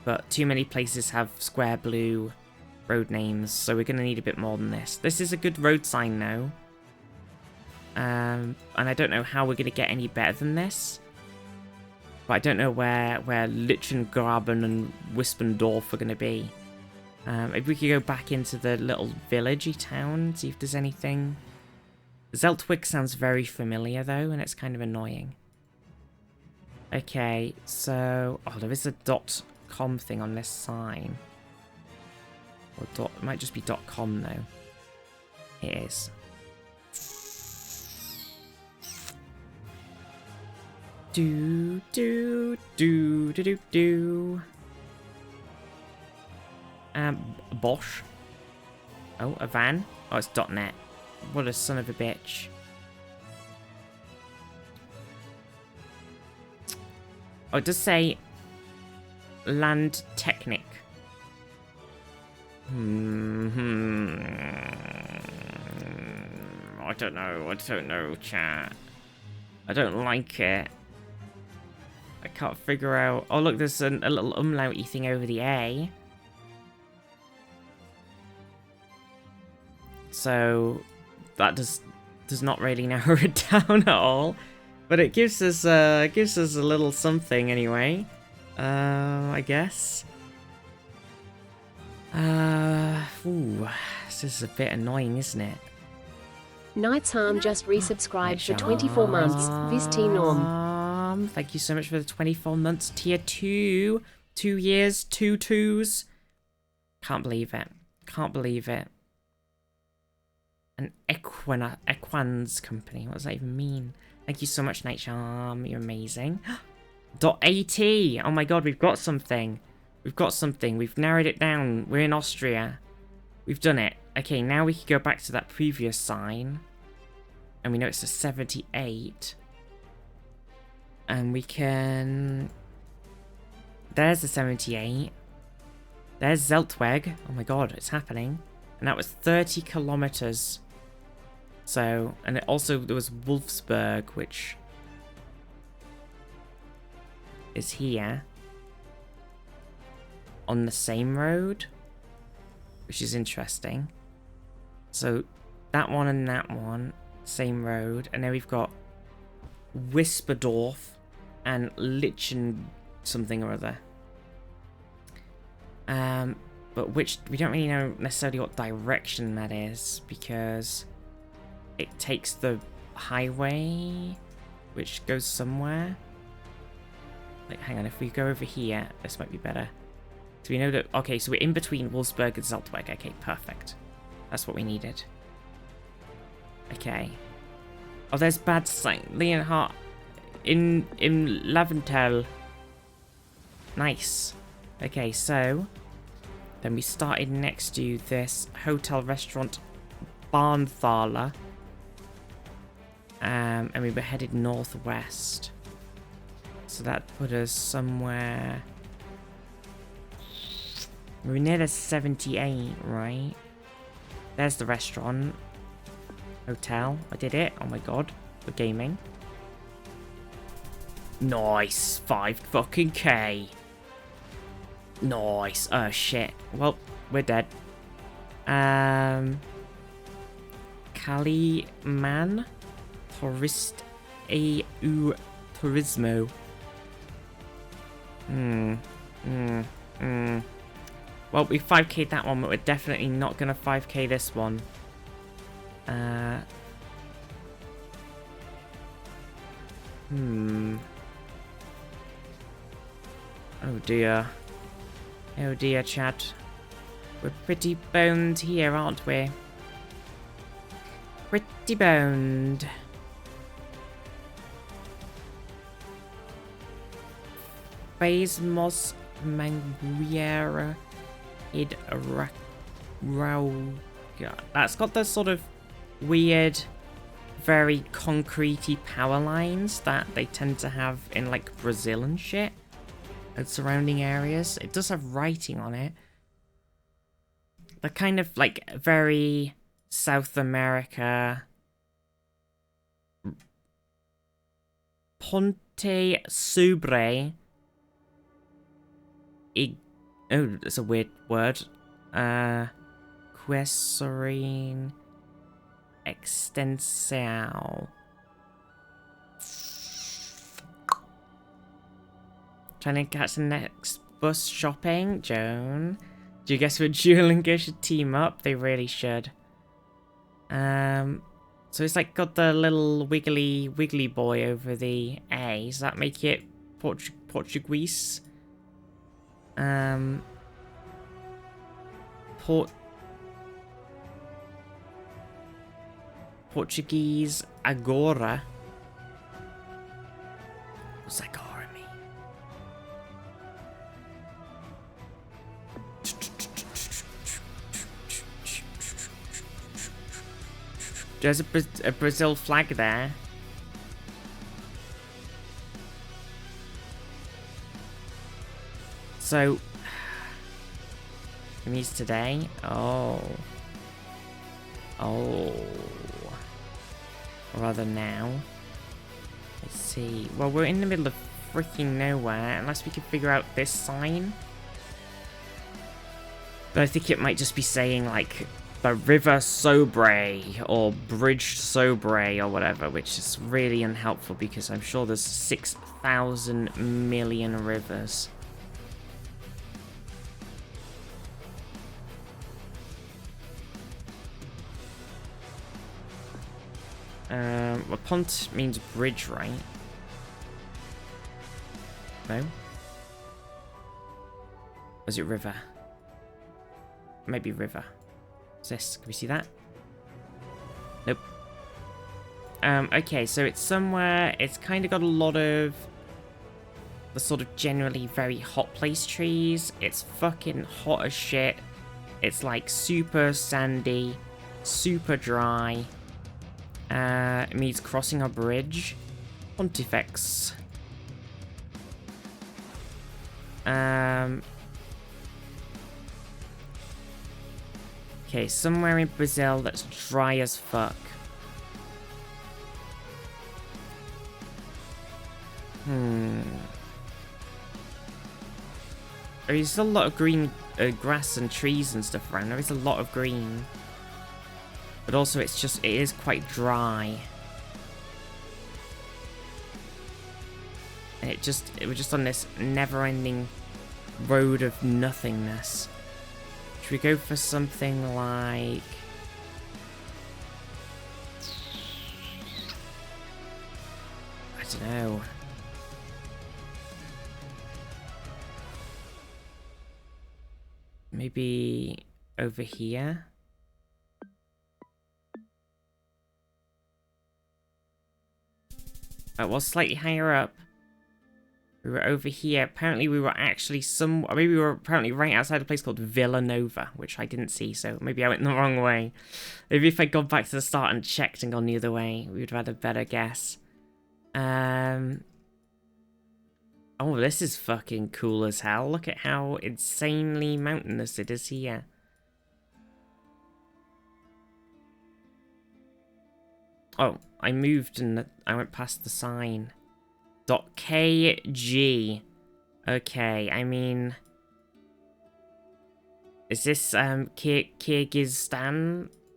But too many places have square blue road names, so we're going to need a bit more than this. This is a good road sign though. And I don't know how we're going to get any better than this. But I don't know where Lichtengraben and Wispendorf are going to be. Maybe we could go back into the little villagey town, see if there's anything. Zeltwig sounds very familiar though, and it's kind of annoying. Okay, so... Oh, there is a .com thing on this sign. Or it might just be .com though. It is. Do, do, do, do, do, do. Bosch. Oh, a van. Oh, it's .net. What a son of a bitch. Oh, it does say Land Technic. I don't know, chat. I don't like it. I can't figure out... Oh, look, there's a little umlauty thing over the A. So, that does not really narrow it down at all. But it gives us a little something anyway. I guess. Ooh, this is a bit annoying, isn't it? Knight's Harm just resubscribed for 24 months. This T Norm. Thank you so much for the 24 months. Tier 2. 2 years, 2 twos. Can't believe it. Can't believe it. An Equans company. What does that even mean? Thank you so much, Night Charm. You're amazing. .at. Oh my god, we've got something. We've got something. We've narrowed it down. We're in Austria. We've done it. Okay, now we can go back to that previous sign. And we know it's a 78. And we can... There's the 78. There's Zeltweg. Oh my god, it's happening. And that was 30 kilometers. So, and it also, there was Wolfsburg, which is here. On the same road. Which is interesting. So, that one and that one, same road. And then we've got Wisperdorf and Lichen something or other. But which, we don't really know necessarily what direction that is, because it takes the highway, which goes somewhere. Like, hang on, if we go over here, this might be better. So we know that, okay, so we're in between Wolfsburg and Zeltweg. Okay, perfect. That's what we needed. Okay. Oh, there's bad sign. Leonhardt in Laventel. Nice. Okay, so then we started next to this hotel restaurant Barnthaler. And we were headed northwest. So that put us somewhere. We're near the 78, right? There's the restaurant. Hotel. I did it. Oh my god. We're gaming. Nice. 5 fucking K. Nice. Oh shit. Well, we're dead. Caliman Tourist EU Turismo. Well, we 5k'd that one, but we're definitely not gonna 5k this one. Oh dear. Oh dear, chat. We're pretty boned here, aren't we? Pretty boned. Phasmos Manguera id Rauga. That's got those sort of weird, very concretey power lines that they tend to have in like Brazil and shit. And surrounding areas. It does have writing on it. They're kind of like very South America. Ponte Sobre. Oh, that's a weird word. Quesorine Extensao. Trying to catch the next bus shopping. Joan. Do you guess when Duolingo should team up? They really should. So it's like got the little wiggly boy over the A. Does that make it Portuguese? Portuguese agora. What's agora mean? There's a Brazil flag there. So, it means today. Oh. Oh. Or rather now. Let's see. Well, we're in the middle of freaking nowhere, unless we can figure out this sign. But I think it might just be saying, like, the River Sobre, or Bridge Sobre, or whatever, which is really unhelpful because I'm sure there's 6,000 million rivers. Well, Pont means bridge, right? No? Or is it river? Maybe river. What's this? Can we see that? Nope. Okay, so it's somewhere, it's kind of got a lot of the sort of generally very hot place trees. It's fucking hot as shit. It's like super sandy, super dry. It means crossing a bridge. Pontifex. Okay, somewhere in Brazil that's dry as fuck. There's a lot of green grass and trees and stuff around. There is a lot of green. But also it is quite dry. And we're just on this never-ending road of nothingness. Should we go for something like... I don't know. Maybe over here? It was slightly higher up. We were over here. Apparently we were actually maybe we were apparently right outside a place called Villanova, which I didn't see, so maybe I went the wrong way. Maybe if I'd gone back to the start and checked and gone the other way, we would have had a better guess. Oh, this is fucking cool as hell. Look at how insanely mountainous it is here. Oh, I moved and I went past the sign. .kg. Okay, I mean... Is this Kyrgyzstan?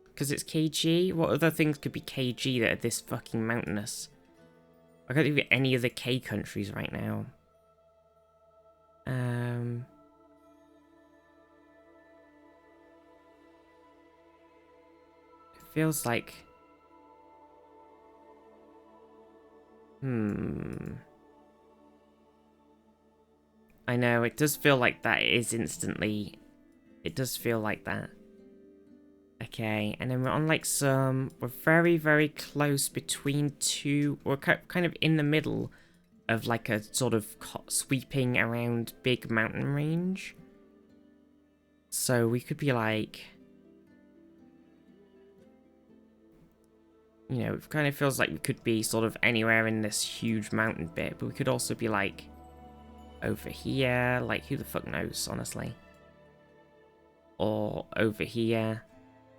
Because it's kg? What other things could be kg that are this fucking mountainous? I can't think of any of the K countries right now. It feels like... I know, it does feel like that is instantly... It does feel like that. Okay, and then we're on like some... We're very, very close between two... We're kind of in the middle of like a sort of sweeping around big mountain range. So we could be like... You know, it kind of feels like we could be sort of anywhere in this huge mountain bit, but we could also be like over here, like who the fuck knows, honestly. Or over here.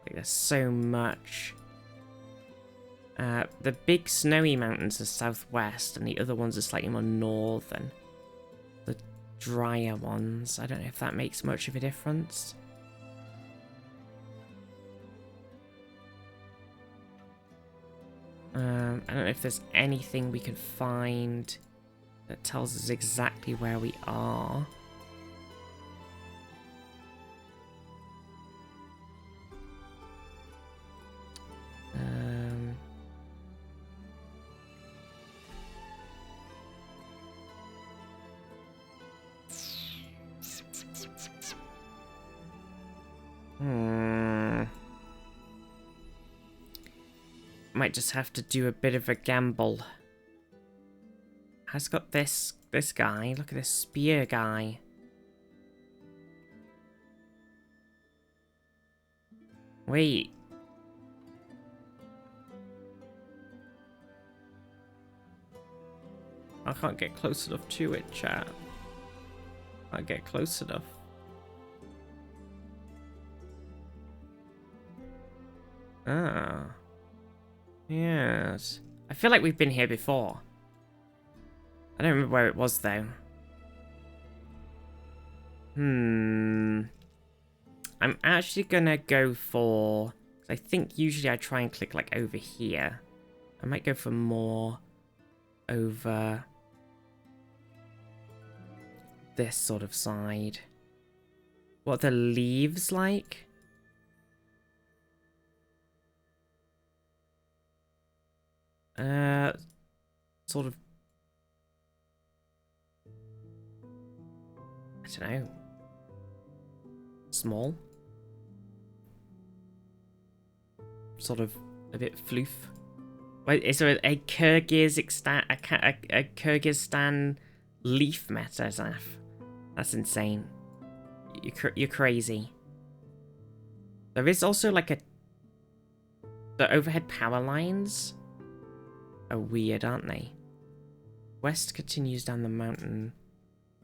Like there's so much. The big snowy mountains are southwest, and the other ones are slightly more northern. The drier ones, I don't know if that makes much of a difference. I don't know if there's anything we can find that tells us exactly where we are. might just have to do a bit of a gamble. Has got this guy. Look at this spear guy. Wait. I can't get close enough to it, chat. I can't get close enough. Ah. Yes. I feel like we've been here before. I don't remember where it was, though. I'm actually gonna go for... I think usually I try and click, like, over here. I might go for more over this sort of side. What are the leaves like? Sort of... I don't know. Small? Sort of a bit floof. Wait, is there a Kyrgyzstan leaf meta, Zaf? That's insane. You're crazy. There is also like the overhead power lines are weird, aren't they? West continues down the mountain.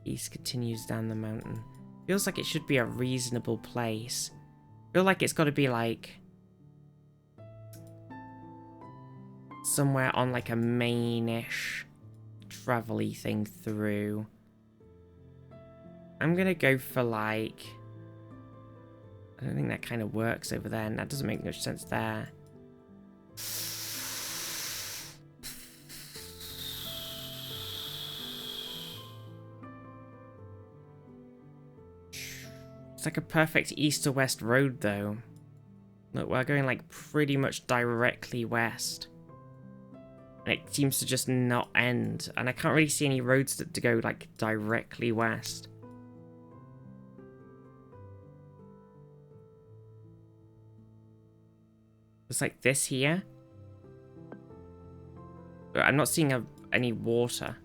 East continues down the mountain. Feels like it should be a reasonable place. Feel like it's got to be like somewhere on like a main-ish travel-y thing through. I'm gonna go for like... I don't think that kind of works over there, and that doesn't make much sense there. It's like a perfect east to west road, though. Look, we're going like pretty much directly west. And it seems to just not end. And I can't really see any roads to go like directly west. It's like this here. But I'm not seeing any water.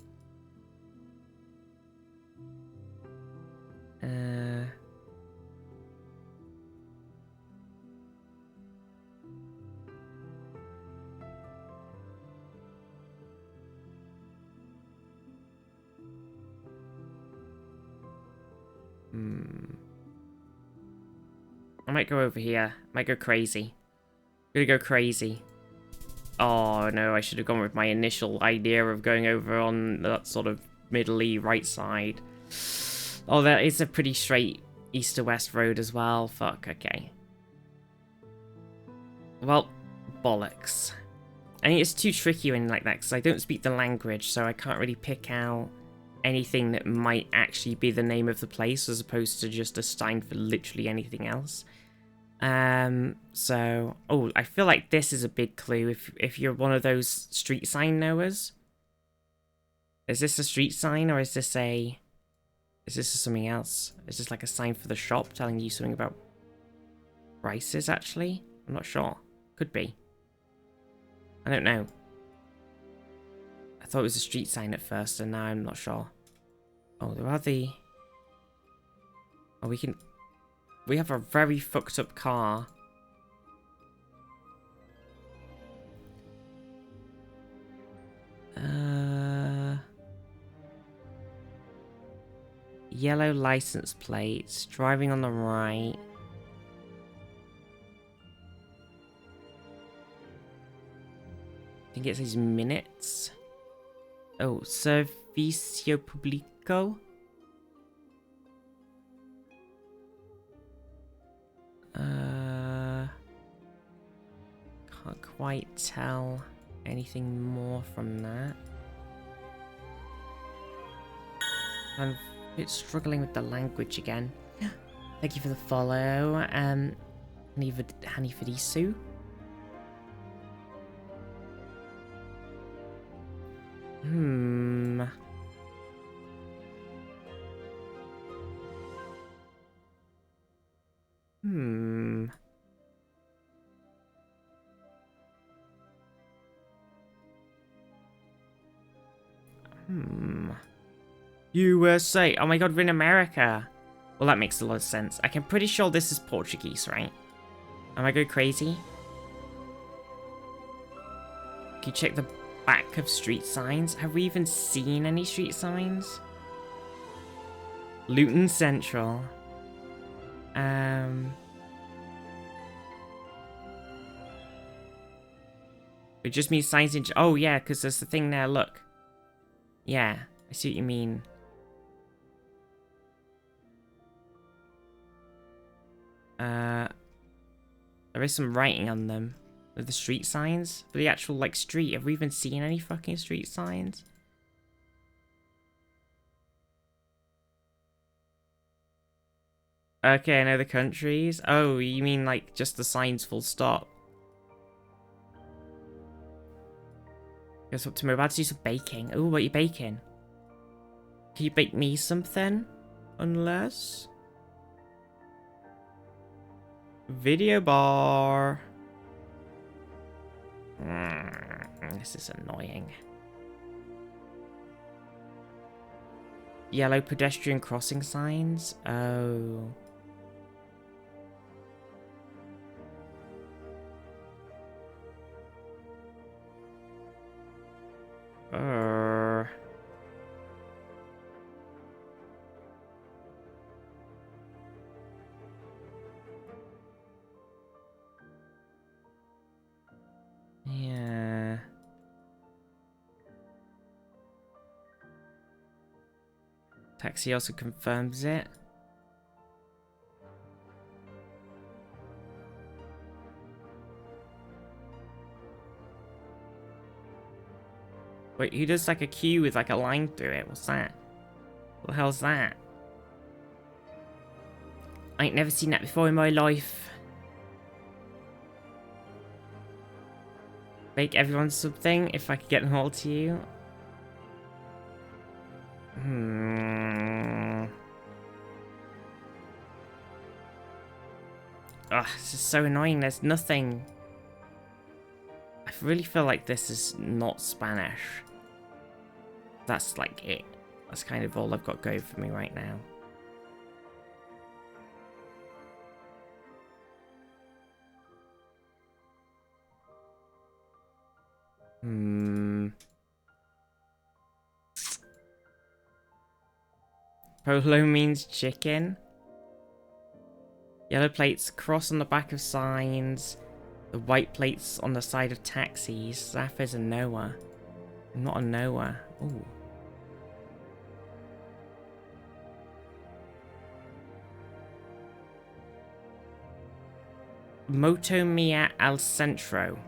I might go over here. Might go crazy. Gonna go crazy. Oh no, I should have gone with my initial idea of going over on that sort of middle-y right side. Oh, that is a pretty straight east to west road as well. Fuck, okay. Well, bollocks. I think it's too tricky when like that, because I don't speak the language, so I can't really pick out anything that might actually be the name of the place, as opposed to just a sign for literally anything else. So, oh, I feel like this is a big clue if you're one of those street sign knowers. Is this a street sign, or is this something else? Is this like a sign for the shop telling you something about prices, actually? I'm not sure. Could be. I don't know. I thought it was a street sign at first, and now I'm not sure. Oh, there are the... Oh, we have a very fucked up car. Yellow license plates, driving on the right. I think it says minutes. Oh, Servicio Público. Can't quite tell anything more from that. I'm a bit struggling with the language again. Thank you for the follow. Hanifadisu. USA. Oh my god, we're in America. Well, that makes a lot of sense. I'm pretty sure this is Portuguese, right? Am I going crazy? Can you check the back of street signs? Have we even seen any street signs? Luton Central. It just means signs in... Oh, yeah, because there's the thing there, look. Yeah, I see what you mean. There is some writing on them. With the street signs. For the actual, like, street. Have we even seen any fucking street signs? Okay, I know the countries. Oh, you mean, like, just the signs full stop. Guess what, tomorrow? About to do some baking. Oh, what are you baking? Can you bake me something? Unless... Video bar. This is annoying. Yellow pedestrian crossing signs? Oh. Yeah. Taxi also confirms it. Wait, who does like a queue with like a line through it? What's that? What the hell's that? I ain't never seen that before in my life. Bake everyone something if I could get them all to you. Ugh, this is so annoying. There's nothing. I really feel like this is not Spanish. That's like it. That's kind of all I've got going for me right now. Polo means chicken. Yellow plates cross on the back of signs. The white plates on the side of taxis. Zaf is a Noah. Not a Noah. Ooh. Moto Mia al Centro.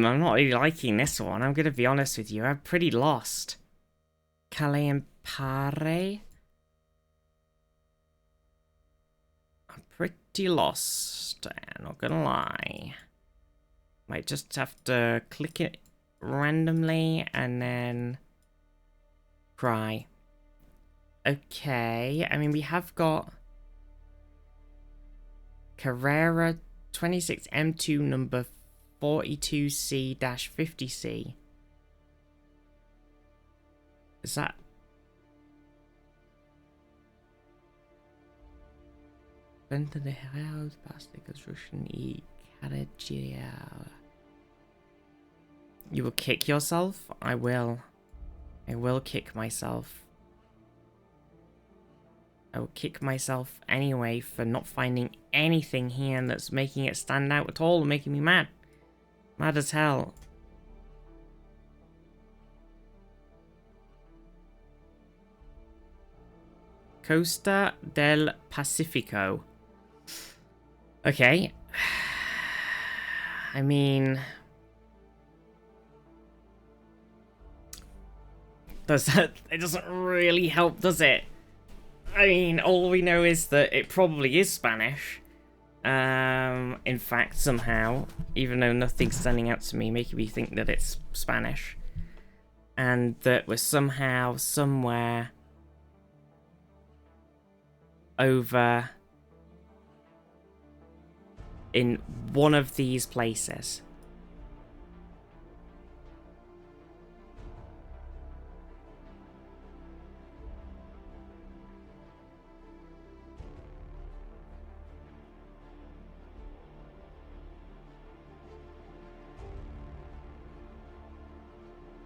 I'm not really liking this one. I'm gonna be honest with you. I'm pretty lost. Calais and Paris. I'm pretty lost. I'm not gonna lie. Might just have to click it randomly and then cry. Okay. I mean, we have got Carrera 26M2 number 42C-50C. Is that... Vente de Reals, past the construction e carriera. You will kick yourself? I will. I will kick myself. I will kick myself anyway for not finding anything here that's making it stand out at all, making me mad. Mad as hell. Costa del Pacifico. Okay. I mean... it doesn't really help, does it? I mean, all we know is that it probably is Spanish. In fact, somehow, even though nothing's standing out to me, making me think that it's Spanish. And that we're somehow, somewhere, over in one of these places.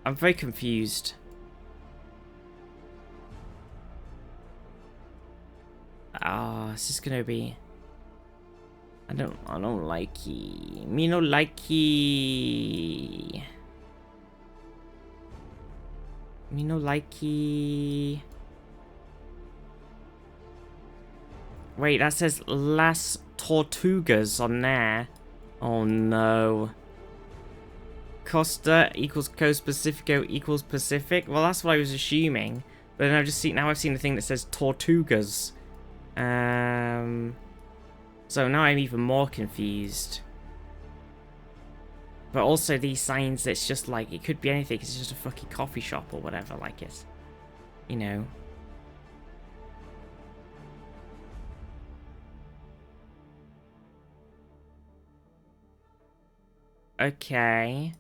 I'm very confused. Ah, this is gonna be... I don't like it. Me no like it. Me no like it. Wait, that says Las Tortugas on there. Oh no. Costa equals Coast Pacifico equals Pacific. Well, that's what I was assuming. But then I've seen the thing that says Tortugas. So now I'm even more confused. But also these signs, it's just like, it could be anything. It's just a fucking coffee shop or whatever, like it's, you know. Okay.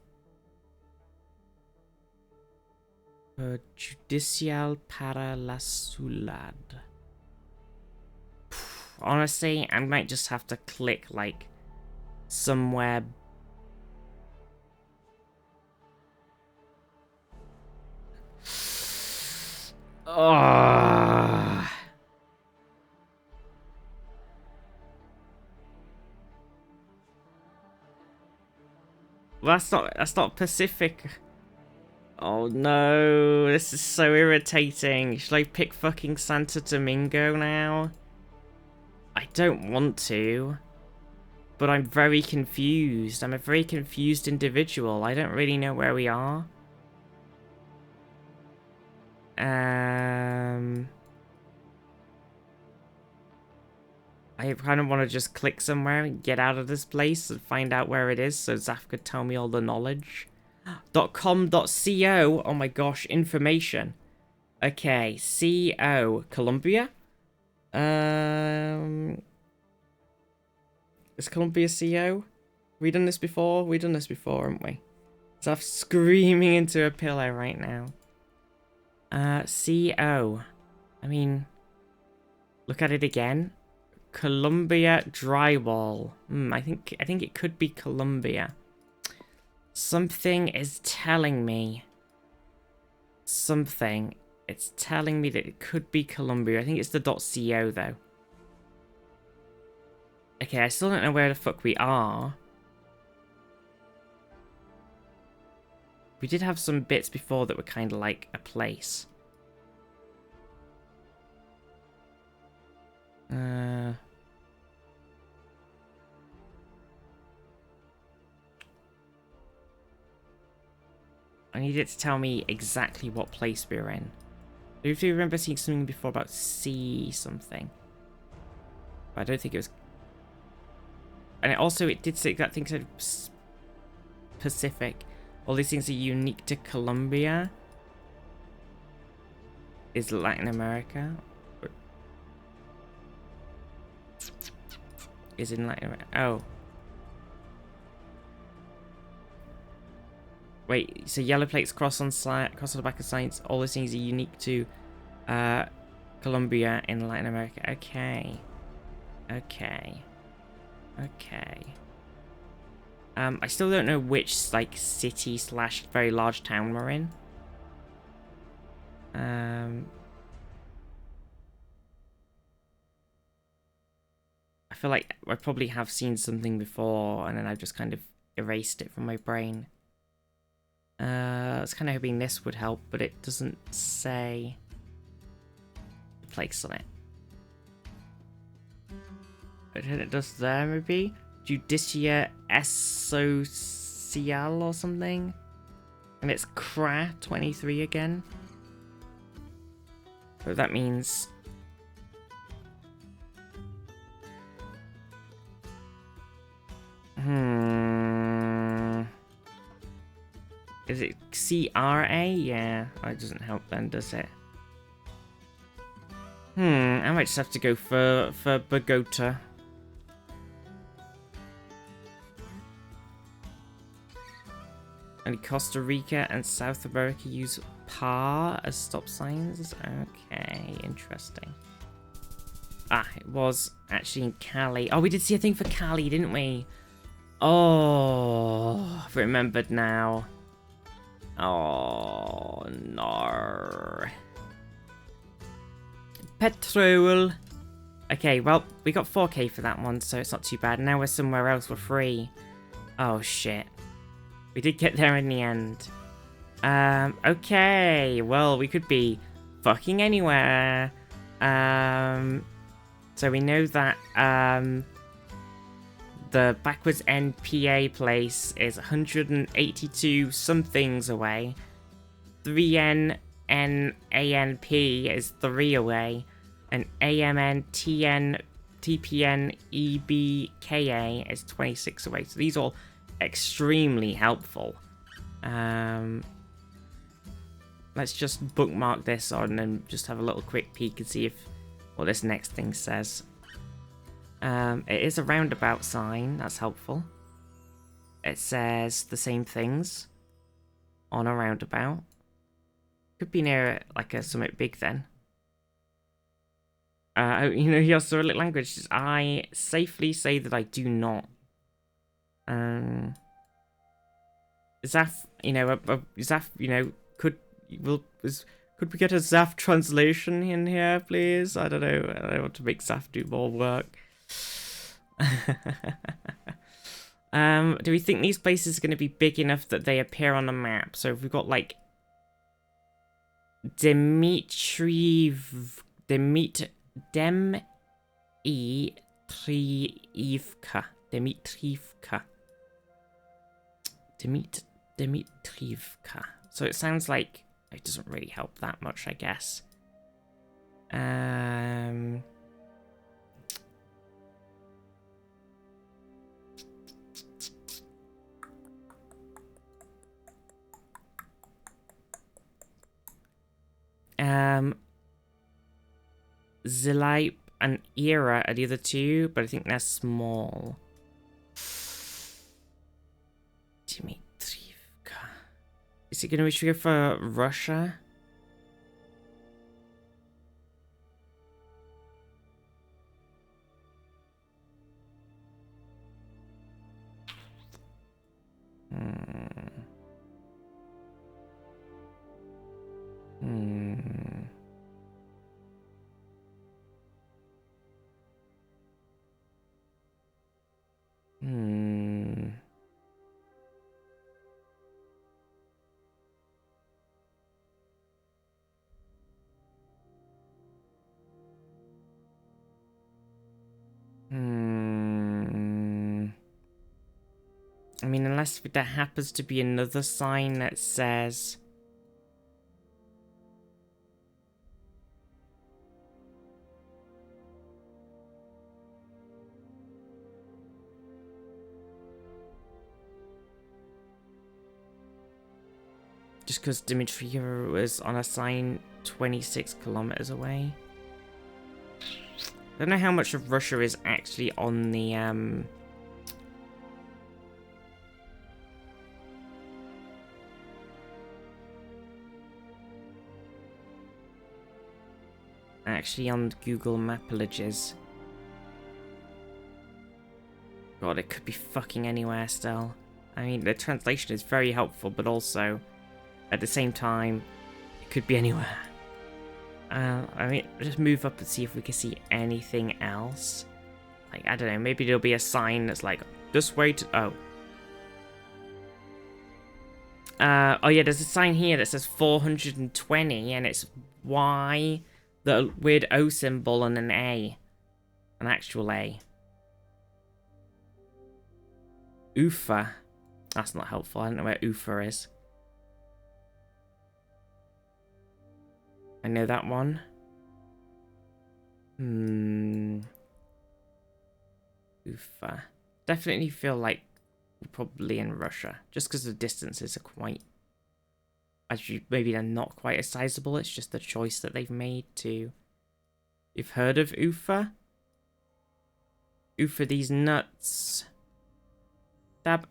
Judicial para la ciudad. Honestly, I might just have to click, like, somewhere. Oh. Well, that's not Pacific. Oh no, this is so irritating. Should I pick fucking Santo Domingo now? I don't want to, but I'm very confused. I'm a very confused individual. I don't really know where we are. I kind of want to just click somewhere and get out of this place and find out where it is so Zaf could tell me all the knowledge. .com.co, oh my gosh, information. Okay, CO, Colombia? Is Colombia CO? We done this before? We done this before, haven't we? Zaf's screaming into a pillow right now. CO. I mean, look at it again. Columbia drywall. I think it could be Columbia. Something is telling me. Something. It's telling me that it could be Columbia. I think it's the .co though. Okay, I still don't know where the fuck we are. We did have some bits before that were kind of like a place. I need it to tell me exactly what place we're in. If you remember seeing something before about C something. But I don't think it was... And it did say that thing said Pacific. All these things are unique to Colombia. Is Latin America? Is in Latin America? Oh. Wait, so yellow plates cross on the back of signs. All these things are unique to Colombia in Latin America. Okay. Okay. Okay. I still don't know which like city / very large town we're in. I feel like I probably have seen something before and then I've just kind of erased it from my brain. I was kind of hoping this would help, but it doesn't say the place on it. But then it does there, maybe? Judicia Social or something? And it's CRA 23 again. So that means... Is it CRA? Yeah, it doesn't help then, does it? I might just have to go for Bogota. Only Costa Rica and South America use par as stop signs. Okay, interesting. Ah, it was actually in Cali. Oh, we did see a thing for Cali, didn't we? Oh, I've remembered now. Oh, no. Petrol. Okay, well, we got 4K for that one, so it's not too bad. Now we're somewhere else, we're free. Oh, shit. We did get there in the end. Okay. Well, we could be fucking anywhere. So we know that, the backwards end PA place is 182 somethings away. 3N NANP is 3 away. And AMN TN TPN EBKA is 26 away. So these are all extremely helpful. Let's just bookmark this on and just have a little quick peek and see if what this next thing says. It is a roundabout sign, that's helpful. It says the same things on a roundabout. Could be near like a something big then. You know, your Cyrillic language. I safely say that I do not. Zaf, you know, Zaf, you know, could we get a Zaf translation in here, please? I don't know. I don't want to make Zaf do more work. Do we think these places are going to be big enough that they appear on the map? So if we've got like Demitrievka. Demitrievka. So it sounds like it doesn't really help that much, I guess. Zilip and Era are the other two, but I think they're small. Dimitrievka. Is it going to go for Russia? I mean, unless there happens to be another sign that says... Just because Dimitrieva was on a sign 26 kilometers away. I don't know how much of Russia is actually on the, actually on Google Mapages. God, it could be fucking anywhere still. I mean, the translation is very helpful, but also, at the same time, it could be anywhere. I mean, just move up and see if we can see anything else. Like, I don't know, maybe there'll be a sign that's like, this way to... Oh. Oh yeah, there's a sign here that says 420, and it's Y, the weird O symbol, and an A. An actual A. Ufa. That's not helpful, I don't know where Ufa is. I know that one. Ufa. Definitely feel like we're probably in Russia, just because the distances are quite Actually, maybe they're not quite as sizable. It's just the choice that they've made to... You've heard of Ufa? Ufa these nuts. Dab.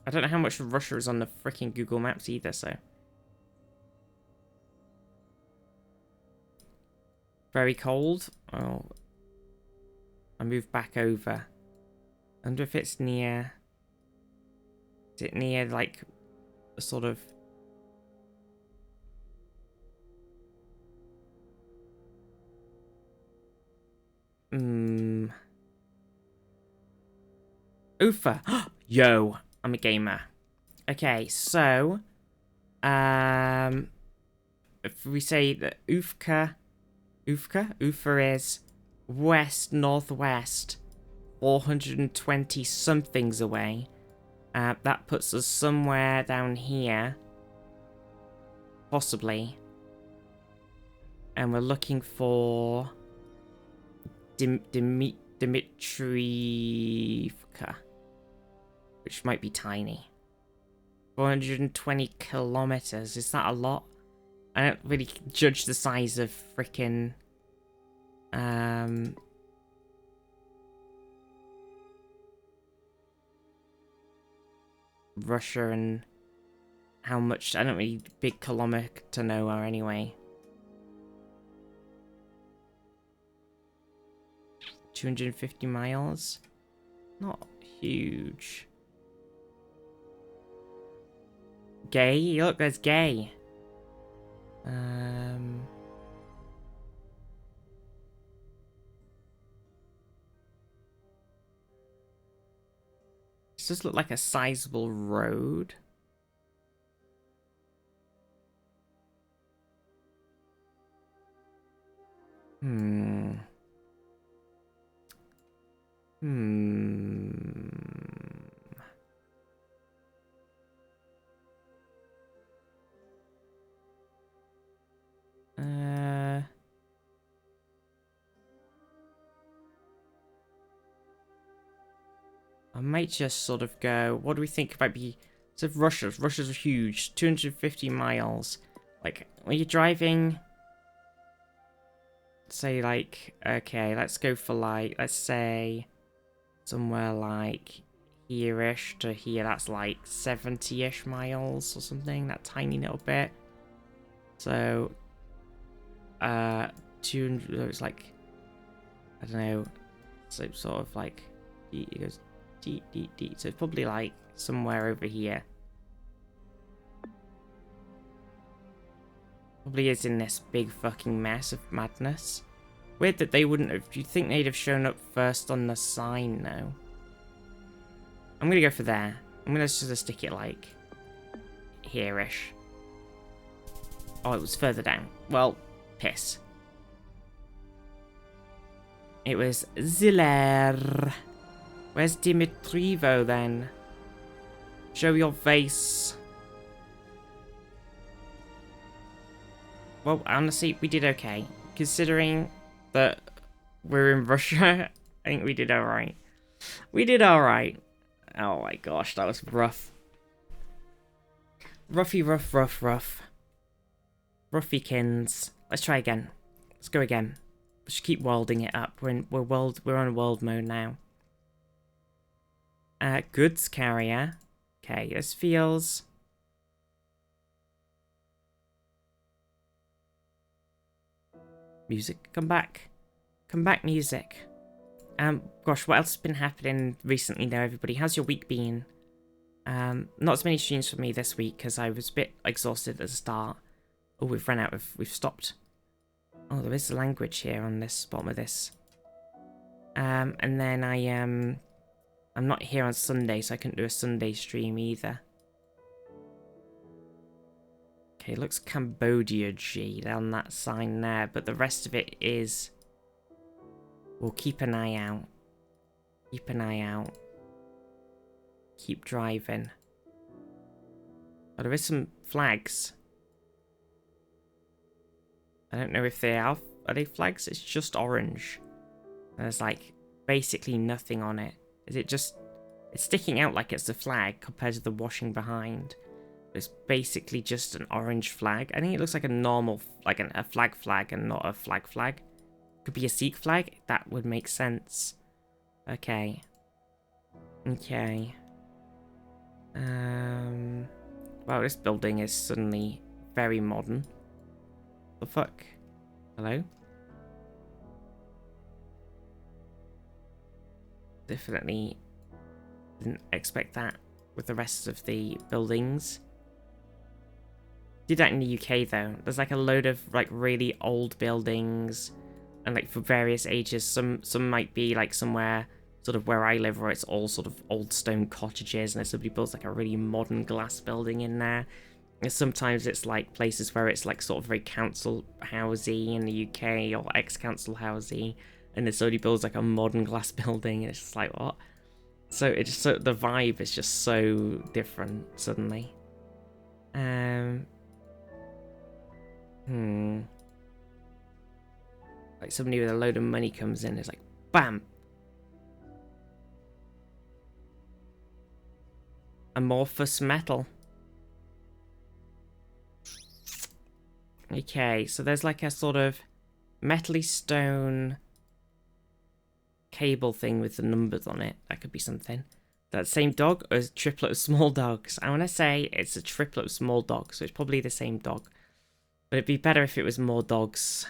I don't know how much of Russia is on the freaking Google Maps either, so... Very cold. Oh. I moved back over. I wonder if it's near... Is it near, like, a sort of... Ufa! Yo! I'm a gamer. Okay, so... If we say that Ufa is west-northwest, 420 somethings away. That puts us somewhere down here. Possibly. And we're looking for... Dmitriivka. Which might be tiny. 420 kilometers. Is that a lot? I don't really judge the size of frickin' Russia and how much. I don't really big kilometer nowhere anyway. 250 miles? Not huge. Gay? Look, there's gay. This does look like a sizable road. I might just sort of go, what do we think might be... So Russia's huge, 250 miles. Like, when you're driving... Say, like, okay, let's go for, like, let's say... Somewhere, like, here-ish to here. That's, like, 70-ish miles or something. That tiny little bit. So... 200... It's like... I don't know. So, sort of, like... It goes... Deep. So it's probably like somewhere over here. Probably is in this big fucking mess of madness. Weird that they wouldn't have... Do you think they'd have shown up first on the sign though? I'm gonna go for there. I'm gonna sort of stick it like here-ish. Oh, it was further down. Well, piss. It was Ziller. Where's Dimitrivo then? Show your face. Well, honestly, we did okay. Considering that we're in Russia, I think we did alright. We did alright. Oh my gosh, that was rough. Roughy, rough. Ruffykins. Let's try again. Let's go again. Let's just keep worlding it up. We're on world mode now. Goods carrier. Okay, this feels... Music, come back. Come back, music. Gosh, what else has been happening recently though, everybody? How's your week been? Not as many streams for me this week, because I was a bit exhausted at the start. Oh, we've stopped. Oh, there is a language here on this, bottom of this. And then I'm not here on Sunday, so I couldn't do a Sunday stream either. Okay, looks Cambodia G on that sign there, but the rest of it is... We'll keep an eye out. Keep an eye out. Keep driving. Oh, there is some flags. I don't know if they are they flags? It's just orange. And there's like basically nothing on it. Is it just... It's sticking out like it's a flag compared to the washing behind. It's basically just an orange flag. I think it looks like a normal, like a flag and not a flag. Could be a Sikh flag. That would make sense. Okay. Okay. Wow, this building is suddenly very modern. The fuck? Hello? Definitely didn't expect that with the rest of the buildings. Did that in the UK though. There's like a load of like really old buildings and like for various ages. Some might be like somewhere sort of where I live where it's all sort of old stone cottages and if somebody builds like a really modern glass building in there. And sometimes it's like places where it's like sort of very council housey in the UK or ex-council housey and then somebody builds like a modern glass building and it's just like what? So it just the vibe is just so different suddenly. Like somebody with a load of money comes in, it's like bam. Amorphous metal. Okay, so there's like a sort of metally stone cable thing with the numbers on it. That could be something. That same dog or is a triplet of small dogs? I want to say it's a triplet of small dogs, so it's probably the same dog. But it'd be better if it was more dogs.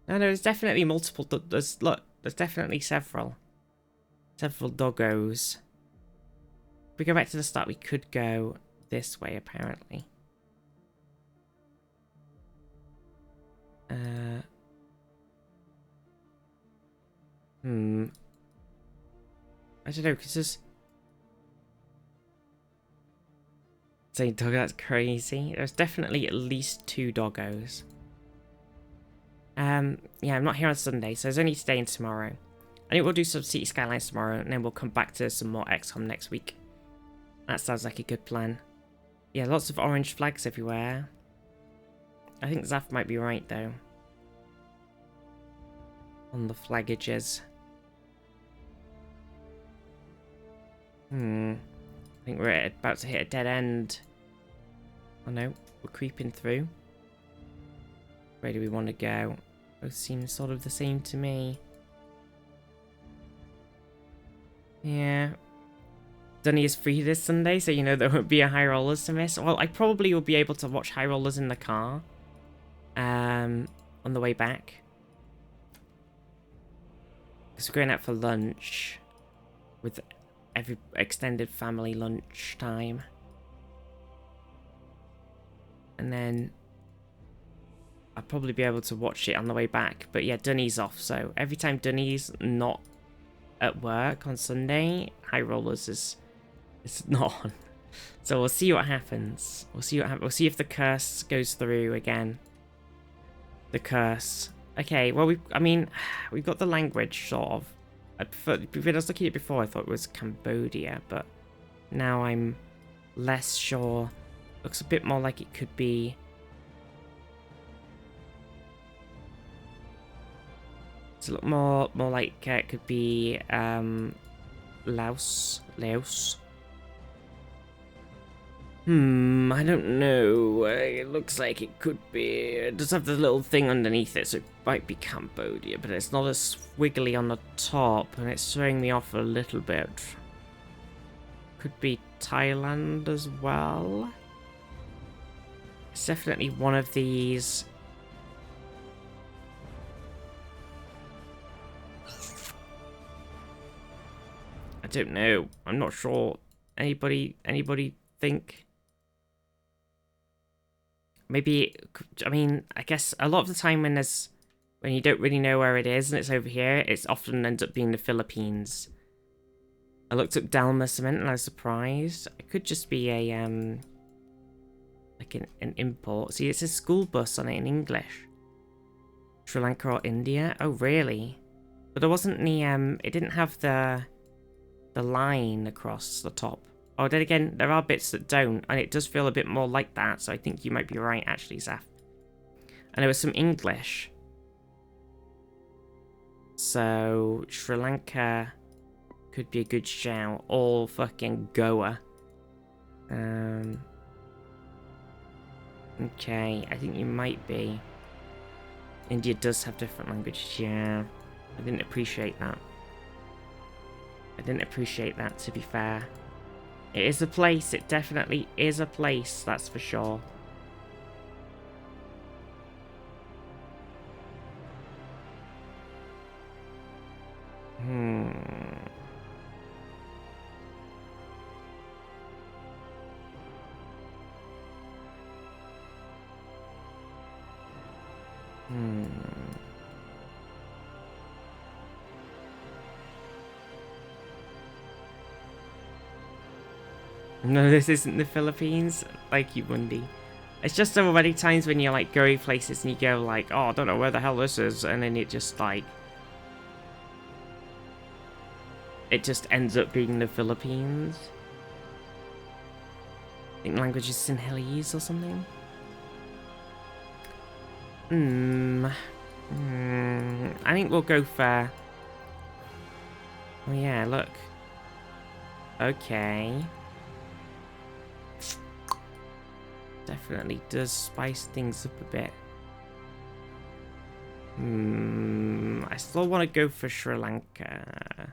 No, there's definitely multiple. There's definitely several doggos. If we go back to the start, we could go this way apparently. I don't know, because there's... Same dog, that's crazy. There's definitely at least 2 doggos. Yeah, I'm not here on Sunday, so there's only today and tomorrow. I think we'll do some City Skylines tomorrow, and then we'll come back to some more XCOM next week. That sounds like a good plan. Yeah, lots of orange flags everywhere. I think Zaf might be right, though. On the flaggages. I think we're about to hit a dead end. Oh no, we're creeping through. Where do we want to go? Both seem sort of the same to me. Yeah. Dunny is free this Sunday, so you know there won't be a High Rollers to miss. Well, I probably will be able to watch High Rollers in the car. On the way back. Because we're going out for lunch. With every extended family lunch time. And then I'll probably be able to watch it on the way back. But yeah, Dunny's off, so every time Dunny's not at work on Sunday, High Rollers is not on. So we'll see what happens. We'll see if the curse goes through again. The curse. Okay, well we've got the language sort of. When I was looking at it before, I thought it was Cambodia, but now I'm less sure. Looks a bit more like it could be. Does it look more like it could be Laos? I don't know. It looks like it could be. It does have the little thing underneath it, so it might be Cambodia, but it's not as squiggly on the top, and it's throwing me off a little bit. Could be Thailand as well. It's definitely one of these. I don't know. I'm not sure. Anybody think? Maybe, I mean, I guess a lot of the time when you don't really know where it is and it's over here, it often ends up being the Philippines. I looked up Dalma Cement and I was surprised. It could just be a, like an import. See, it says school bus on it in English. Sri Lanka or India? Oh, really? But there wasn't the, it didn't have the line across the top. Oh, then again, there are bits that don't, and it does feel a bit more like that, so I think you might be right, actually, Zaf. And there was some English. So Sri Lanka could be a good shout. Or fucking Goa. Okay, I think you might be. India does have different languages, yeah. I didn't appreciate that. I didn't appreciate that, to be fair. It is a place, it definitely is a place, that's for sure. No, this isn't the Philippines. Thank you, Bundy. It's just so many times when you're like going places and you go like, oh, I don't know where the hell this is, and then it just like... It just ends up being the Philippines. I think language is Sinhalese or something. I think we'll go for... Oh yeah, look. Okay. Definitely does spice things up a bit. I still want to go for Sri Lanka.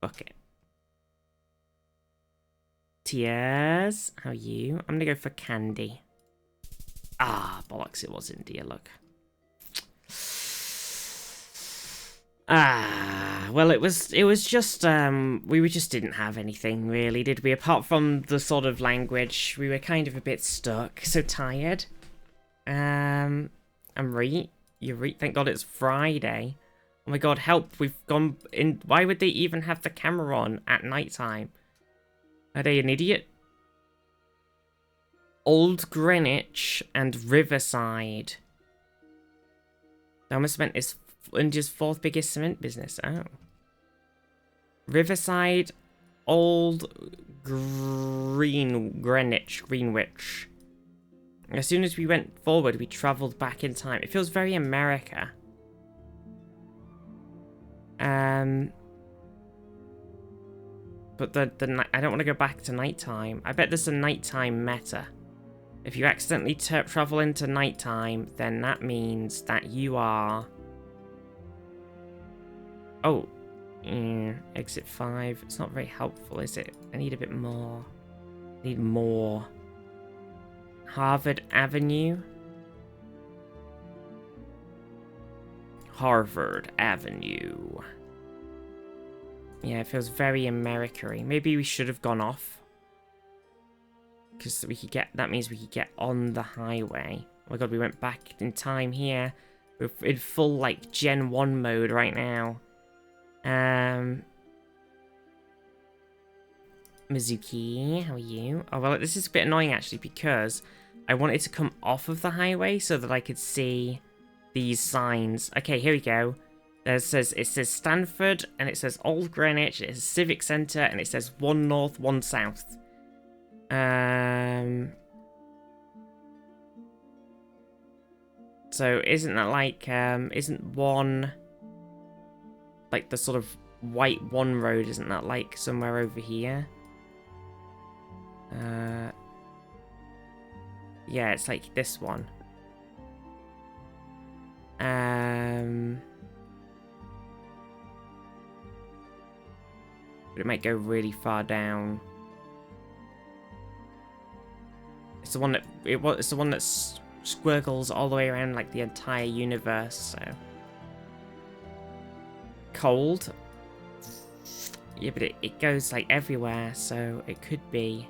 Okay. Tears, how are you? I'm gonna go for Candy. Ah, bollocks, it was India, look. Ah, well, it was just, we just didn't have anything, really, did we? Apart from the sort of language, we were kind of a bit stuck, so tired. I'm right. You're right, thank God it's Friday. Oh my God, help, we've gone in, why would they even have the camera on at night time? Are they an idiot? Old Greenwich and Riverside. That must have meant it's India's 4th biggest cement business. Oh. Riverside, Old Greenwich. As soon as we went forward, we travelled back in time. It feels very America. But I don't want to go back to nighttime. I bet there's a nighttime meta. If you accidentally travel into nighttime, then that means that you are... Oh, exit 5. It's not very helpful, is it? I need a bit more. I need more. Harvard Avenue. Harvard Avenue. Yeah, it feels very America-y. Maybe we should have gone off. Because we could get... That means we could get on the highway. Oh my God, we went back in time here. We're in full, like, Gen 1 mode right now. Mizuki, how are you? Oh, well, this is a bit annoying, actually, because I wanted to come off of the highway so that I could see these signs. Okay, here we go. It says Stanford, and it says Old Greenwich, it says Civic Centre, and it says 1 North, 1 South. So isn't that like, isn't one, like the sort of white 1 road, isn't that like somewhere over here? Yeah, it's like this one. But it might go really far down. It's the one that it's the one that squiggles all the way around like the entire universe. So cold. Yeah, but it goes like everywhere, so it could be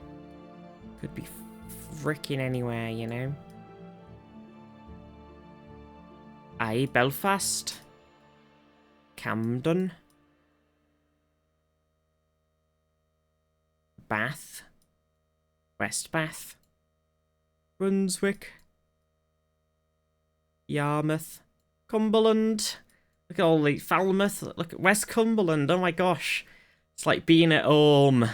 freaking anywhere, you know. Aye, Belfast, Camden, Bath, West Bath, Brunswick, Yarmouth, Cumberland. Look at all the Falmouth. Look at West Cumberland. Oh my gosh, it's like being at home.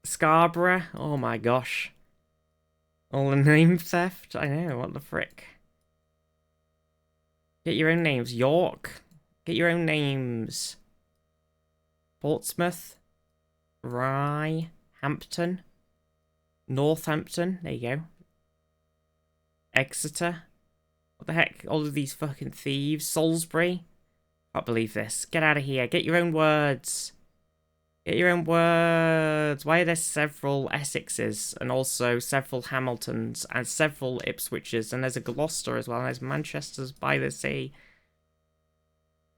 Scarborough. Oh my gosh. All the name theft. I know. What the frick? Get your own names. York. Get your own names. Portsmouth. Rye. Hampton. Northampton. There you go. Exeter. What the heck? All of these fucking thieves. Salisbury. Can't believe this. Get out of here. Get your own words. Get your own words. Why are there several Essexes and also several Hamiltons and several Ipswiches, and there's a Gloucester as well, and there's Manchester's by the sea.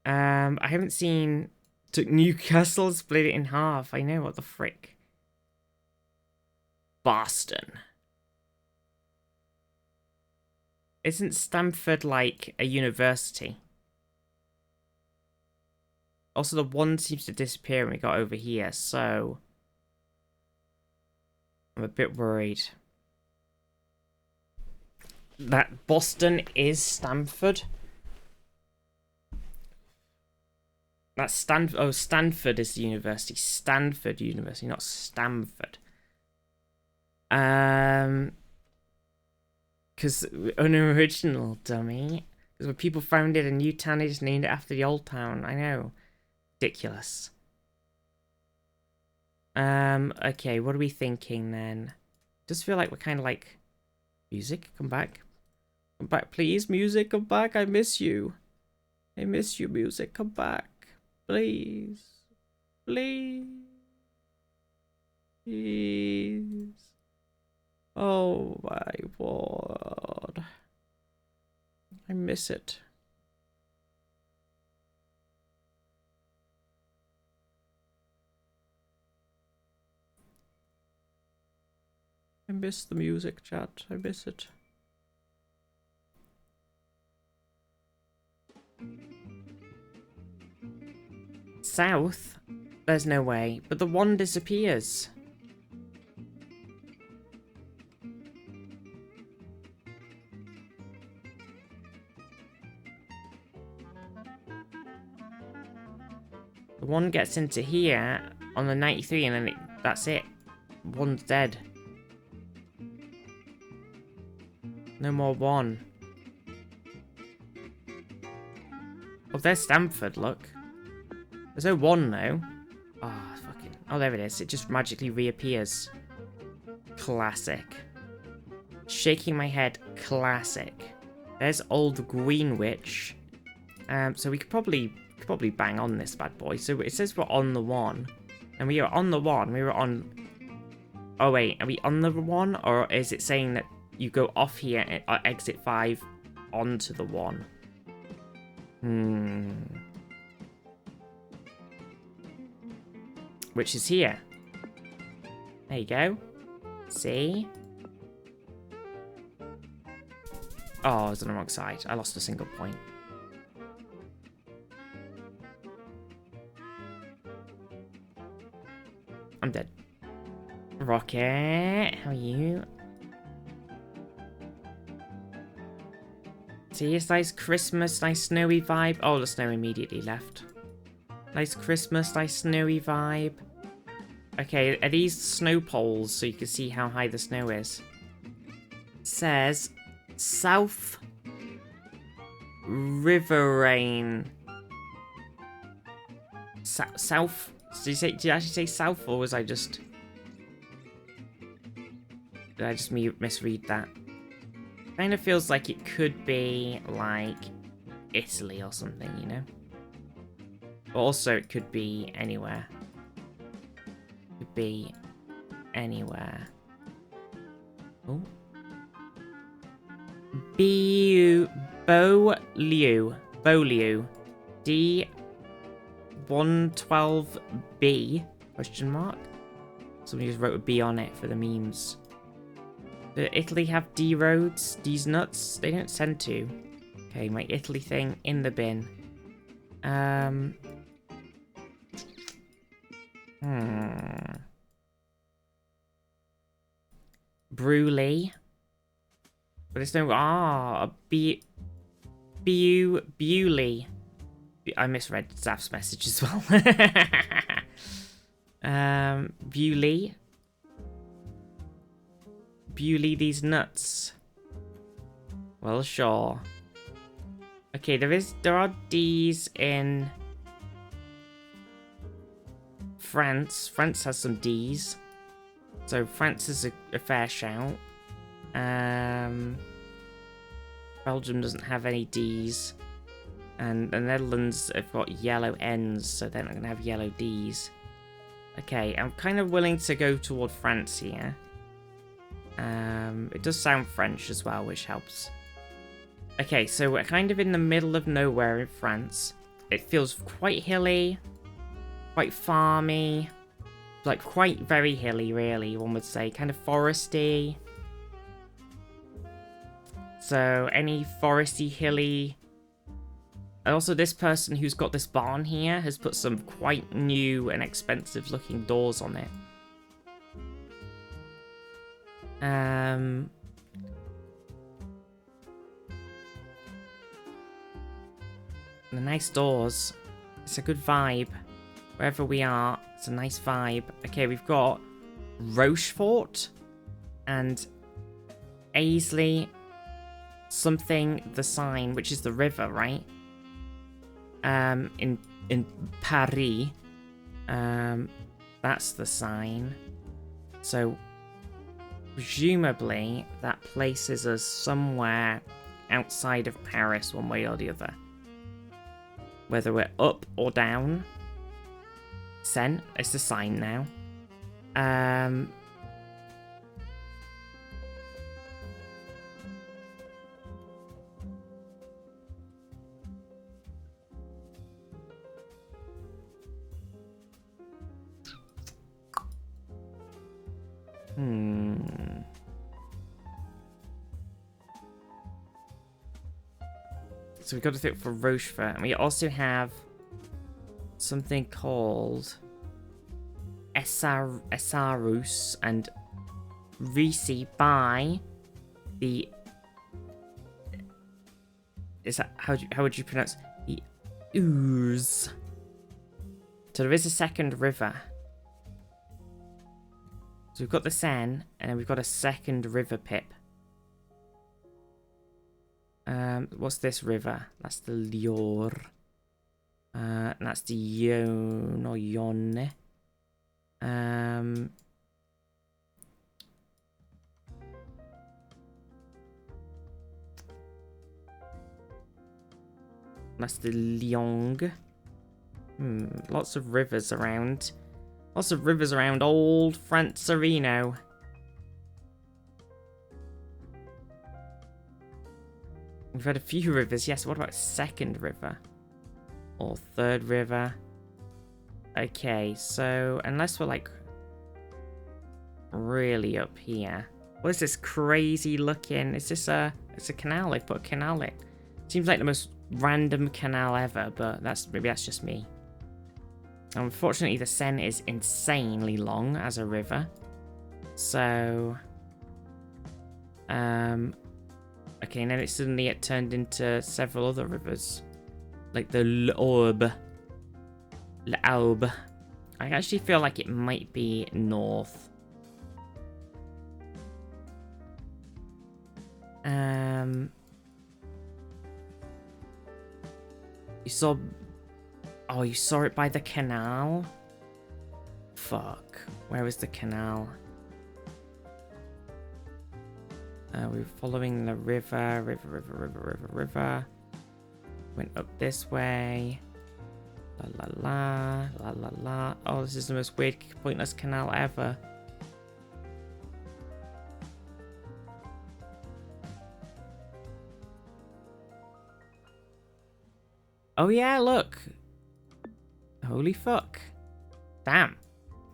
I haven't seen Newcastle split it in half. I know, what the frick. Boston. Isn't Stanford like a university? Also, the one seems to disappear when we got over here, so I'm a bit worried. That Boston is Stanford. That's Stanford. Oh, Stanford is the university. Stanford University, not Stamford. Because unoriginal, dummy. Because when people founded a new town, they just named it after the old town. I know. Ridiculous. Okay, what are we thinking then? Just feel like we're kind of like... Music, come back. Come back, please. Music, come back. I miss you. I miss you, music. Come back. Please. Please. Please. Oh my word. I miss it. I miss the music, chat. I miss it. South? There's no way. But the one disappears. The one gets into here on the 93 and then that's it. One's dead. No more one. Oh, there's Stamford, look. There's no one, though. Oh, fucking... Oh, there it is. It just magically reappears. Classic. Shaking my head. Classic. There's Old Greenwich. So we could probably bang on this bad boy. So it says we're on the one. And we are on the one. We were on... Oh, wait. Are we on the one? Or is it saying that you go off here at exit 5 onto the 1. Which is here. There you go. See? Oh, I was on the wrong side. I lost a single point. I'm dead. Rocket, how are you? See, it's nice Christmas, nice snowy vibe. Oh, the snow immediately left. Nice Christmas, nice snowy vibe. Okay, are these snow poles so you can see how high the snow is? It says South Riverine. South. Did you actually say south, or was I just... Did I just misread that? Kind of feels like it could be like Italy or something, you know? But also it could be anywhere. Could be anywhere. Oh. Beaulieu. D112B? Question mark? Somebody just wrote a B on it for the memes. Does Italy have D roads? D's nuts? They don't tend to. Okay, my Italy thing in the bin. Bruley. But there's no... Bewley. I misread Zaf's message as well. Bewley. Bewley these nuts? Well, sure. Okay, there are D's in France. France has some D's. So France is a fair shout. Belgium doesn't have any D's. And the Netherlands have got yellow N's, so they're not going to have yellow D's. Okay, I'm kind of willing to go toward France here. It does sound French as well, which helps. Okay, so we're kind of in the middle of nowhere in France. It feels quite hilly, quite farmy, like quite very hilly, really, one would say. Kind of foresty. So, any foresty, hilly... And also, this person who's got this barn here has put some quite new and expensive looking doors on it. The nice doors. It's a good vibe. Wherever we are, it's a nice vibe. Okay, we've got Rochefort and Aisley something the sign, which is the river, right? In Paris. That's the sign. So presumably that places us somewhere outside of Paris one way or the other. Whether we're up or down. Sen, it's the sign now. So we've got to think for Rochefort. And we also have something called Esarus and Risi by the... Is that... How would you pronounce... The Ooze. So there is a second river. So we've got the Seine, and then we've got a second river pip. What's this river? That's the Lior. That's the Yonne or Yonne. That's the Liong. Lots of rivers around. Lots of rivers around old Francerino. We've had a few rivers, yes. What about second river? Or third river? Okay, so unless we're like really up here. What is this crazy looking? Is this it's a canal? They put a canal in. Seems like the most random canal ever, but maybe that's just me. Unfortunately, the Seine is insanely long as a river. So okay, and then it turned into several other rivers. Like the L'Aube. L'Aube. I actually feel like it might be north. You saw... Oh, you saw it by the canal? Fuck. Where was the canal? We were following the river. Went up this way. La la la. La la la. Oh, this is the most weird, pointless canal ever. Oh yeah, look. Holy fuck. Damn.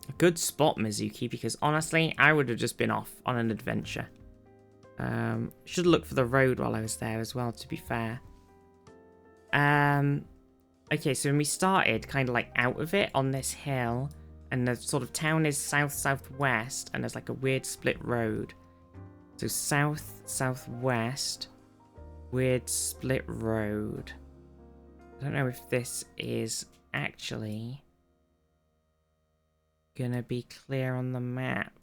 A good spot, Mizuki, because honestly, I would have just been off on an adventure. Should have looked for the road while I was there as well, to be fair. Okay, so when we started kind of like out of it on this hill, and the sort of town is south-southwest, and there's like a weird split road. So south-southwest, weird split road. I don't know if this is actually gonna be clear on the map.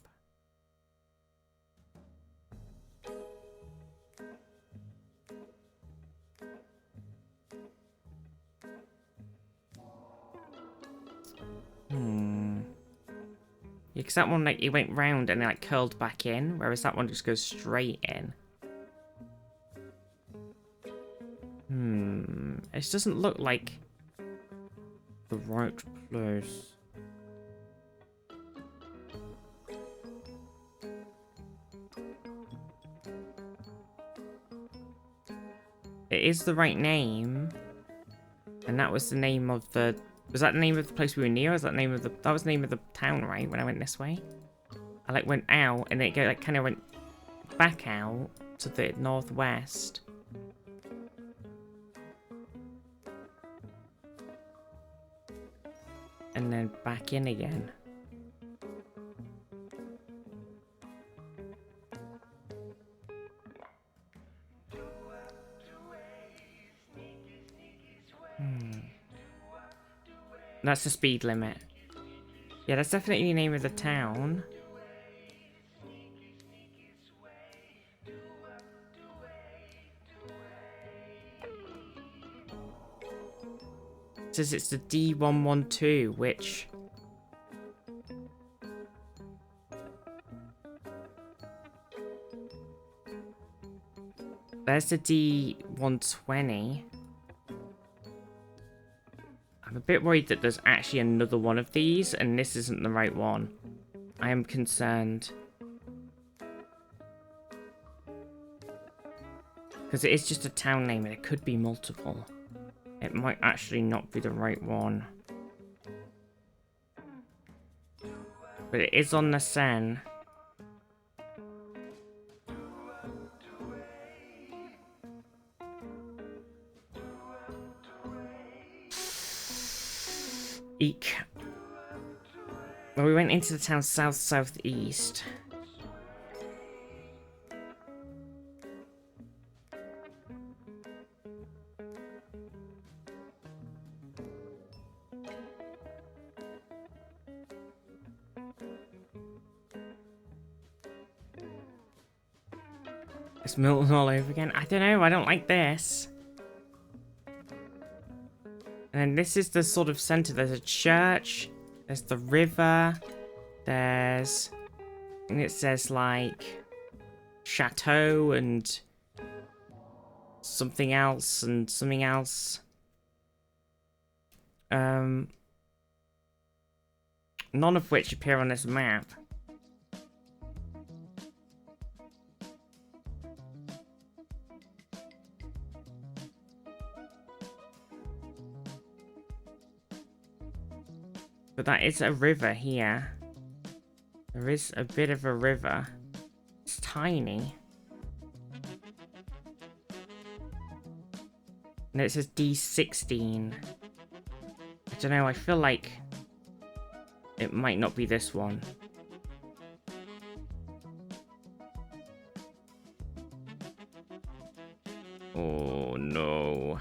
Because that one, like, it went round and it, like, curled back in, whereas that one just goes straight in. It doesn't look like the right place. It is the right name. And that was the name of the... Was that the name of the place we were near? Or was that the name of the... That was the name of the town, right? When I went this way? I, like, went out, and then it like, kind of went back out to the northwest. And then back in again. That's the speed limit. Yeah, that's definitely the name of the town. It says it's the D112, which... There's the D120. I'm a bit worried that there's actually another one of these, and this isn't the right one. I am concerned. Because it is just a town name, and it could be multiple. It might actually not be the right one. But it is on the Seine. Eek. Well, we went into the town south-southeast. It's Milton all over again. I don't know, I don't like this. And this is the sort of center. There's a church, there's the river, there's... And it says, like, chateau and something else and something else. None of which appear on this map. But that is a river here. There is a bit of a river. It's tiny. And it says D16. I don't know, I feel like it might not be this one. Oh no.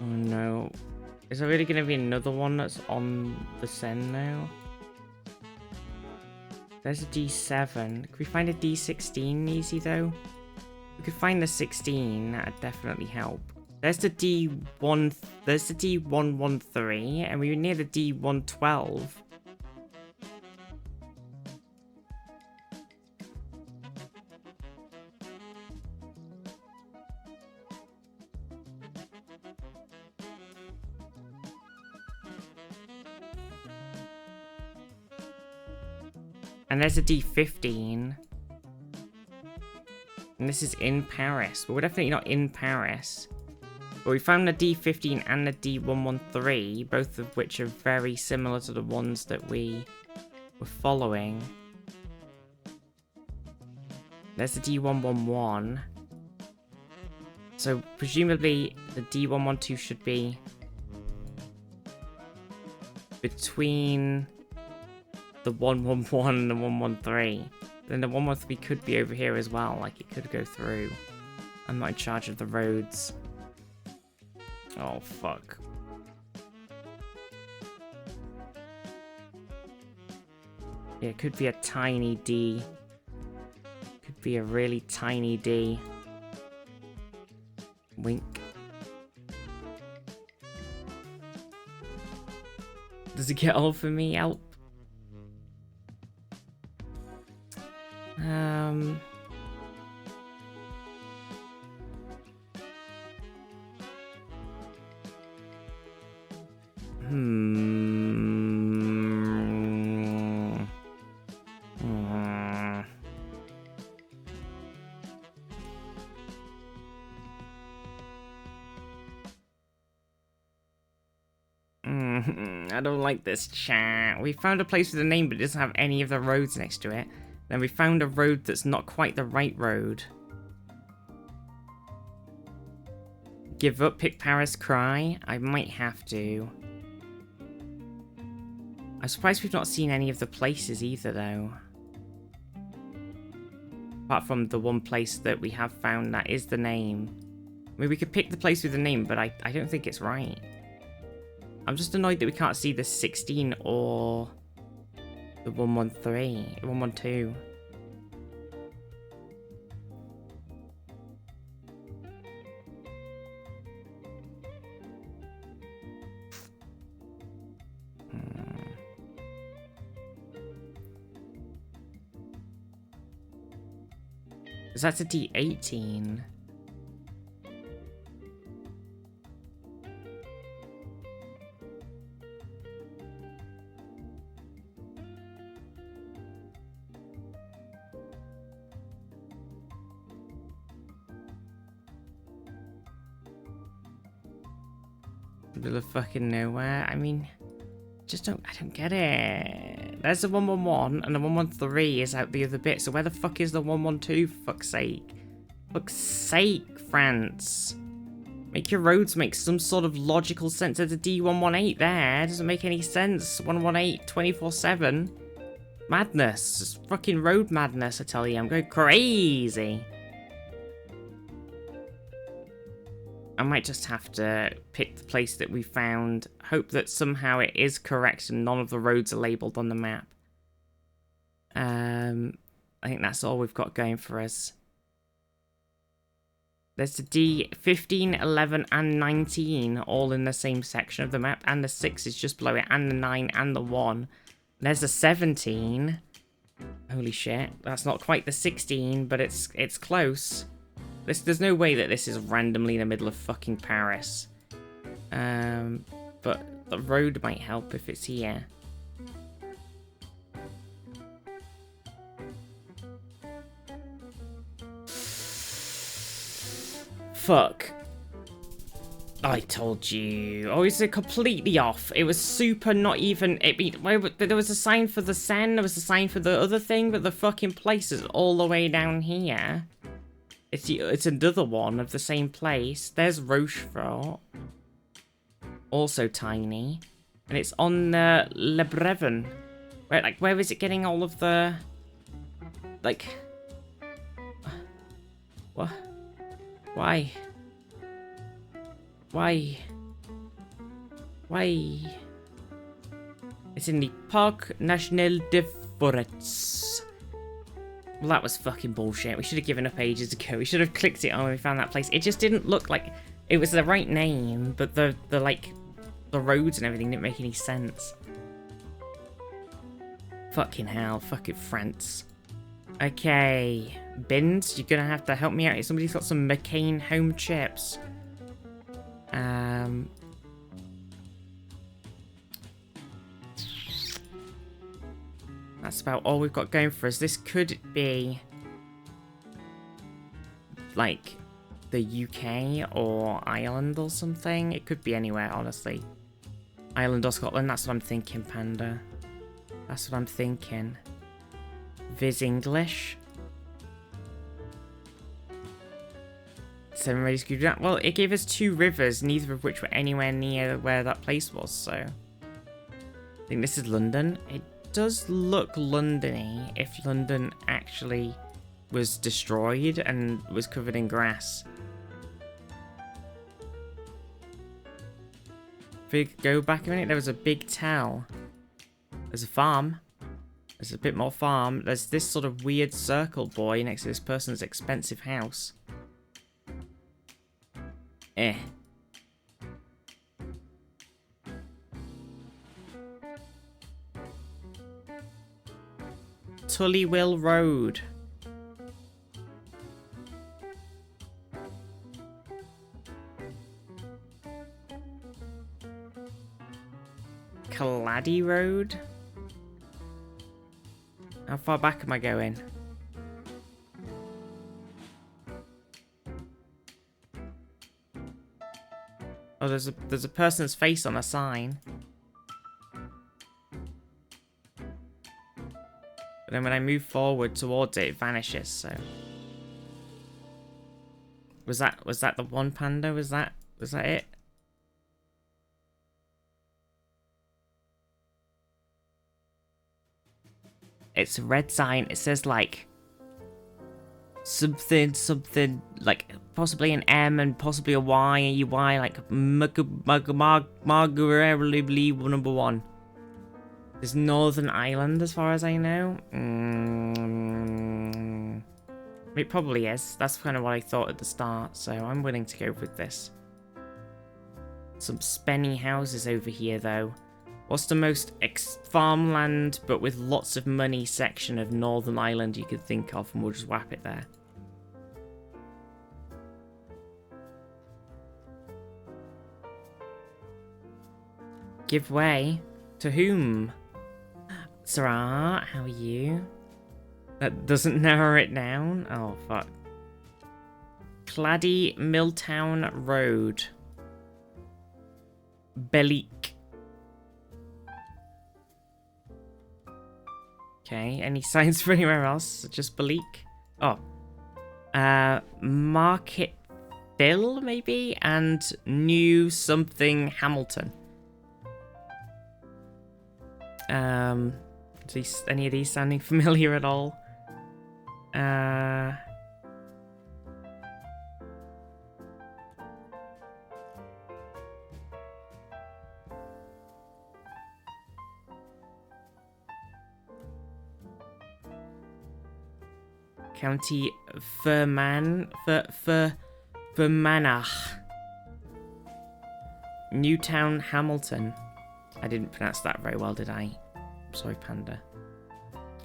Oh no. Is there really going to be another one that's on the Seine now? There's a D7. Can we find a D16 easy though? If we could find the 16, that'd definitely help. There's the D1, there's the D113, and we were near the D112. And there's a D15. And this is in Paris. But we're definitely not in Paris. But we found the D15 and the D113, both of which are very similar to the ones that we were following. There's the D111. So presumably the D112 should be between the 111 and the 113. Then the 113 could be over here as well, like it could go through. I'm not in charge of the roads. Oh, fuck. Yeah, it could be a tiny D. Could be a really tiny D. Wink. Does it get old for me? Help. I don't like this chat. We found a place with a name, but it doesn't have any of the roads next to it. Then we found a road that's not quite the right road. Give up, pick Paris, cry. I might have to. I'm surprised we've not seen any of the places either, though. Apart from the one place that we have found that is the name. I mean, we could pick the place with the name, but I don't think it's right. I'm just annoyed that we can't see the 16 or the 113, 112. Because that's a D18. Middle of fucking nowhere. I mean, I don't get it. There's the 111 and the 113 is out the other bit. So where the fuck is the 112? For fuck's sake. Fuck's sake, France. Make your roads make some sort of logical sense. There's a D118 there. It doesn't make any sense. 118 24/7. Madness. Just fucking road madness, I tell you. I'm going crazy. I might just have to pick the place that we found, hope that somehow it is correct and none of the roads are labelled on the map. I think that's all we've got going for us. There's the D 15, 11 and 19 all in the same section of the map, and the 6 is just below it, and the 9 and the 1. There's the 17. Holy shit, that's not quite the 16, but it's close. There's no way that this is randomly in the middle of fucking Paris. But the road might help if it's here. Fuck. I told you. Oh, it's completely off. It was super not even... there was a sign for the Seine, there was a sign for the other thing, but the fucking place is all the way down here. It's another one of the same place. There's Rochefort. Also tiny. And it's on Le Breven. Where is it getting all of the... Like... What? Why? Why? Why? It's in the Parc National des Forêts. Well, that was fucking bullshit. We should have given up ages ago. We should have clicked it on when we found that place. It just didn't look like it was the right name, but the roads and everything didn't make any sense. Fucking hell. Fucking France. Okay. Bins, you're gonna have to help me out. Somebody's got some McCain home chips. That's about all we've got going for us. This could be like the UK or Ireland or something. It could be anywhere, honestly. Ireland or Scotland, that's what I'm thinking, Panda. That's what I'm thinking. Viz English. 7 ready screwdriver. Well, it gave us 2 rivers, neither of which were anywhere near where that place was, so... I think this is London. It does look London-y if London actually was destroyed and was covered in grass. If we go back a minute, there was a big tell. There's a farm. There's a bit more farm. There's this sort of weird circle boy next to this person's expensive house. Eh. Tullywill Road. Claddy Road? How far back am I going? Oh, there's a person's face on a sign. But then when I move forward towards it, it vanishes, so. Was that the one panda? Was that it? It's a red sign. It says like something, like possibly an M and possibly a Y, and a Y, like Marguerite number 1. There's Northern Ireland as far as I know. It probably is. That's kind of what I thought at the start, so I'm willing to go with this. Some spenny houses over here though. What's the most farmland but with lots of money section of Northern Ireland you could think of, and we'll just whap it there. Give way? To whom? Sarah, how are you? That doesn't narrow it down? Oh, fuck. Claddy Milltown Road. Belleek. Okay, any signs for anywhere else? Just Belleek? Oh. Marketville, maybe? And New something Hamilton. Is any of these sounding familiar at all? County Fermanagh. Newtown Hamilton. I didn't pronounce that very well, did I? I'm sorry, Panda.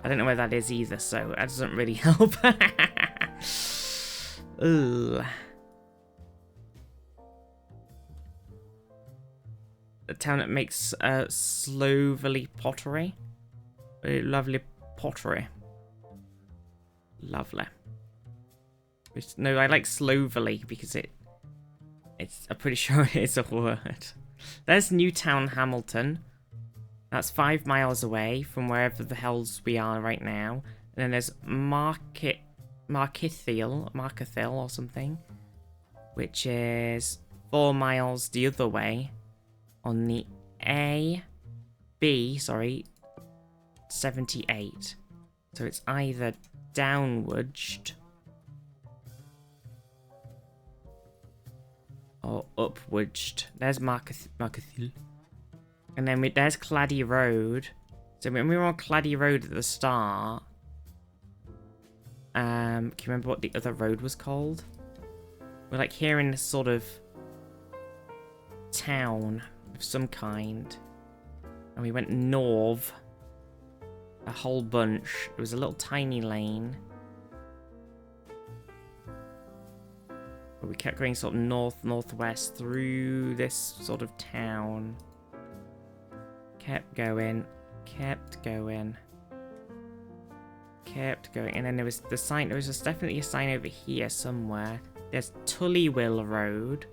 I don't know where that is either, so that doesn't really help. Ugh. The town that makes Slovely pottery. Very lovely pottery. Lovely. No, I like Slovely because I'm pretty sure it is a word. There's Newtown Hamilton. That's 5 miles away from wherever the hells we are right now. And then there's Markethill or something, which is 4 miles the other way on the B 78. So it's either downwards or upwards. There's Markethill. And then there's Claddy Road. So when we were on Claddy Road at the start, can you remember what the other road was called? We're like here in this sort of town of some kind. And we went north a whole bunch. It was a little tiny lane. But we kept going sort of northwest through this sort of town. Kept going. And then there was the sign. There was just definitely a sign over here somewhere. There's Tullywill Road.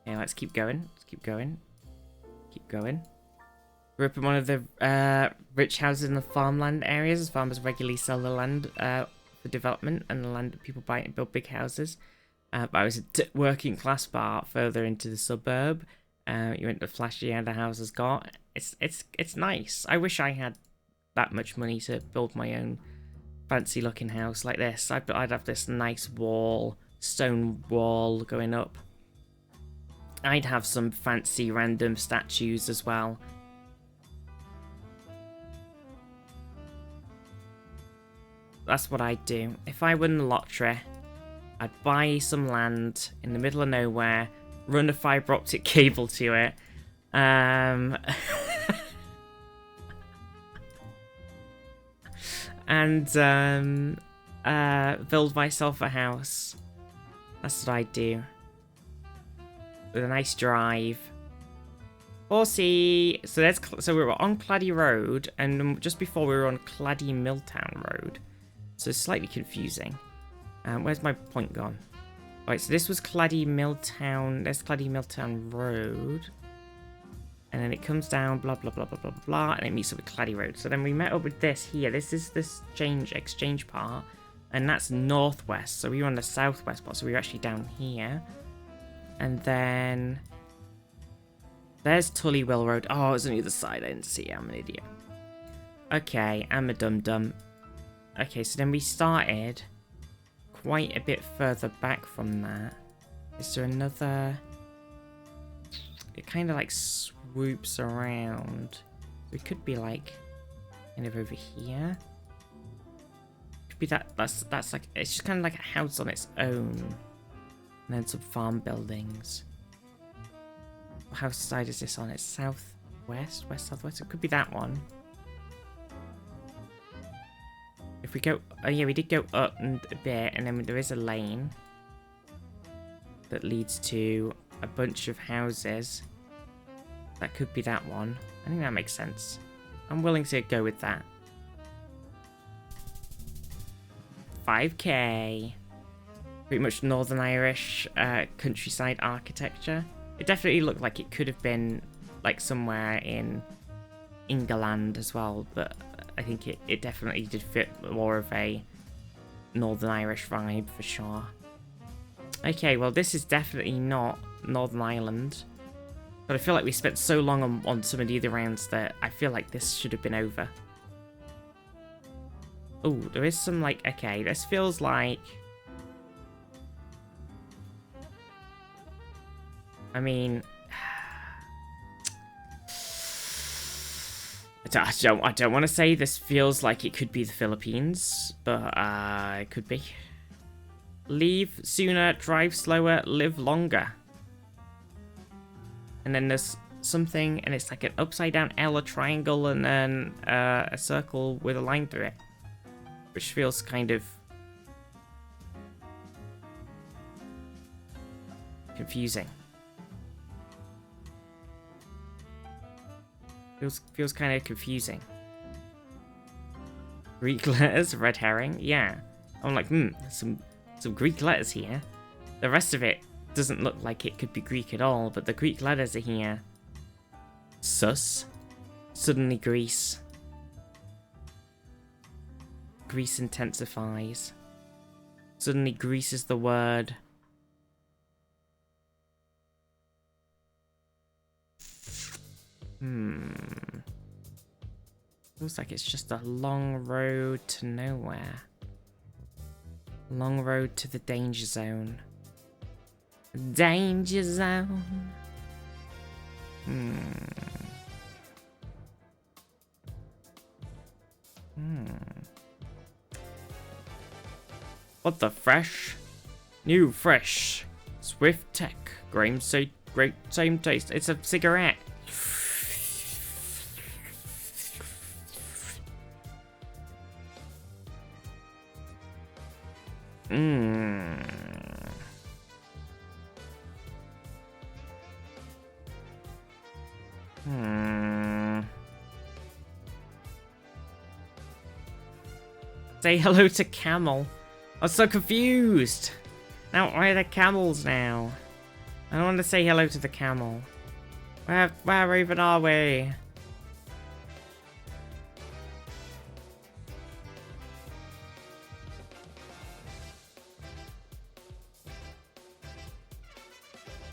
Yeah, let's keep going. Keep going. We're up in one of the rich houses in the farmland areas, as farmers regularly sell the land for development, and the land that people buy and build big houses. But I was a working class part further into the suburb. You went the flashier the house has got. It's nice. I wish I had that much money to build my own fancy looking house like this. I'd have this nice wall, stone wall going up. I'd have some fancy random statues as well. That's what I'd do. If I won the lottery, I'd buy some land in the middle of nowhere, run a fibre optic cable to it, and build myself a house. That's what I'd do. With a nice drive. Horsey! So we were on Claddy Road, and just before we were on Claddy Milltown Road. So it's slightly confusing. Where's my point gone? Right, so this was Claddy Milltown. There's Claddy Milltown Road. And then it comes down, blah, blah, blah, blah, blah, blah, and it meets up with Claddy Road. So then we met up with this here. This is this exchange part. And that's northwest. So we were on the southwest part. So we were actually down here. And then there's Tullywell Road. Oh, it's on the other side. I didn't see it. I'm an idiot. Okay, I'm a dum-dum. Okay, so then we started quite a bit further back from that. Is there another... It kind of like swoops around. We could be like kind of over here. Could be that's like... It's just kind of like a house on its own. And then some farm buildings. What house side is this on? It's southwest? West, southwest? It could be that one. If we go... Oh yeah, we did go up a bit, and then there is a lane that leads to a bunch of houses. That could be that one. I think that makes sense. I'm willing to go with that. 5k. Pretty much Northern Irish countryside architecture. It definitely looked like it could have been like somewhere in England as well, but I think it definitely did fit more of a Northern Irish vibe for sure. Okay, well this is definitely not Northern Ireland, but I feel like we spent so long on some of the other rounds that I feel like this should have been over. Oh, there is some like, okay, this feels like... I mean, I don't want to say this feels like it could be the Philippines, but it could be. Leave sooner, drive slower, live longer. And then there's something, and it's like an upside down L, a triangle, and then a circle with a line through it, which feels kind of confusing. Feels kind of confusing. Greek letters, red herring, yeah. I'm like, some Greek letters here. The rest of it doesn't look like it could be Greek at all, but the Greek letters are here. Sus. Suddenly Greece. Greece intensifies. Suddenly Greece is the word. Looks like it's just a long road to nowhere. Long road to the danger zone. Danger zone. What the fresh? New fresh. Swift tech. Great same taste. It's a cigarette. Say hello to camel. I was so confused. Now, where are the camels now? I don't want to say hello to the camel. Where even are we?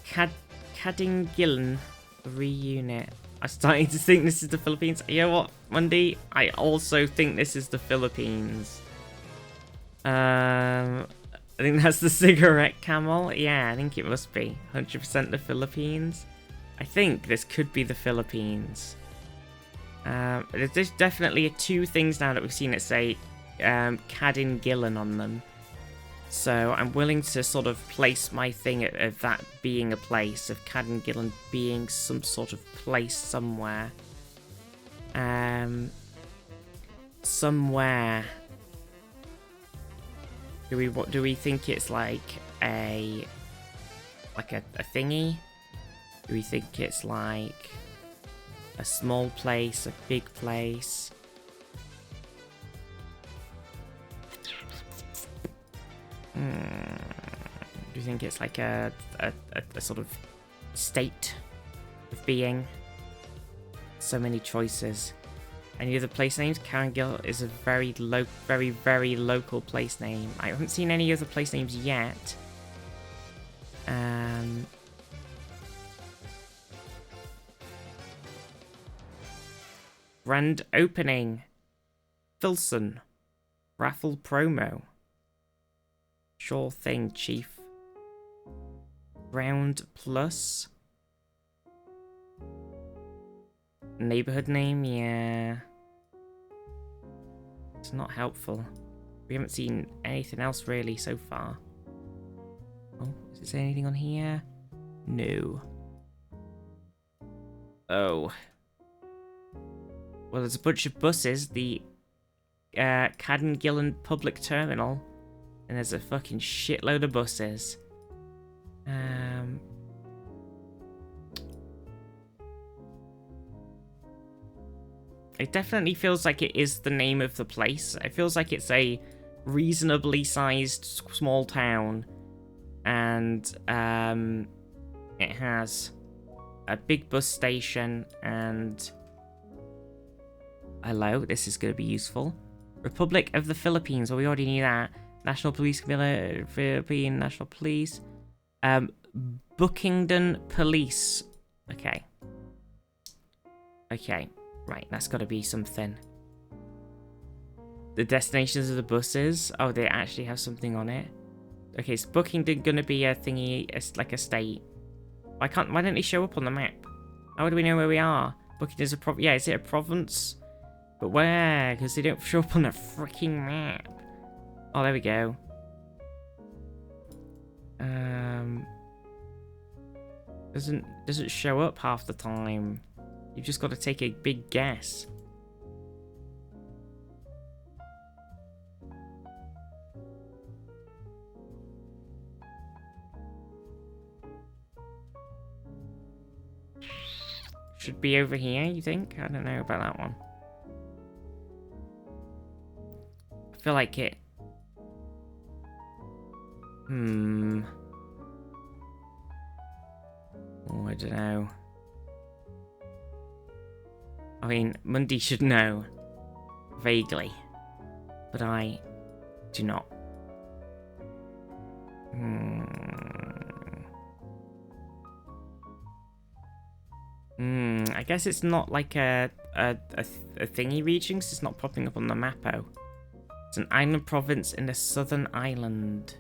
Kadingillan 3 unit. I'm starting to think this is the Philippines. You know what, Mundy? I also think this is the Philippines. I think that's the cigarette camel. Yeah, I think it must be 100% the Philippines. I think this could be the Philippines. There's definitely 2 things now that we've seen that say Kadingillan on them. So I'm willing to sort of place my thing of that being a place, of Kadingillan being some sort of place somewhere. Somewhere. Do we think it's like a thingy? Do we think it's like a small place, a big place? Do you think it's like a sort of state of being? So many choices. Any other place names? Carangil is a very local place name. I haven't seen any other place names yet. Grand opening. Filson. Raffle promo. Sure thing, Chief. Round plus. Neighborhood name, yeah. It's not helpful. We haven't seen anything else really so far. Oh, does it say anything on here? No. Oh. Well, there's a bunch of buses. The Kadingillan Public Terminal. And there's a fucking shitload of buses. It definitely feels like it is the name of the place. It feels like it's a reasonably sized small town. And it has a big bus station and... Hello, this is going to be useful. Republic of the Philippines. Well, we already knew that. National Police, Philippine National Police. Bookington Police. Okay. Okay. Right, that's got to be something. The destinations of the buses. Oh, they actually have something on it. Okay, is Bookington gonna be a thingy, like a state? Why don't they show up on the map? How do we know where we are? Bookington's a province. Yeah, is it a province? But where? Because they don't show up on the freaking map. Oh, there we go. Doesn't show up half the time. You've just got to take a big guess. Should be over here, you think? I don't know about that one. I feel like it... Oh, I don't know. I mean, Mundy should know. Vaguely. But I do not. I guess it's not like a thingy region, 'cause it's not popping up on the map-o. It's an island province in the southern island.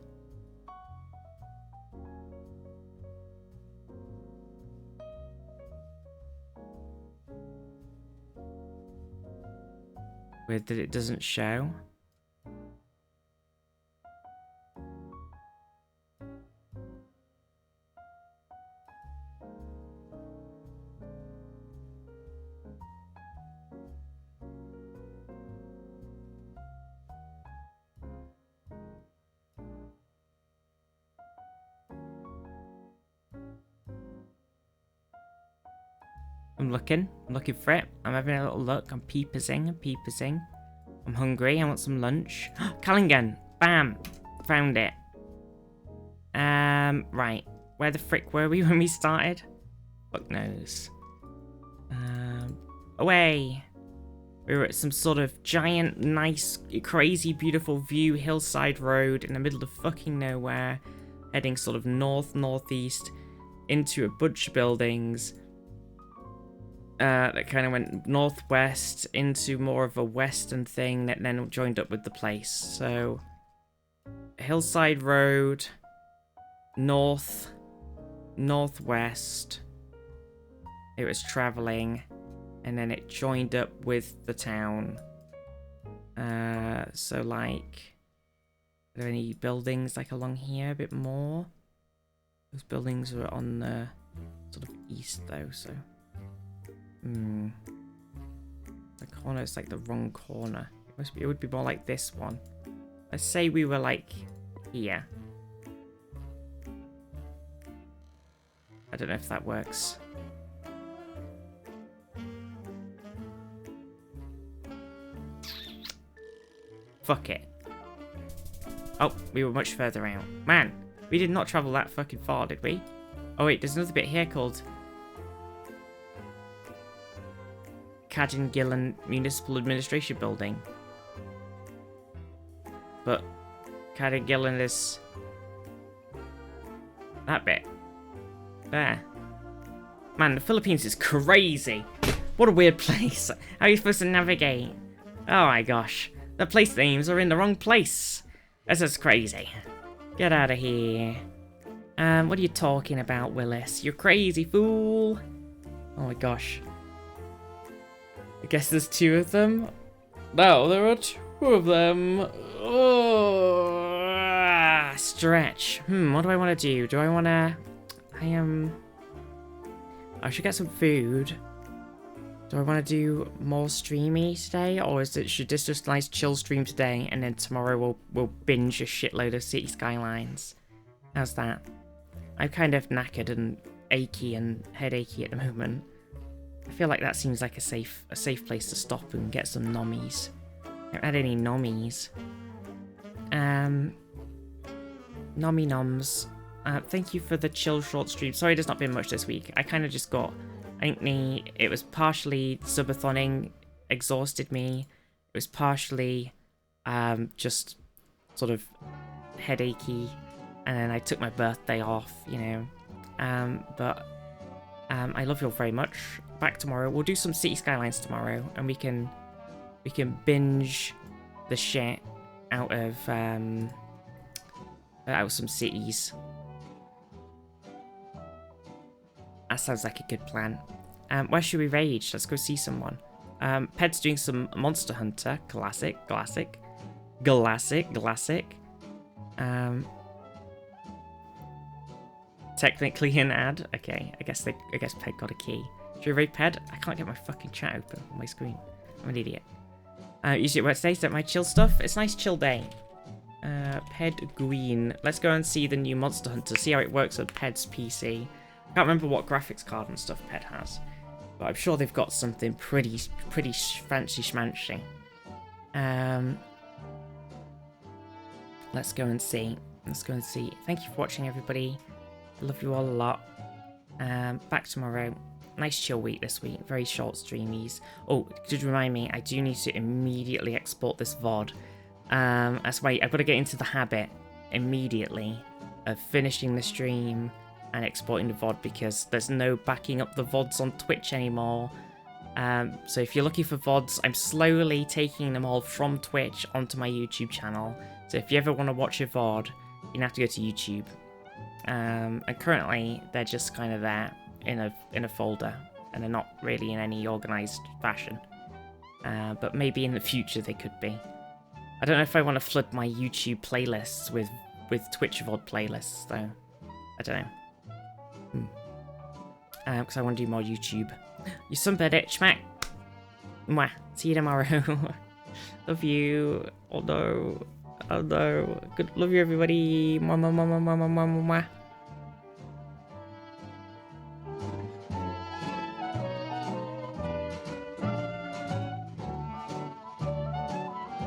Weird that it doesn't show. I'm looking for it. I'm having a little look. I'm peeping. I'm hungry. I want some lunch. Callingen. Bam. Found it. Right. Where the frick were we when we started? Fuck knows. Away. We were at some sort of giant, nice, crazy, beautiful view hillside road in the middle of fucking nowhere, heading sort of northeast. into a bunch of buildings that kind of went northwest into more of a western thing that then joined up with the place. So Hillside Road, northwest. It was traveling, and then it joined up with the town. So like, are there any buildings like along here a bit more? Those buildings are on the sort of east though, so the corner is like the wrong corner. It would be more like this one. Let's say we were like here. I don't know if that works. Fuck it. Oh, we were much further out. Man, we did not travel that fucking far, did we? Oh wait, there's another bit here called Gillen Municipal Administration Building. But Gillen is that bit. There. Man, the Philippines is crazy. What a weird place. How are you supposed to navigate? Oh my gosh. The place names are in the wrong place. This is crazy. Get out of here. What are you talking about, Willis? You crazy fool. Oh my gosh. I guess there's two of them. No, there are two of them. Oh, stretch. What do I want to do? Do I want to... I should get some food. Do I want to do more streamy today, or should this just nice chill stream today, and then tomorrow we'll binge a shitload of City Skylines? How's that? I'm kind of knackered and achy and headachy at the moment. I feel like that seems like a safe place to stop and get some nommies. I haven't had any nommies. Nommy noms. Thank you for the chill short stream. Sorry, there's not been much this week. I kind of just got. I think it was partially subathoning exhausted me. It was partially just sort of headachy, and then I took my birthday off, you know. But I love you all very much. Back tomorrow. We'll do some City Skylines tomorrow, and we can binge the shit out of some cities. That sounds like a good plan. Where should we rage? Let's go see someone. Ped's doing some Monster Hunter. Classic. Technically an ad. Okay, I guess Ped got a key. Should we raid Ped? I can't get my fucking chat open on my screen. I'm an idiot. Usually it works today, so my chill stuff. It's a nice chill day. Ped Green. Let's go and see the new Monster Hunter. See how it works on Ped's PC. I can't remember what graphics card and stuff Ped has, but I'm sure they've got something pretty fancy schmancy. Let's go and see. Thank you for watching, everybody. I love you all a lot. Back tomorrow. Nice chill week this week. Very short streamies. Oh, did remind me, I do need to immediately export this VOD. That's why I've got to get into the habit immediately of finishing the stream and exporting the VOD, because there's no backing up the VODs on Twitch anymore. So if you're looking for VODs, I'm slowly taking them all from Twitch onto my YouTube channel. So if you ever want to watch a VOD, you're gonna have to go to YouTube. And currently they're just kind of there in a folder, and they're not really in any organized fashion. But maybe in the future they could be. I don't know if I want to flood my YouTube playlists with Twitch VOD playlists though. I don't know. Because I want to do more YouTube. You sunbed it, schmack. Mwah. See you tomorrow. Love you. Oh no. Good. Love you, everybody. Mwah, mwah, mwah, mwah, mwah, mwah, mwah.